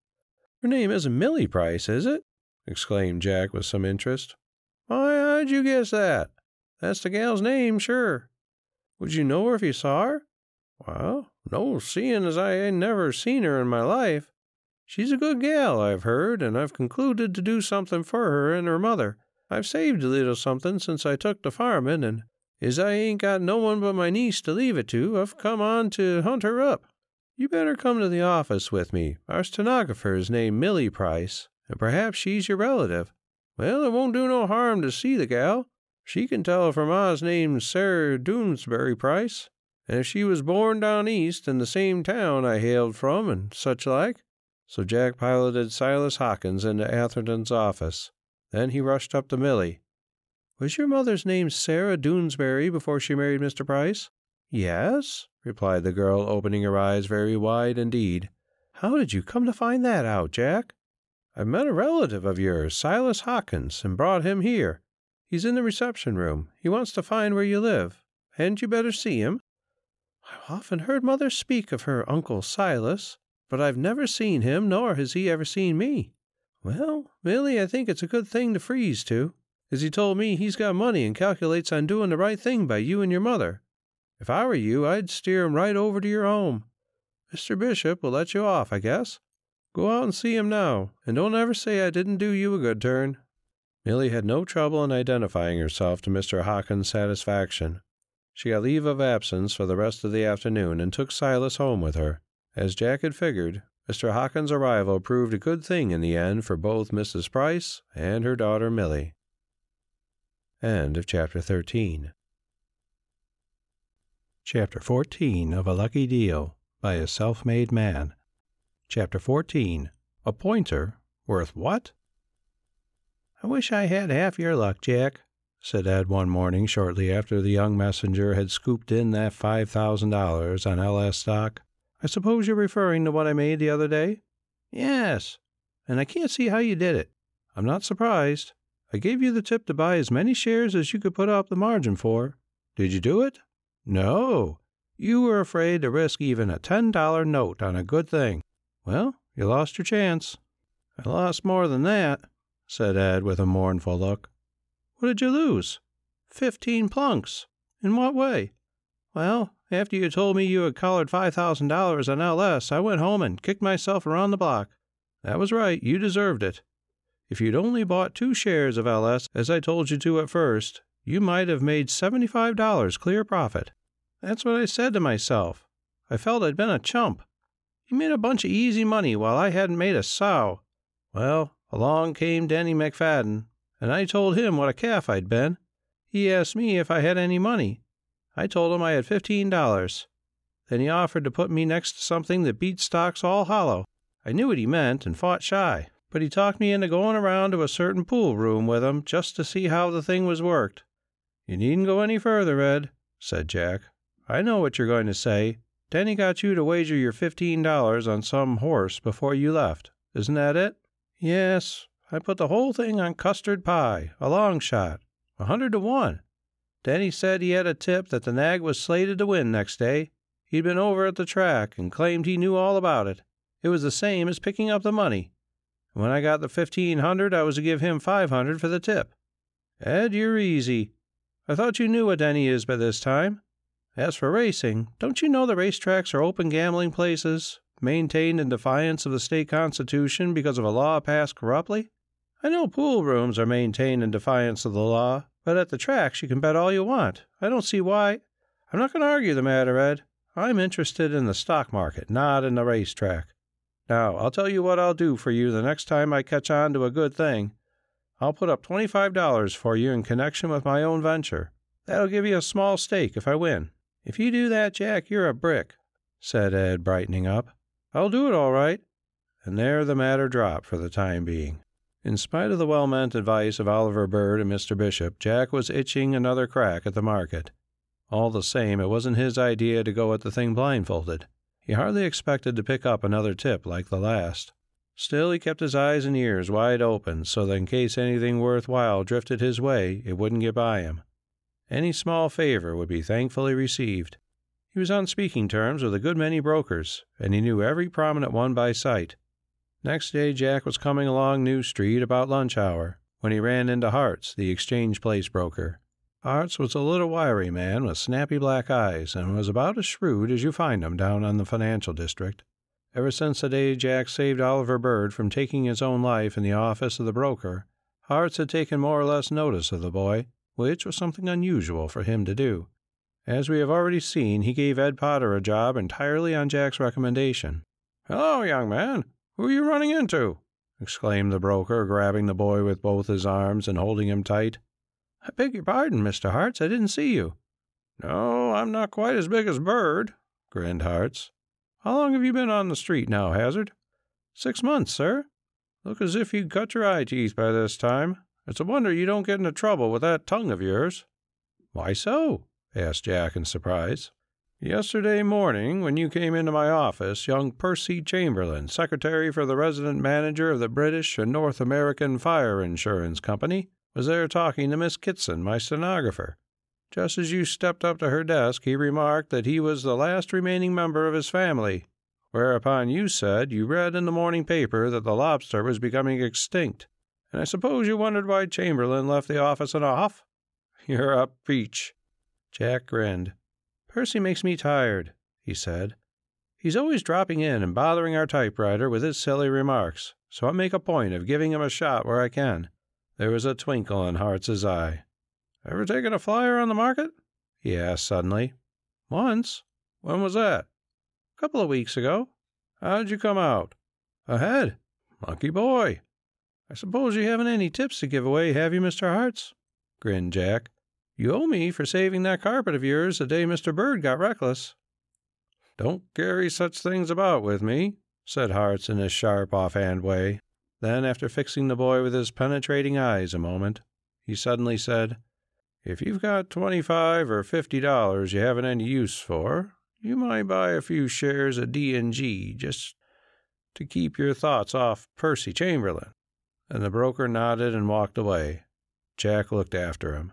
"Her name isn't Millie Price, is it?" exclaimed Jack with some interest. "Why, how'd you guess that? That's the gal's name, sure." "Would you know her if you saw her?" "Well, no, seeing as I ain't never seen her in my life. She's a good gal, I've heard, and I've concluded to do something for her and her mother. I've saved a little something since I took to farming, and as I ain't got no one but my niece to leave it to, I've come on to hunt her up. You better come to the office with me. Our stenographer is named Millie Price, and perhaps she's your relative. Well, it won't do no harm to see the gal. She can tell if her ma's name's Sarah Doonesbury Price, and if she was born down east in the same town I hailed from, and such like." So Jack piloted Silas Hawkins into Atherton's office. Then he rushed up to Millie. "Was your mother's name Sarah Doonesbury before she married Mr. Price?" "Yes," replied the girl, opening her eyes very wide indeed. "How did you come to find that out, Jack?" "I met a relative of yours, Silas Hawkins, and brought him here. He's in the reception room. He wants to find where you live. Hadn't you better see him?" "I've often heard Mother speak of her Uncle Silas, but I've never seen him, nor has he ever seen me." "Well, Millie, I think it's a good thing to freeze to, as he told me he's got money and calculates on doing the right thing by you and your mother. If I were you, I'd steer him right over to your home. Mr. Bishop will let you off, I guess. Go out and see him now, and don't ever say I didn't do you a good turn." Millie had no trouble in identifying herself to Mr. Hawkins' satisfaction. She got leave of absence for the rest of the afternoon and took Silas home with her. As Jack had figured, Mr. Hawkins' arrival proved a good thing in the end for both Mrs. Price and her daughter Millie. End of Chapter 13. Chapter 14 of A Lucky Deal by a Self-Made Man. Chapter 14. A Pointer Worth What? "I wish I had half your luck, Jack," said Ed one morning shortly after the young messenger had scooped in that $5,000 on LS stock. "I suppose you're referring to what I made the other day?" "Yes, and I can't see how you did it." "I'm not surprised. I gave you the tip to buy as many shares as you could put up the margin for. Did you do it?" "No. You were afraid to risk even a $10 note on a good thing. Well, you lost your chance." "I lost more than that," said Ed with a mournful look. "What did you lose?" 15 plunks. "In what way?" "Well, after you told me you had collared $5,000 on LS, I went home and kicked myself around the block." "That was right. You deserved it. If you'd only bought 2 shares of LS, as I told you to at first, you might have made $75 clear profit." "That's what I said to myself. I felt I'd been a chump. You made a bunch of easy money while I hadn't made a sow. Well, along came Denny McFadden, and I told him what a calf I'd been. He asked me if I had any money. I told him I had $15. Then he offered to put me next to something that beat stocks all hollow. I knew what he meant and fought shy, but he talked me into going around to a certain pool room with him just to see how the thing was worked." "You needn't go any further, Ed," said Jack. "I know what you're going to say. Denny got you to wager your $15 on some horse before you left. Isn't that it?" "Yes. I put the whole thing on custard pie, a long shot, 100 to 1. Denny said he had a tip that the nag was slated to win next day. He'd been over at the track and claimed he knew all about it. It was the same as picking up the money. And when I got the $1,500, I was to give him $500 for the tip." "Ed, you're easy. I thought you knew what Denny is by this time. As for racing, don't you know the racetracks are open gambling places, maintained in defiance of the state constitution because of a law passed corruptly? I know pool rooms are maintained in defiance of the law, but at the tracks you can bet all you want. I don't see why. I'm not going to argue the matter, Ed. I'm interested in the stock market, not in the racetrack. Now, I'll tell you what I'll do for you the next time I catch on to a good thing. I'll put up $25 for you in connection with my own venture. That'll give you a small stake if I win." "If you do that, Jack, you're a brick," said Ed, brightening up. "I'll do it all right." And there the matter dropped for the time being. In spite of the well-meant advice of Oliver Bird and Mr. Bishop, Jack was itching another crack at the market. All the same, it wasn't his idea to go at the thing blindfolded. He hardly expected to pick up another tip like the last. Still, he kept his eyes and ears wide open so that in case anything worthwhile drifted his way, it wouldn't get by him. Any small favor would be thankfully received. He was on speaking terms with a good many brokers, and he knew every prominent one by sight. Next day Jack was coming along New Street about lunch hour, when he ran into Hartz, the exchange place broker. Hartz was a little wiry man with snappy black eyes, and was about as shrewd as you find them down on the financial district. Ever since the day Jack saved Oliver Bird from taking his own life in the office of the broker, Hartz had taken more or less notice of the boy, which was something unusual for him to do. As we have already seen, he gave Ed Potter a job entirely on Jack's recommendation. "Hello, young man. Who are you running into?" exclaimed the broker, grabbing the boy with both his arms and holding him tight. I beg your pardon, Mr. Hartz. I didn't see you. No, I'm not quite as big as Bird, grinned Hartz. How long have you been on the street now, Hazard? 6 months, sir. Look as if you'd cut your eye teeth by this time. It's a wonder you don't get into trouble with that tongue of yours. Why so? Asked Jack in surprise. Yesterday morning, when you came into my office, young Percy Chamberlain, secretary for the resident manager of the British and North American Fire Insurance Company, was there talking to Miss Kitson, my stenographer. Just as you stepped up to her desk, he remarked that he was the last remaining member of his family, whereupon you said you read in the morning paper that the lobster was becoming extinct, and I suppose you wondered why Chamberlain left the office in a huff? You're a peach. Jack grinned. Percy makes me tired, he said. He's always dropping in and bothering our typewriter with his silly remarks, so I make a point of giving him a shot where I can. There was a twinkle in Hartz's eye. Ever taken a flyer on the market? He asked suddenly. Once. When was that? A couple of weeks ago. How'd you come out? Ahead. Lucky boy. I suppose you haven't any tips to give away, have you, Mr. Hartz? Grinned Jack. You owe me for saving that carpet of yours the day Mr. Bird got reckless. Don't carry such things about with me, said Hartz in his sharp, offhand way. Then, after fixing the boy with his penetrating eyes a moment, he suddenly said, If you've got $25 or $50 you haven't any use for, you might buy a few shares of D&G just to keep your thoughts off Percy Chamberlain. And the broker nodded and walked away. Jack looked after him.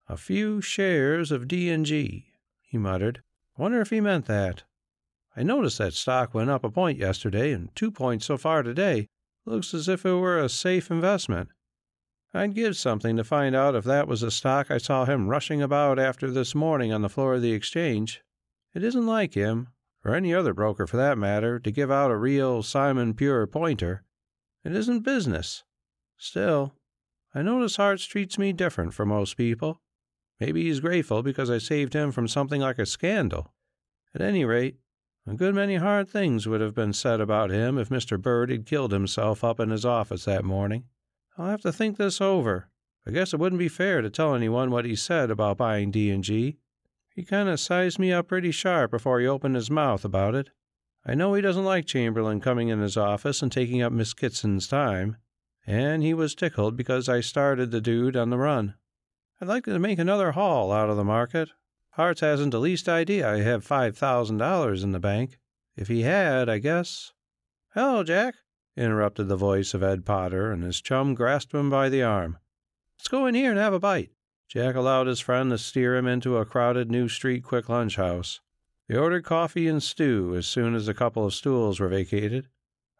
A few shares of D&G, he muttered. I wonder if he meant that. I noticed that stock went up a point yesterday and 2 points so far today. Looks as if it were a safe investment. I'd give something to find out if that was the stock I saw him rushing about after this morning on the floor of the exchange. It isn't like him, or any other broker for that matter, to give out a real Simon Pure pointer. It isn't business. Still, I notice Hartz treats me different from most people. Maybe he's grateful because I saved him from something like a scandal. At any rate, a good many hard things would have been said about him if Mr. Bird had killed himself up in his office that morning. I'll have to think this over. I guess it wouldn't be fair to tell anyone what he said about buying D&G. He kind of sized me up pretty sharp before he opened his mouth about it. I know he doesn't like Chamberlain coming in his office and taking up Miss Kitson's time, and he was tickled because I started the dude on the run. I'd like to make another haul out of the market. Hartz hasn't the least idea I have $5,000 in the bank. If he had, I guess... Hello, Jack, interrupted the voice of Ed Potter, and his chum grasped him by the arm. Let's go in here and have a bite. Jack allowed his friend to steer him into a crowded New Street quick lunch house. They ordered coffee and stew as soon as a couple of stools were vacated.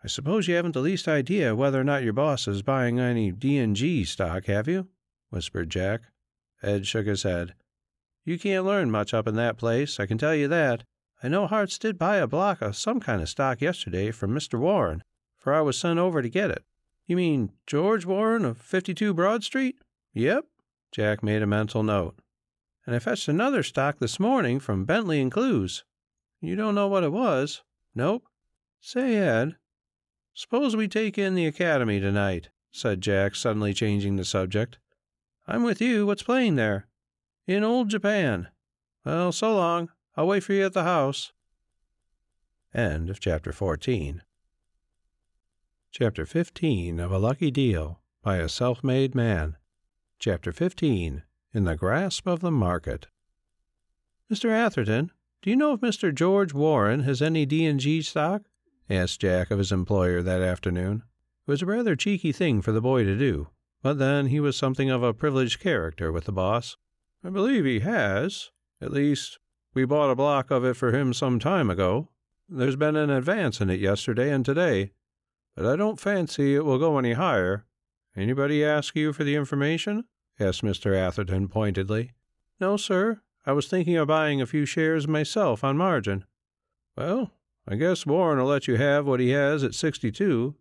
I suppose you haven't the least idea whether or not your boss is buying any D&G stock, have you? Whispered Jack. Ed shook his head. You can't learn much up in that place, I can tell you that. I know Hartz did buy a block of some kind of stock yesterday from Mr. Warren, for I was sent over to get it. You mean George Warren of 52 Broad Street? Yep. Jack made a mental note. And I fetched another stock this morning from Bentley and Clues. You don't know what it was? Nope. Say, Ed, suppose we take in the academy tonight, said Jack, suddenly changing the subject. I'm with you. What's playing there? In old Japan. Well, so long. I'll wait for you at the house. End of Chapter 14. Chapter 15 of A Lucky Deal by a Self-Made Man. Chapter 15 In the Grasp of the Market. Mr. Atherton, do you know if Mr. George Warren has any D&G stock? Asked Jack of his employer that afternoon. It was a rather cheeky thing for the boy to do, but then he was something of a privileged character with the boss. I believe he has. At least, we bought a block of it for him some time ago. There's been an advance in it yesterday and today, but I don't fancy it will go any higher. Anybody ask you for the information? Asked Mr. Atherton pointedly. No, sir. I was thinking of buying a few shares myself on margin. Well, I guess Warren will let you have what he has at 62.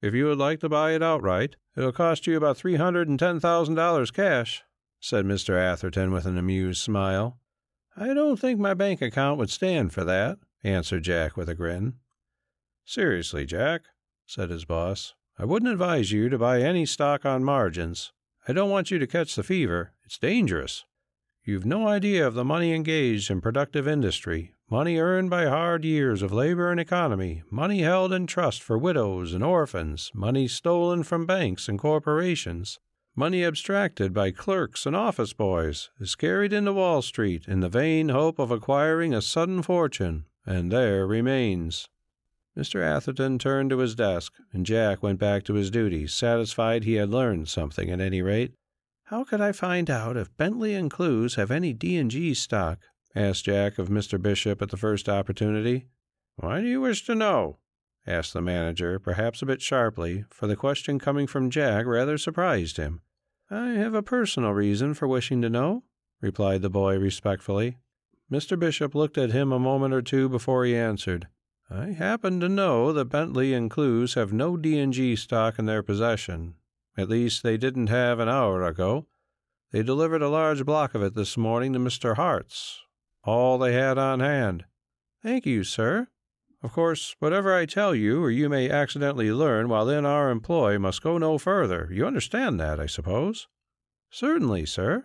If you would like to buy it outright, it'll cost you about $310,000 cash, said Mr. Atherton with an amused smile. I don't think my bank account would stand for that, answered Jack with a grin. Seriously, Jack, said his boss, I wouldn't advise you to buy any stock on margins. I don't want you to catch the fever. It's dangerous. You've no idea of the money engaged in productive industry, money earned by hard years of labor and economy, money held in trust for widows and orphans, money stolen from banks and corporations, money abstracted by clerks and office boys, is carried into Wall Street in the vain hope of acquiring a sudden fortune, and there remains. Mr. Atherton turned to his desk, and Jack went back to his duties, satisfied he had learned something at any rate. "How could I find out if Bentley and Clues have any D&G stock?" asked Jack of Mr. Bishop at the first opportunity. "Why do you wish to know?" asked the manager, perhaps a bit sharply, for the question coming from Jack rather surprised him. "I have a personal reason for wishing to know," replied the boy respectfully. Mr. Bishop looked at him a moment or two before he answered. "I happen to know that Bentley and Clues have no D&G stock in their possession. At least, they didn't have an hour ago. They delivered a large block of it this morning to Mr. Hart's. All they had on hand." "Thank you, sir." "Of course, whatever I tell you or you may accidentally learn while in our employ must go no further. You understand that, I suppose?" "Certainly, sir."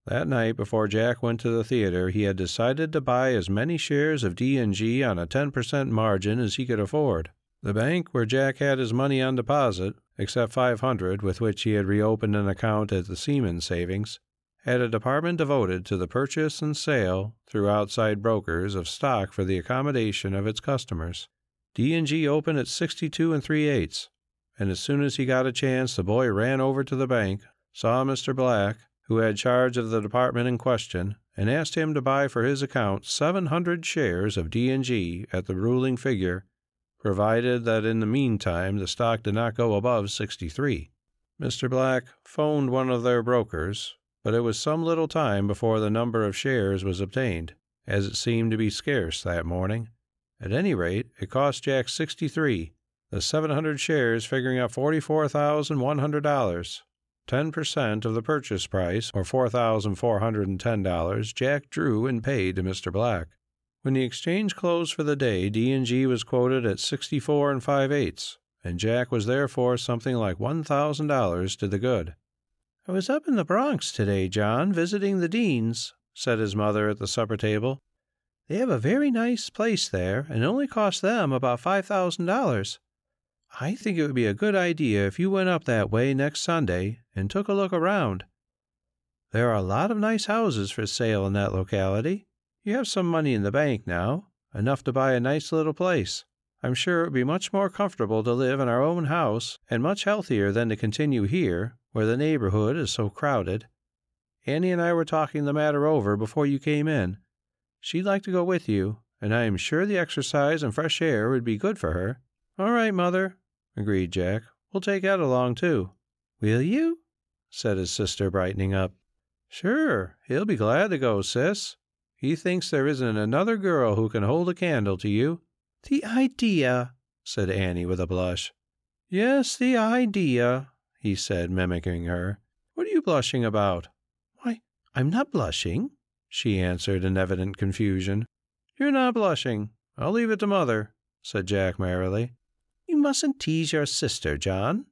That night, before Jack went to the theater, he had decided to buy as many shares of D&G on a 10% margin as he could afford. The bank where Jack had his money on deposit, except $500 with which he had reopened an account at the Seaman Savings, had a department devoted to the purchase and sale, through outside brokers, of stock for the accommodation of its customers. D&G opened at 62 3/8, and as soon as he got a chance, the boy ran over to the bank, saw Mr. Black, who had charge of the department in question, and asked him to buy for his account 700 shares of D&G at the ruling figure, provided that in the meantime the stock did not go above 63. Mr. Black phoned one of their brokers, but it was some little time before the number of shares was obtained, as it seemed to be scarce that morning. At any rate, it cost Jack 63, the 700 shares figuring up $44,100. 10% of the purchase price, or $4,410, Jack drew and paid to Mr. Black. When the exchange closed for the day, D&G was quoted at 64 5/8, and Jack was therefore something like $1,000 to the good. "I was up in the Bronx today, John, visiting the Deans," said his mother at the supper table. "They have a very nice place there, and it only cost them about $5,000. I think it would be a good idea if you went up that way next Sunday and took a look around. There are a lot of nice houses for sale in that locality. You have some money in the bank now, enough to buy a nice little place. I'm sure it would be much more comfortable to live in our own house, and much healthier than to continue here, where the neighborhood is so crowded. Annie and I were talking the matter over before you came in. She'd like to go with you, and I am sure the exercise and fresh air would be good for her." "All right, Mother," agreed Jack. "We'll take Ed along, too." "Will you?" said his sister, brightening up. "Sure, he'll be glad to go, sis. He thinks there isn't another girl who can hold a candle to you." "The idea!" said Annie with a blush. "Yes, the idea," he said, mimicking her. "What are you blushing about?" "Why, I'm not blushing," she answered in evident confusion. "You're not blushing. I'll leave it to Mother," said Jack merrily. "You mustn't tease your sister, John."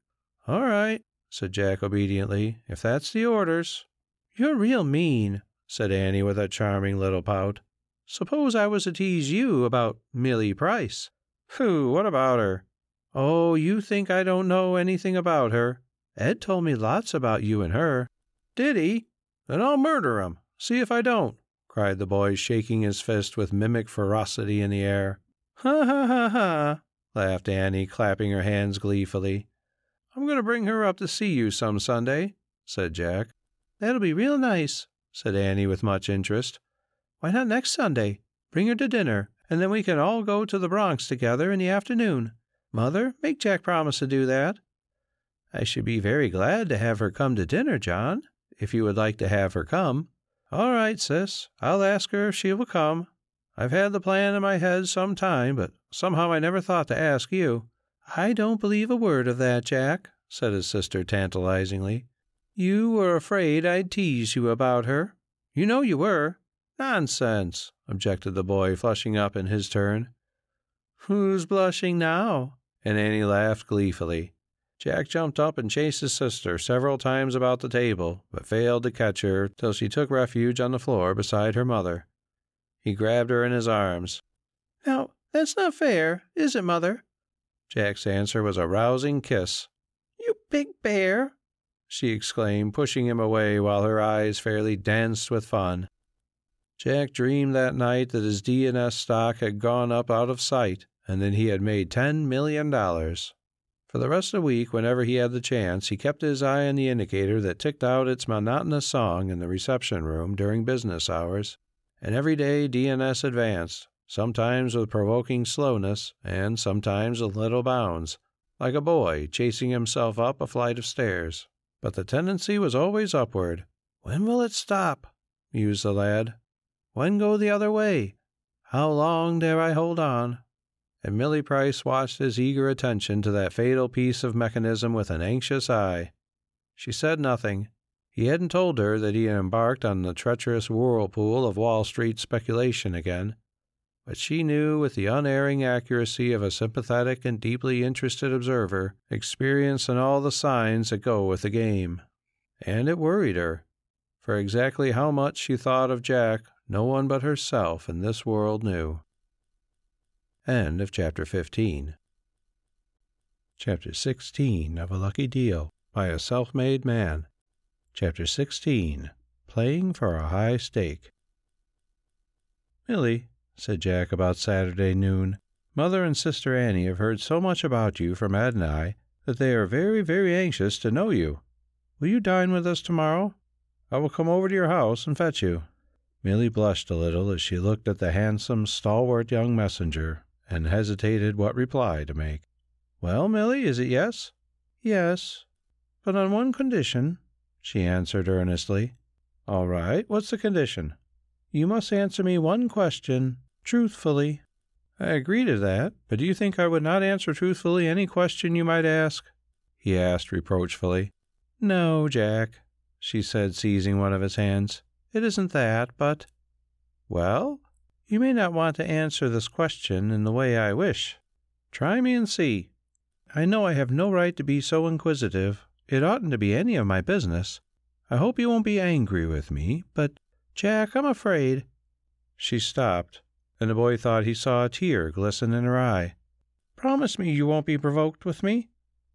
"All right," said Jack obediently, "if that's the orders." "You're real mean," said Annie with a charming little pout. "Suppose I was to tease you about Millie Price?" "Pooh, what about her?" "Oh, you think I don't know anything about her. Ed told me lots about you and her." "Did he? Then I'll murder him. See if I don't," cried the boy, shaking his fist with mimic ferocity in the air. "Ha, ha, ha, ha," laughed Annie, clapping her hands gleefully. "I'm going to bring her up to see you some Sunday," said Jack. "That'll be real nice," said Annie with much interest. "Why not next Sunday? Bring her to dinner, and then we can all go to the Bronx together in the afternoon. Mother, make Jack promise to do that." "I should be very glad to have her come to dinner, John, if you would like to have her come." "All right, sis. I'll ask her if she will come. I've had the plan in my head some time, but somehow I never thought to ask you." "I don't believe a word of that, Jack," said his sister tantalizingly. "You were afraid I'd tease you about her. You know you were." "Nonsense," objected the boy, flushing up in his turn. "Who's blushing now?" And Annie laughed gleefully. Jack jumped up and chased his sister several times about the table, but failed to catch her till she took refuge on the floor beside her mother. He grabbed her in his arms. "Now, that's not fair, is it, Mother?" Jack's answer was a rousing kiss. "You big bear!" she exclaimed, pushing him away while her eyes fairly danced with fun. Jack dreamed that night that his D&S stock had gone up out of sight and that he had made $10 million. For the rest of the week, whenever he had the chance, he kept his eye on the indicator that ticked out its monotonous song in the reception room during business hours, and every day D&S advanced, sometimes with provoking slowness and sometimes with little bounds, like a boy chasing himself up a flight of stairs. But the tendency was always upward. "When will it stop?" mused the lad. "When go the other way? How long dare I hold on?" And Millie Price watched his eager attention to that fatal piece of mechanism with an anxious eye. She said nothing. He hadn't told her that he had embarked on the treacherous whirlpool of Wall Street speculation again, but she knew with the unerring accuracy of a sympathetic and deeply interested observer, experienced in all the signs that go with the game. And it worried her, for exactly how much she thought of Jack, no one but herself in this world knew. End of Chapter 15. Chapter 16 of A Lucky Deal by a Self-Made Man. Chapter 16. Playing for a High Stake. "Millie," said Jack about Saturday noon, "Mother and Sister Annie have heard so much about you from Ed and I that they are very, very anxious to know you. Will you dine with us tomorrow? I will come over to your house and fetch you." Millie blushed a little as she looked at the handsome, stalwart young messenger and hesitated what reply to make. "Well, Millie, is it yes?" "Yes, but on one condition," she answered earnestly. "All right. What's the condition?" "You must answer me one question, truthfully." "I agree to that, but do you think I would not answer truthfully any question you might ask?" he asked reproachfully. "No, Jack," she said, seizing one of his hands. "It isn't that, but—" "Well?" "You may not want to answer this question in the way I wish. Try me and see. I know I have no right to be so inquisitive. It oughtn't to be any of my business. I hope you won't be angry with me, but, Jack, I'm afraid—" She stopped, and the boy thought he saw a tear glisten in her eye. "Promise me you won't be provoked with me,"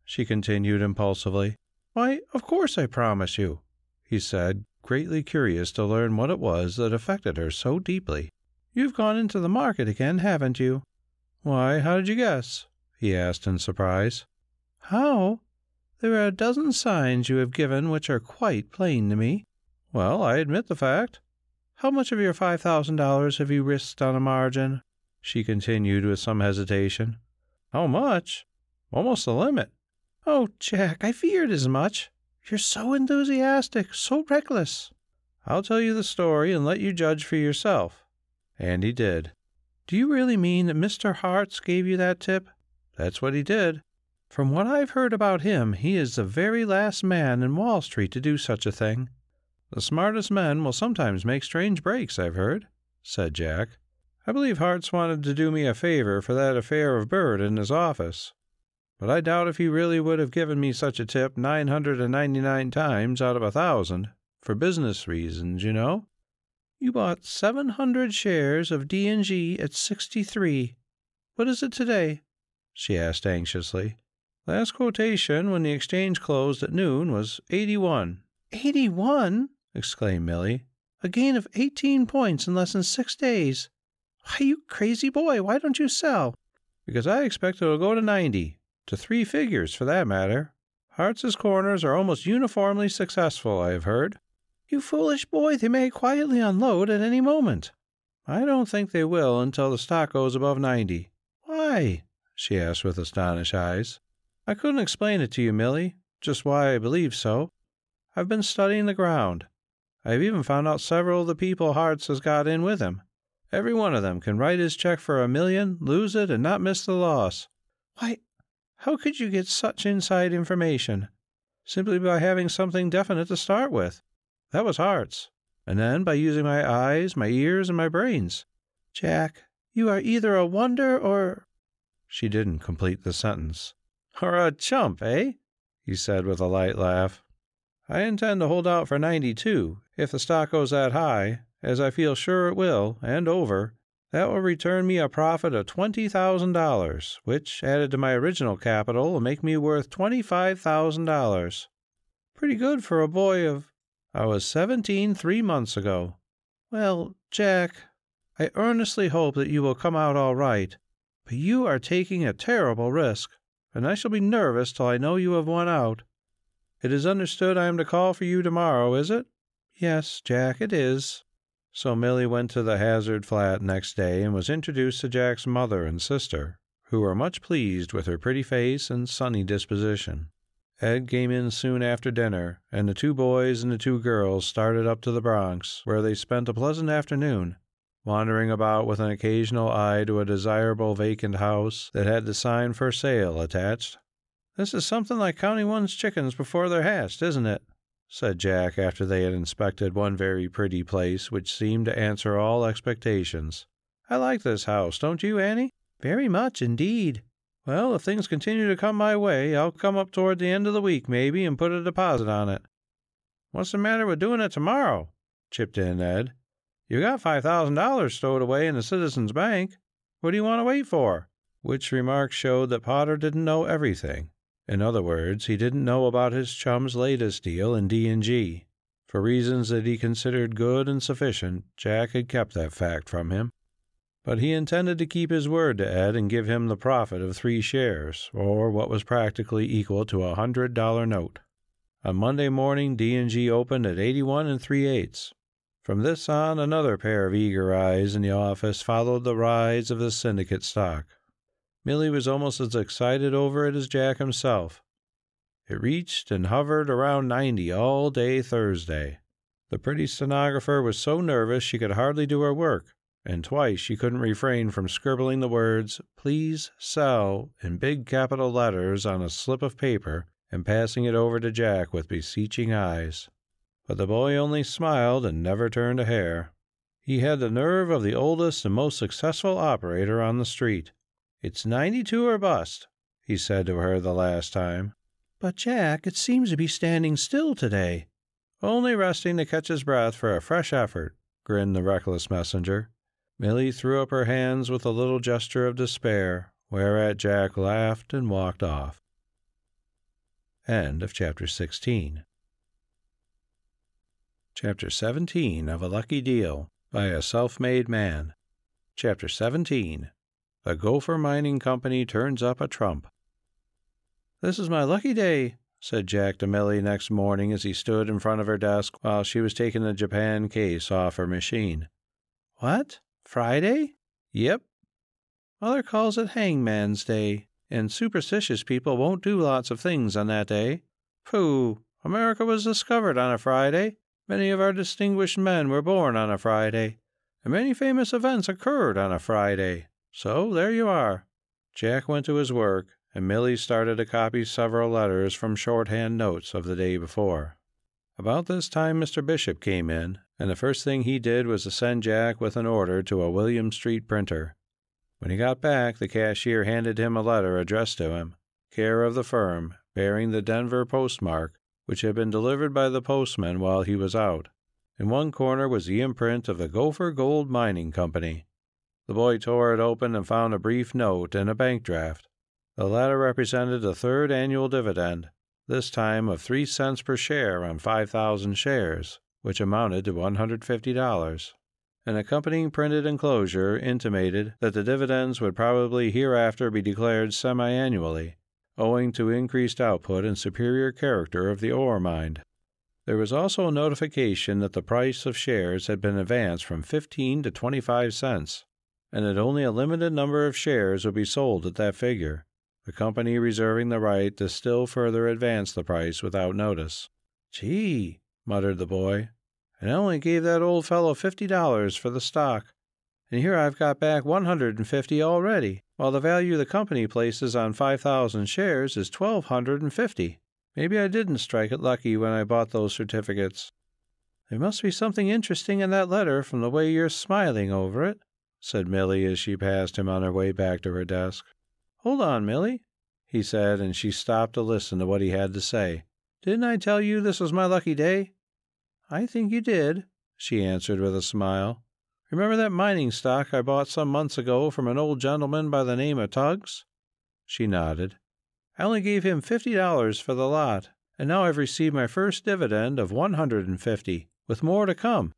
she continued impulsively. "Why, of course I promise you," he said, greatly curious to learn what it was that affected her so deeply. "You've gone into the market again, haven't you?" "Why, how did you guess?" he asked in surprise. "How? There are a dozen signs you have given which are quite plain to me." "Well, I admit the fact." "How much of your $5,000 have you risked on a margin?" she continued with some hesitation. "How much? Almost the limit." "Oh, Jack, I feared as much. You're so enthusiastic, so reckless." "I'll tell you the story and let you judge for yourself." And he did. "Do you really mean that Mr. Hartz gave you that tip?" "That's what he did." "From what I've heard about him, he is the very last man in Wall Street to do such a thing." "The smartest men will sometimes make strange breaks, I've heard," said Jack. "I believe Hartz wanted to do me a favor for that affair of Bird in his office, but I doubt if he really would have given me such a tip 999 times out of 1,000, for business reasons, you know." "You bought 700 shares of D&G at 63. What is it today?" she asked anxiously. "Last quotation when the exchange closed at noon was 81. "81?" exclaimed Millie. "A gain of 18 points in less than 6 days. Why, you crazy boy, why don't you sell?" "Because I expect it'll go to 90, to 3 figures for that matter. Hartz's corners are almost uniformly successful, I have heard." "You foolish boy, they may quietly unload at any moment." "I don't think they will until the stock goes above 90. "Why?" she asked with astonished eyes. "I couldn't explain it to you, Millie, just why I believe so. I've been studying the ground. I've even found out several of the people Hartz has got in with him. Every one of them can write his check for $1 million, lose it, and not miss the loss." "Why, how could you get such inside information?" "Simply by having something definite to start with. That was Hartz. And then by using my eyes, my ears, and my brains." "Jack, you are either a wonder or—" She didn't complete the sentence. "Or a chump, eh?" he said with a light laugh. "I intend to hold out for 92, if the stock goes that high, as I feel sure it will, and over. That will return me a profit of $20,000, which, added to my original capital, will make me worth $25,000. Pretty good for a boy of... I was 17 3 months ago. Well, Jack, I earnestly hope that you will come out all right, but you are taking a terrible risk, and I shall be nervous till I know you have won out. It is understood I am to call for you tomorrow, is it?" "Yes, Jack, it is." So Milly went to the Hazard flat next day and was introduced to Jack's mother and sister, who were much pleased with her pretty face and sunny disposition. Ed came in soon after dinner, and the 2 boys and the 2 girls started up to the Bronx, where they spent a pleasant afternoon, wandering about with an occasional eye to a desirable vacant house that had the sign "For Sale" attached. "This is something like counting one's chickens before they're hatched, isn't it?" said Jack after they had inspected one very pretty place which seemed to answer all expectations. "I like this house, don't you, Annie?" "Very much, indeed." "Well, if things continue to come my way, I'll come up toward the end of the week, maybe, and put a deposit on it." "What's the matter with doing it tomorrow?" chipped in Ed. "You got $5,000 stowed away in the Citizens Bank. What do you want to wait for?" Which remark showed that Potter didn't know everything. In other words, he didn't know about his chum's latest deal in D&G. For reasons that he considered good and sufficient, Jack had kept that fact from him. But he intended to keep his word to Ed and give him the profit of 3 shares, or what was practically equal to a $100 note. On Monday morning, D&G opened at 81 3/8. From this on, another pair of eager eyes in the office followed the rise of the syndicate stock. Milly was almost as excited over it as Jack himself. It reached and hovered around 90 all day Thursday. The pretty stenographer was so nervous she could hardly do her work, and twice she couldn't refrain from scribbling the words, "Please sell," in big capital letters on a slip of paper and passing it over to Jack with beseeching eyes. But the boy only smiled and never turned a hair. He had the nerve of the oldest and most successful operator on the street. "It's 92 or bust," he said to her the last time. "But, Jack, it seems to be standing still today." "Only resting to catch his breath for a fresh effort," grinned the reckless messenger. Milly threw up her hands with a little gesture of despair, whereat Jack laughed and walked off. End of Chapter 16. Chapter 17 of A Lucky Deal by a Self-Made Man. Chapter 17. The Gopher Mining Company Turns Up a Trump. "This is my lucky day," said Jack to Milly next morning as he stood in front of her desk while she was taking the Japan case off her machine. "What? Friday?" "Yep." "Mother calls it Hangman's Day, and superstitious people won't do lots of things on that day. Pooh! America was discovered on a Friday. Many of our distinguished men were born on a Friday, and many famous events occurred on a Friday. So there you are." Jack went to his work, and Milly started to copy several letters from shorthand notes of the day before. About this time Mr. Bishop came in, and the first thing he did was to send Jack with an order to a William Street printer. When he got back, the cashier handed him a letter addressed to him, care of the firm, bearing the Denver postmark, which had been delivered by the postman while he was out. In one corner was the imprint of the Gopher Gold Mining Company. The boy tore it open and found a brief note and a bank draft. The latter represented the 3rd annual dividend, this time of 3 cents per share on 5,000 shares, which amounted to $150. An accompanying printed enclosure intimated that the dividends would probably hereafter be declared semi-annually, owing to increased output and superior character of the ore mined. There was also a notification that the price of shares had been advanced from 15 to 25 cents, and that only a limited number of shares would be sold at that figure, the company reserving the right to still further advance the price without notice. "Gee," muttered the boy, "and I only gave that old fellow $50 for the stock, and here I've got back $150 already, while the value the company places on 5,000 shares is $1,250. Maybe I didn't strike it lucky when I bought those certificates." "There must be something interesting in that letter from the way you're smiling over it," said Milly as she passed him on her way back to her desk. "Hold on, Milly." he said, and she stopped to listen to what he had to say. "Didn't I tell you this was my lucky day?" "I think you did," she answered with a smile. "Remember that mining stock I bought some months ago from an old gentleman by the name of Tuggs?" She nodded. "I only gave him $50 for the lot, and now I've received my first dividend of $150, with more to come,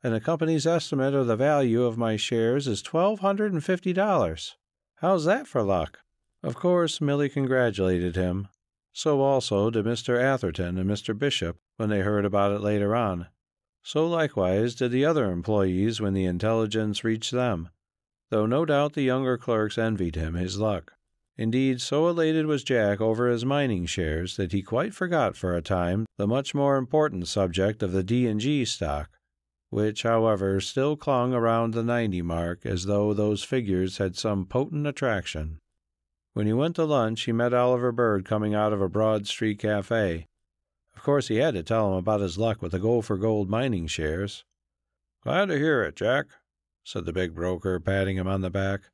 and the company's estimate of the value of my shares is $1,250. How's that for luck?" Of course, Milly congratulated him. So also did Mr. Atherton and Mr. Bishop when they heard about it later on. So likewise did the other employees when the intelligence reached them, though no doubt the younger clerks envied him his luck. Indeed, so elated was Jack over his mining shares that he quite forgot for a time the much more important subject of the D&G stock, which, however, still clung around the 90 mark as though those figures had some potent attraction. When he went to lunch, he met Oliver Bird coming out of a Broad Street cafe. Of course, he had to tell him about his luck with the go-for-gold mining shares. "Glad to hear it, Jack," said the big broker, patting him on the back.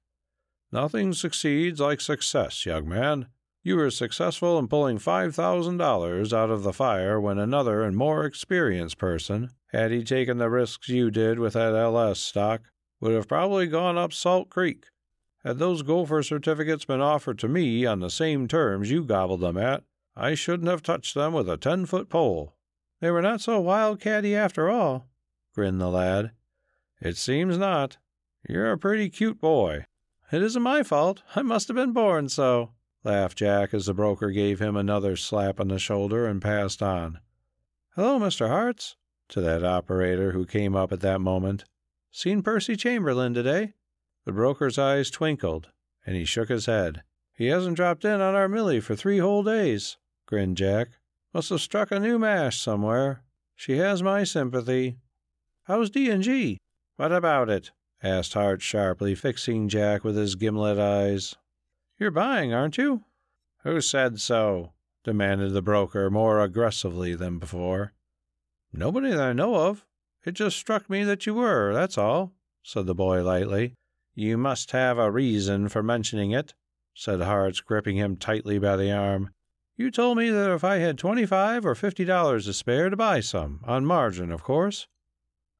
"Nothing succeeds like success, young man. You were successful in pulling $5,000 out of the fire when another and more experienced person, had he taken the risks you did with that LS stock, would have probably gone up Salt Creek. Had those gopher certificates been offered to me on the same terms you gobbled them at, I shouldn't have touched them with a 10-foot pole." "They were not so wildcatty after all," grinned the lad. "It seems not. You're a pretty cute boy." "It isn't my fault. I must have been born so," laughed Jack as the broker gave him another slap on the shoulder and passed on. "Hello, Mr. Hartz," to that operator who came up at that moment. "Seen Percy Chamberlain today?" The broker's eyes twinkled, and he shook his head. "He hasn't dropped in on our Milly for 3 whole days," grinned Jack. "Must have struck a new mash somewhere. She has my sympathy." "How's D&G?" "What about it?" asked Hart sharply, fixing Jack with his gimlet eyes. "You're buying, aren't you?" "Who said so?" demanded the broker more aggressively than before. "Nobody that I know of. It just struck me that you were, that's all," said the boy lightly. "You must have a reason for mentioning it," said Hartz, gripping him tightly by the arm. "You told me that if I had $25 or $50 to spare to buy some, on margin, of course."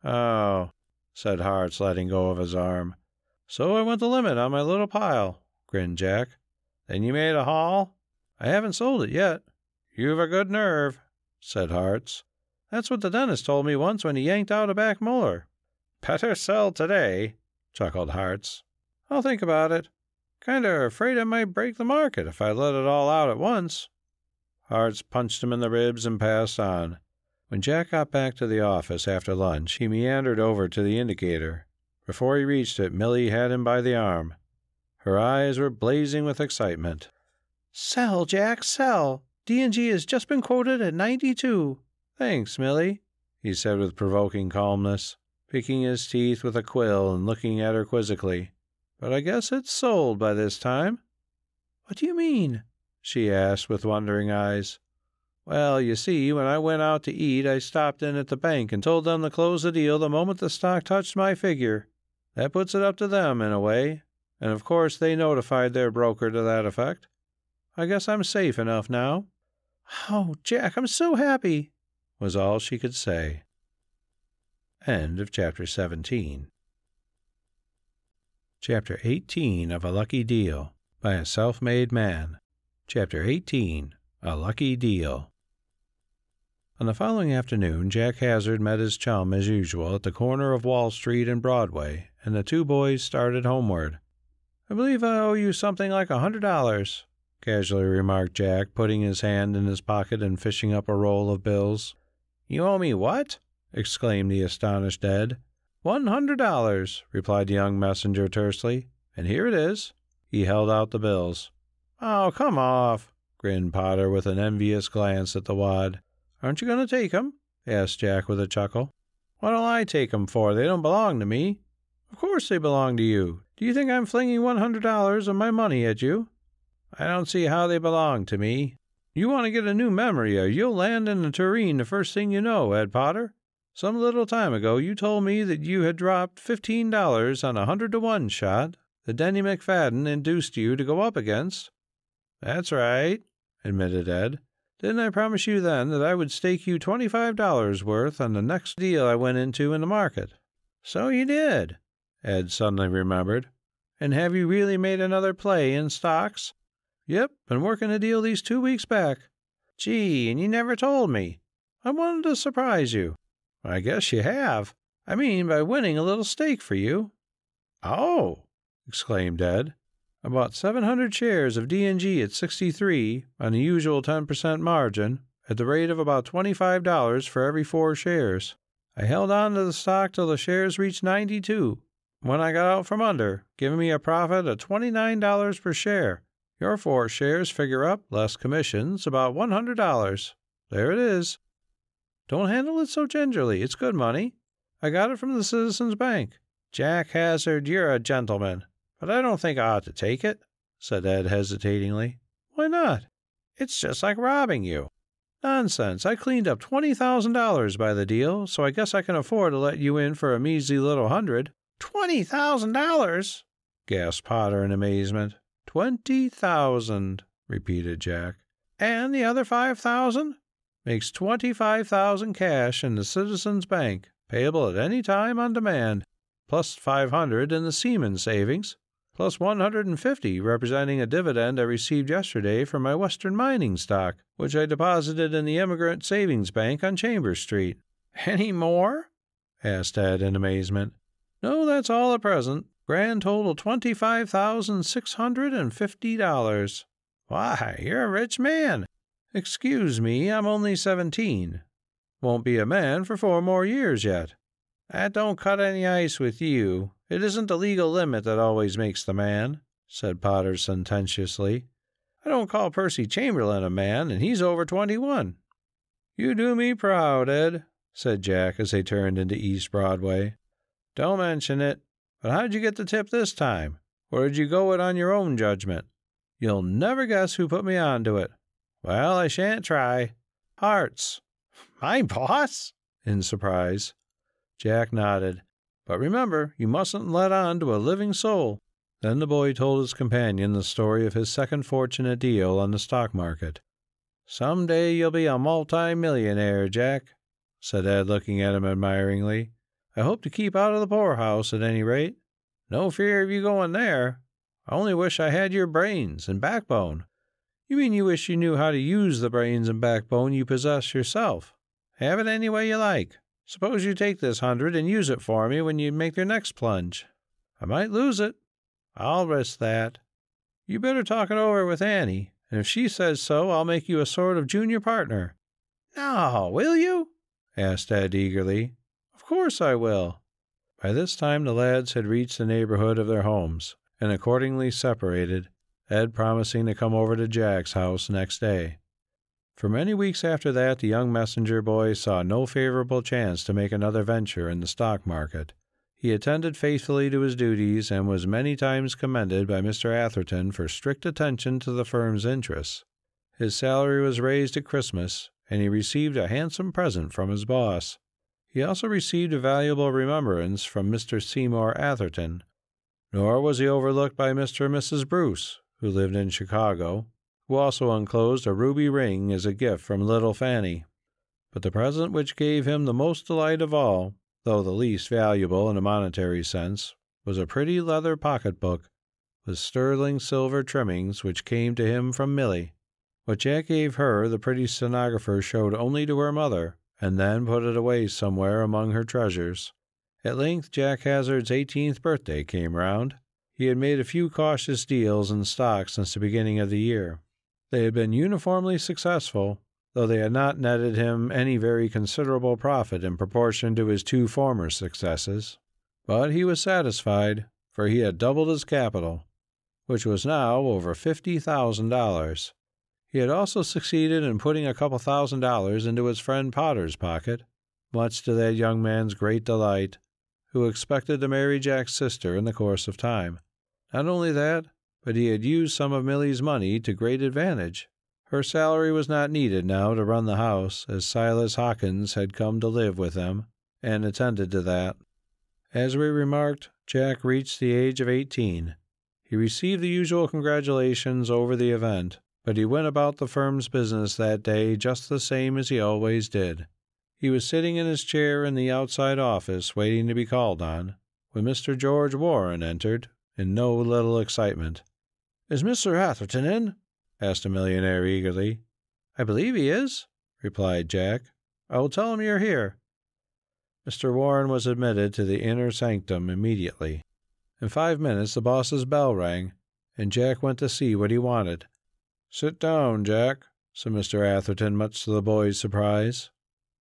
"Oh," said Hartz, letting go of his arm. "So I went the limit on my little pile," grinned Jack. "Then you made a haul?" "I haven't sold it yet." "You've a good nerve," said Hartz. "That's what the dentist told me once when he yanked out a back molar." "Better sell today," chuckled Hartz. "I'll think about it. Kinda afraid I might break the market if I let it all out at once." Hartz punched him in the ribs and passed on. When Jack got back to the office after lunch, he meandered over to the indicator. Before he reached it, Milly had him by the arm. Her eyes were blazing with excitement. "Sell, Jack, sell! D&G has just been quoted at 92. "Thanks, Milly," he said with provoking calmness, picking his teeth with a quill and looking at her quizzically. "But I guess it's sold by this time." "What do you mean?" she asked with wondering eyes. "Well, you see, when I went out to eat, I stopped in at the bank and told them to close the deal the moment the stock touched my figure. That puts it up to them, in a way, and of course they notified their broker to that effect. I guess I'm safe enough now." "Oh, Jack, I'm so happy," was all she could say. End of Chapter 17. Chapter 18 of A Lucky Deal by a Self-Made Man. Chapter 18, A Lucky Deal. On the following afternoon, Jack Hazard met his chum as usual at the corner of Wall Street and Broadway, and the two boys started homeward. "I believe I owe you something like $100, casually remarked Jack, putting his hand in his pocket and fishing up a roll of bills. "You owe me what?" exclaimed the astonished Ed. $100, replied the young messenger tersely, "and here it is." He held out the bills. "Oh, come off," grinned Potter with an envious glance at the wad. "Aren't you going to take 'em?" asked Jack with a chuckle. "What'll I take 'em for? They don't belong to me." "Of course they belong to you. Do you think I'm flinging $100 of my money at you?" "I don't see how they belong to me." "You want to get a new memory, or you'll land in a tureen the first thing you know, Ed Potter. Some little time ago you told me that you had dropped $15 on a 100-to-1 shot that Denny McFadden induced you to go up against." That's right, admitted Ed. Didn't I promise you then that I would stake you $25 worth on the next deal I went into in the market? So you did, Ed suddenly remembered. And have you really made another play in stocks? Yep, been working a deal these 2 weeks back. Gee, and you never told me. I wanted to surprise you. I guess you have. I mean, by winning a little stake for you. Oh, exclaimed Ed. I bought 700 shares of D&G at 63 on the usual 10% margin at the rate of about $25 for every 4 shares. I held on to the stock till the shares reached 92, when I got out from under, giving me a profit of $29 per share. Your 4 shares figure up, less commissions, about $100. There it is. Don't handle it so gingerly. It's good money. I got it from the Citizens Bank. Jack Hazard, you're a gentleman. But I don't think I ought to take it, said Ed hesitatingly. Why not? It's just like robbing you. Nonsense. I cleaned up $20,000 by the deal, so I guess I can afford to let you in for a measly little $100. $20,000? Gasped Potter in amazement. 20,000, repeated Jack. And the other 5,000? Makes 25,000 cash in the Citizens Bank, payable at any time on demand, plus 500 in the Seaman savings, plus 150 representing a dividend I received yesterday from my Western mining stock, which I deposited in the Immigrant Savings Bank on Chambers Street. Any more? Asked Ed in amazement. No, that's all at present. Grand total $25,650. Why, you're a rich man. Excuse me, I'm only 17. Won't be a man for 4 more years yet. That don't cut any ice with you. It isn't the legal limit that always makes the man, said Potter sententiously. I don't call Percy Chamberlain a man, and he's over 21. You do me proud, Ed, said Jack as they turned into East Broadway. Don't mention it. But how'd you get the tip this time? Or did you go it on your own judgment? You'll never guess who put me on to it. Well, I shan't try. Hearts. My boss? In surprise. Jack nodded. But remember, you mustn't let on to a living soul. Then the boy told his companion the story of his second fortunate deal on the stock market. Some day you'll be a multi-millionaire, Jack, said Ed, looking at him admiringly. I hope to keep out of the poorhouse at any rate. No fear of you going there. I only wish I had your brains and backbone. You mean you wish you knew how to use the brains and backbone you possess yourself? Have it any way you like. Suppose you take this 100 and use it for me when you make your next plunge. I might lose it. I'll risk that. You better talk it over with Annie, and if she says so, I'll make you a sort of junior partner. No, will you? Asked Ed eagerly. Of course I will. By this time the lads had reached the neighborhood of their homes, and accordingly separated, Ed promising to come over to Jack's house next day. For many weeks after that, the young messenger boy saw no favorable chance to make another venture in the stock market. He attended faithfully to his duties and was many times commended by Mr. Atherton for strict attention to the firm's interests. His salary was raised at Christmas, and he received a handsome present from his boss. He also received a valuable remembrance from Mr. Seymour Atherton. Nor was he overlooked by Mr. and Mrs. Bruce, who lived in Chicago, who also enclosed a ruby ring as a gift from little Fanny. But the present which gave him the most delight of all, though the least valuable in a monetary sense, was a pretty leather pocketbook with sterling silver trimmings which came to him from Millie. What Jack gave her the pretty stenographer showed only to her mother, and then put it away somewhere among her treasures. At length Jack Hazard's 18th birthday came round. He had made a few cautious deals in stocks since the beginning of the year. They had been uniformly successful, though they had not netted him any very considerable profit in proportion to his 2 former successes. But he was satisfied, for he had doubled his capital, which was now over $50,000. He had also succeeded in putting a couple $1,000 into his friend Potter's pocket, much to that young man's great delight, who expected to marry Jack's sister in the course of time. Not only that, but he had used some of Millie's money to great advantage. Her salary was not needed now to run the house, as Silas Hawkins had come to live with them, and attended to that. As we remarked, Jack reached the age of 18. He received the usual congratulations over the event, but he went about the firm's business that day just the same as he always did. He was sitting in his chair in the outside office waiting to be called on, when Mr. George Warren entered, in no little excitement. "Is Mr. Atherton in?" asked the millionaire eagerly. "I believe he is," replied Jack. "I will tell him you're here." Mr. Warren was admitted to the inner sanctum immediately. In 5 minutes the boss's bell rang, and Jack went to see what he wanted. "Sit down, Jack," said Mr. Atherton, much to the boy's surprise.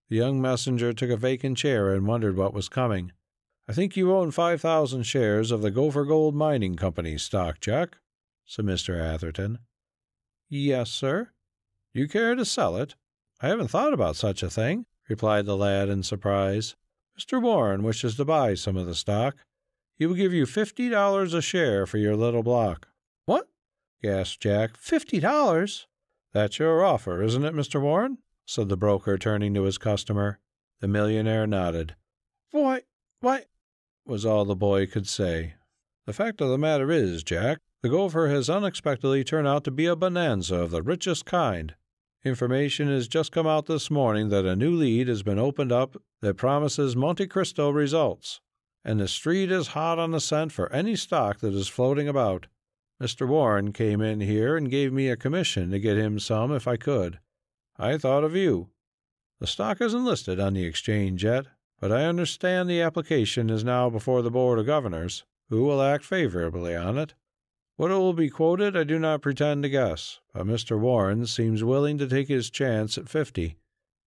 The young messenger took a vacant chair and wondered what was coming. "I think you own 5,000 shares of the Gopher Gold Mining Company stock, Jack," said Mr. Atherton. "Yes, sir." "Do you care to sell it?" "I haven't thought about such a thing," replied the lad in surprise. "Mr. Warren wishes to buy some of the stock. He will give you $50 a share for your little block." "What?" gasped Jack. $50? "That's your offer, isn't it, Mr. Warren?" said the broker, turning to his customer. The millionaire nodded. Why, was all the boy could say. "The fact of the matter is, Jack, the Gopher has unexpectedly turned out to be a bonanza of the richest kind. Information has just come out this morning that a new lead has been opened up that promises Monte Cristo results, and the street is hot on the scent for any stock that is floating about. Mr. Warren came in here and gave me a commission to get him some if I could. I thought of you. The stock isn't listed on the exchange yet, but I understand the application is now before the Board of Governors, who will act favorably on it. What it will be quoted I do not pretend to guess, but Mr. Warren seems willing to take his chance at 50.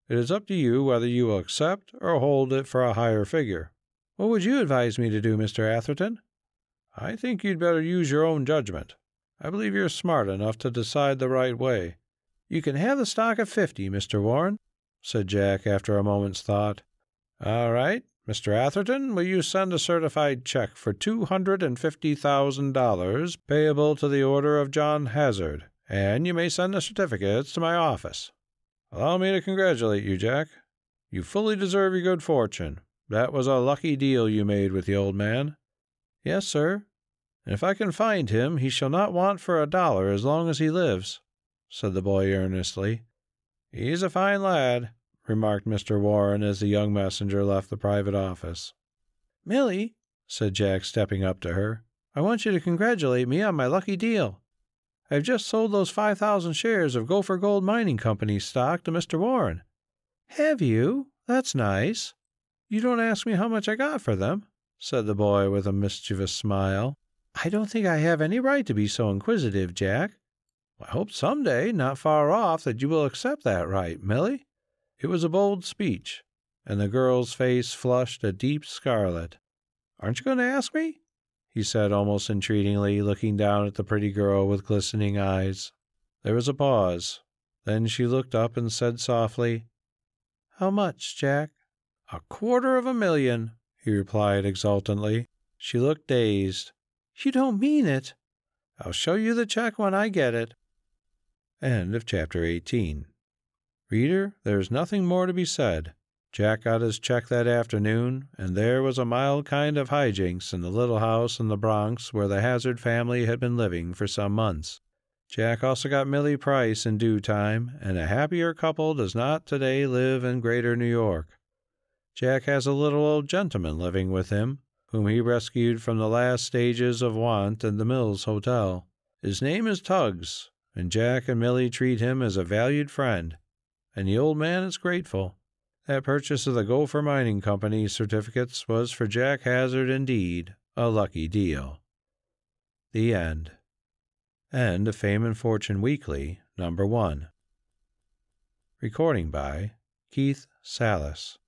It is up to you whether you will accept or hold it for a higher figure." "What would you advise me to do, Mr. Atherton?" "I think you'd better use your own judgment. I believe you're smart enough to decide the right way." "You can have the stock at 50, Mr. Warren," said Jack after a moment's thought. "All right. Mr. Atherton, will you send a certified check for $250,000 payable to the order of John Hazard, and you may send the certificates to my office. Allow me to congratulate you, Jack. You fully deserve your good fortune. That was a lucky deal you made with the old man." "Yes, sir. And if I can find him, he shall not want for $1 as long as he lives," said the boy earnestly. "He's a fine lad," remarked Mr. Warren as the young messenger left the private office. "Millie," said Jack, stepping up to her, "I want you to congratulate me on my lucky deal. I've just sold those 5,000 shares of Gopher Gold Mining Company stock to Mr. Warren." "Have you? That's nice. You don't ask me how much I got for them," said the boy with a mischievous smile. "I don't think I have any right to be so inquisitive, Jack. I hope some day, not far off, that you will accept that right, Millie." It was a bold speech, and the girl's face flushed a deep scarlet. "Aren't you going to ask me?" he said almost entreatingly, looking down at the pretty girl with glistening eyes. There was a pause. Then she looked up and said softly, "How much, Jack?" $250,000, he replied exultantly. She looked dazed. "You don't mean it?" "I'll show you the check when I get it." End of chapter 18. Reader, there is nothing more to be said. Jack got his check that afternoon, and there was a mild kind of hijinks in the little house in the Bronx where the Hazard family had been living for some months. Jack also got Millie Price in due time, and a happier couple does not today live in Greater New York. Jack has a little old gentleman living with him, whom he rescued from the last stages of want in the Mills Hotel. His name is Tuggs, and Jack and Millie treat him as a valued friend, and the old man is grateful. That purchase of the Gopher Mining Company certificates was for Jack Hazard indeed a lucky deal. The end. End of Fame and Fortune Weekly, number 1. Recording by Keith Salis.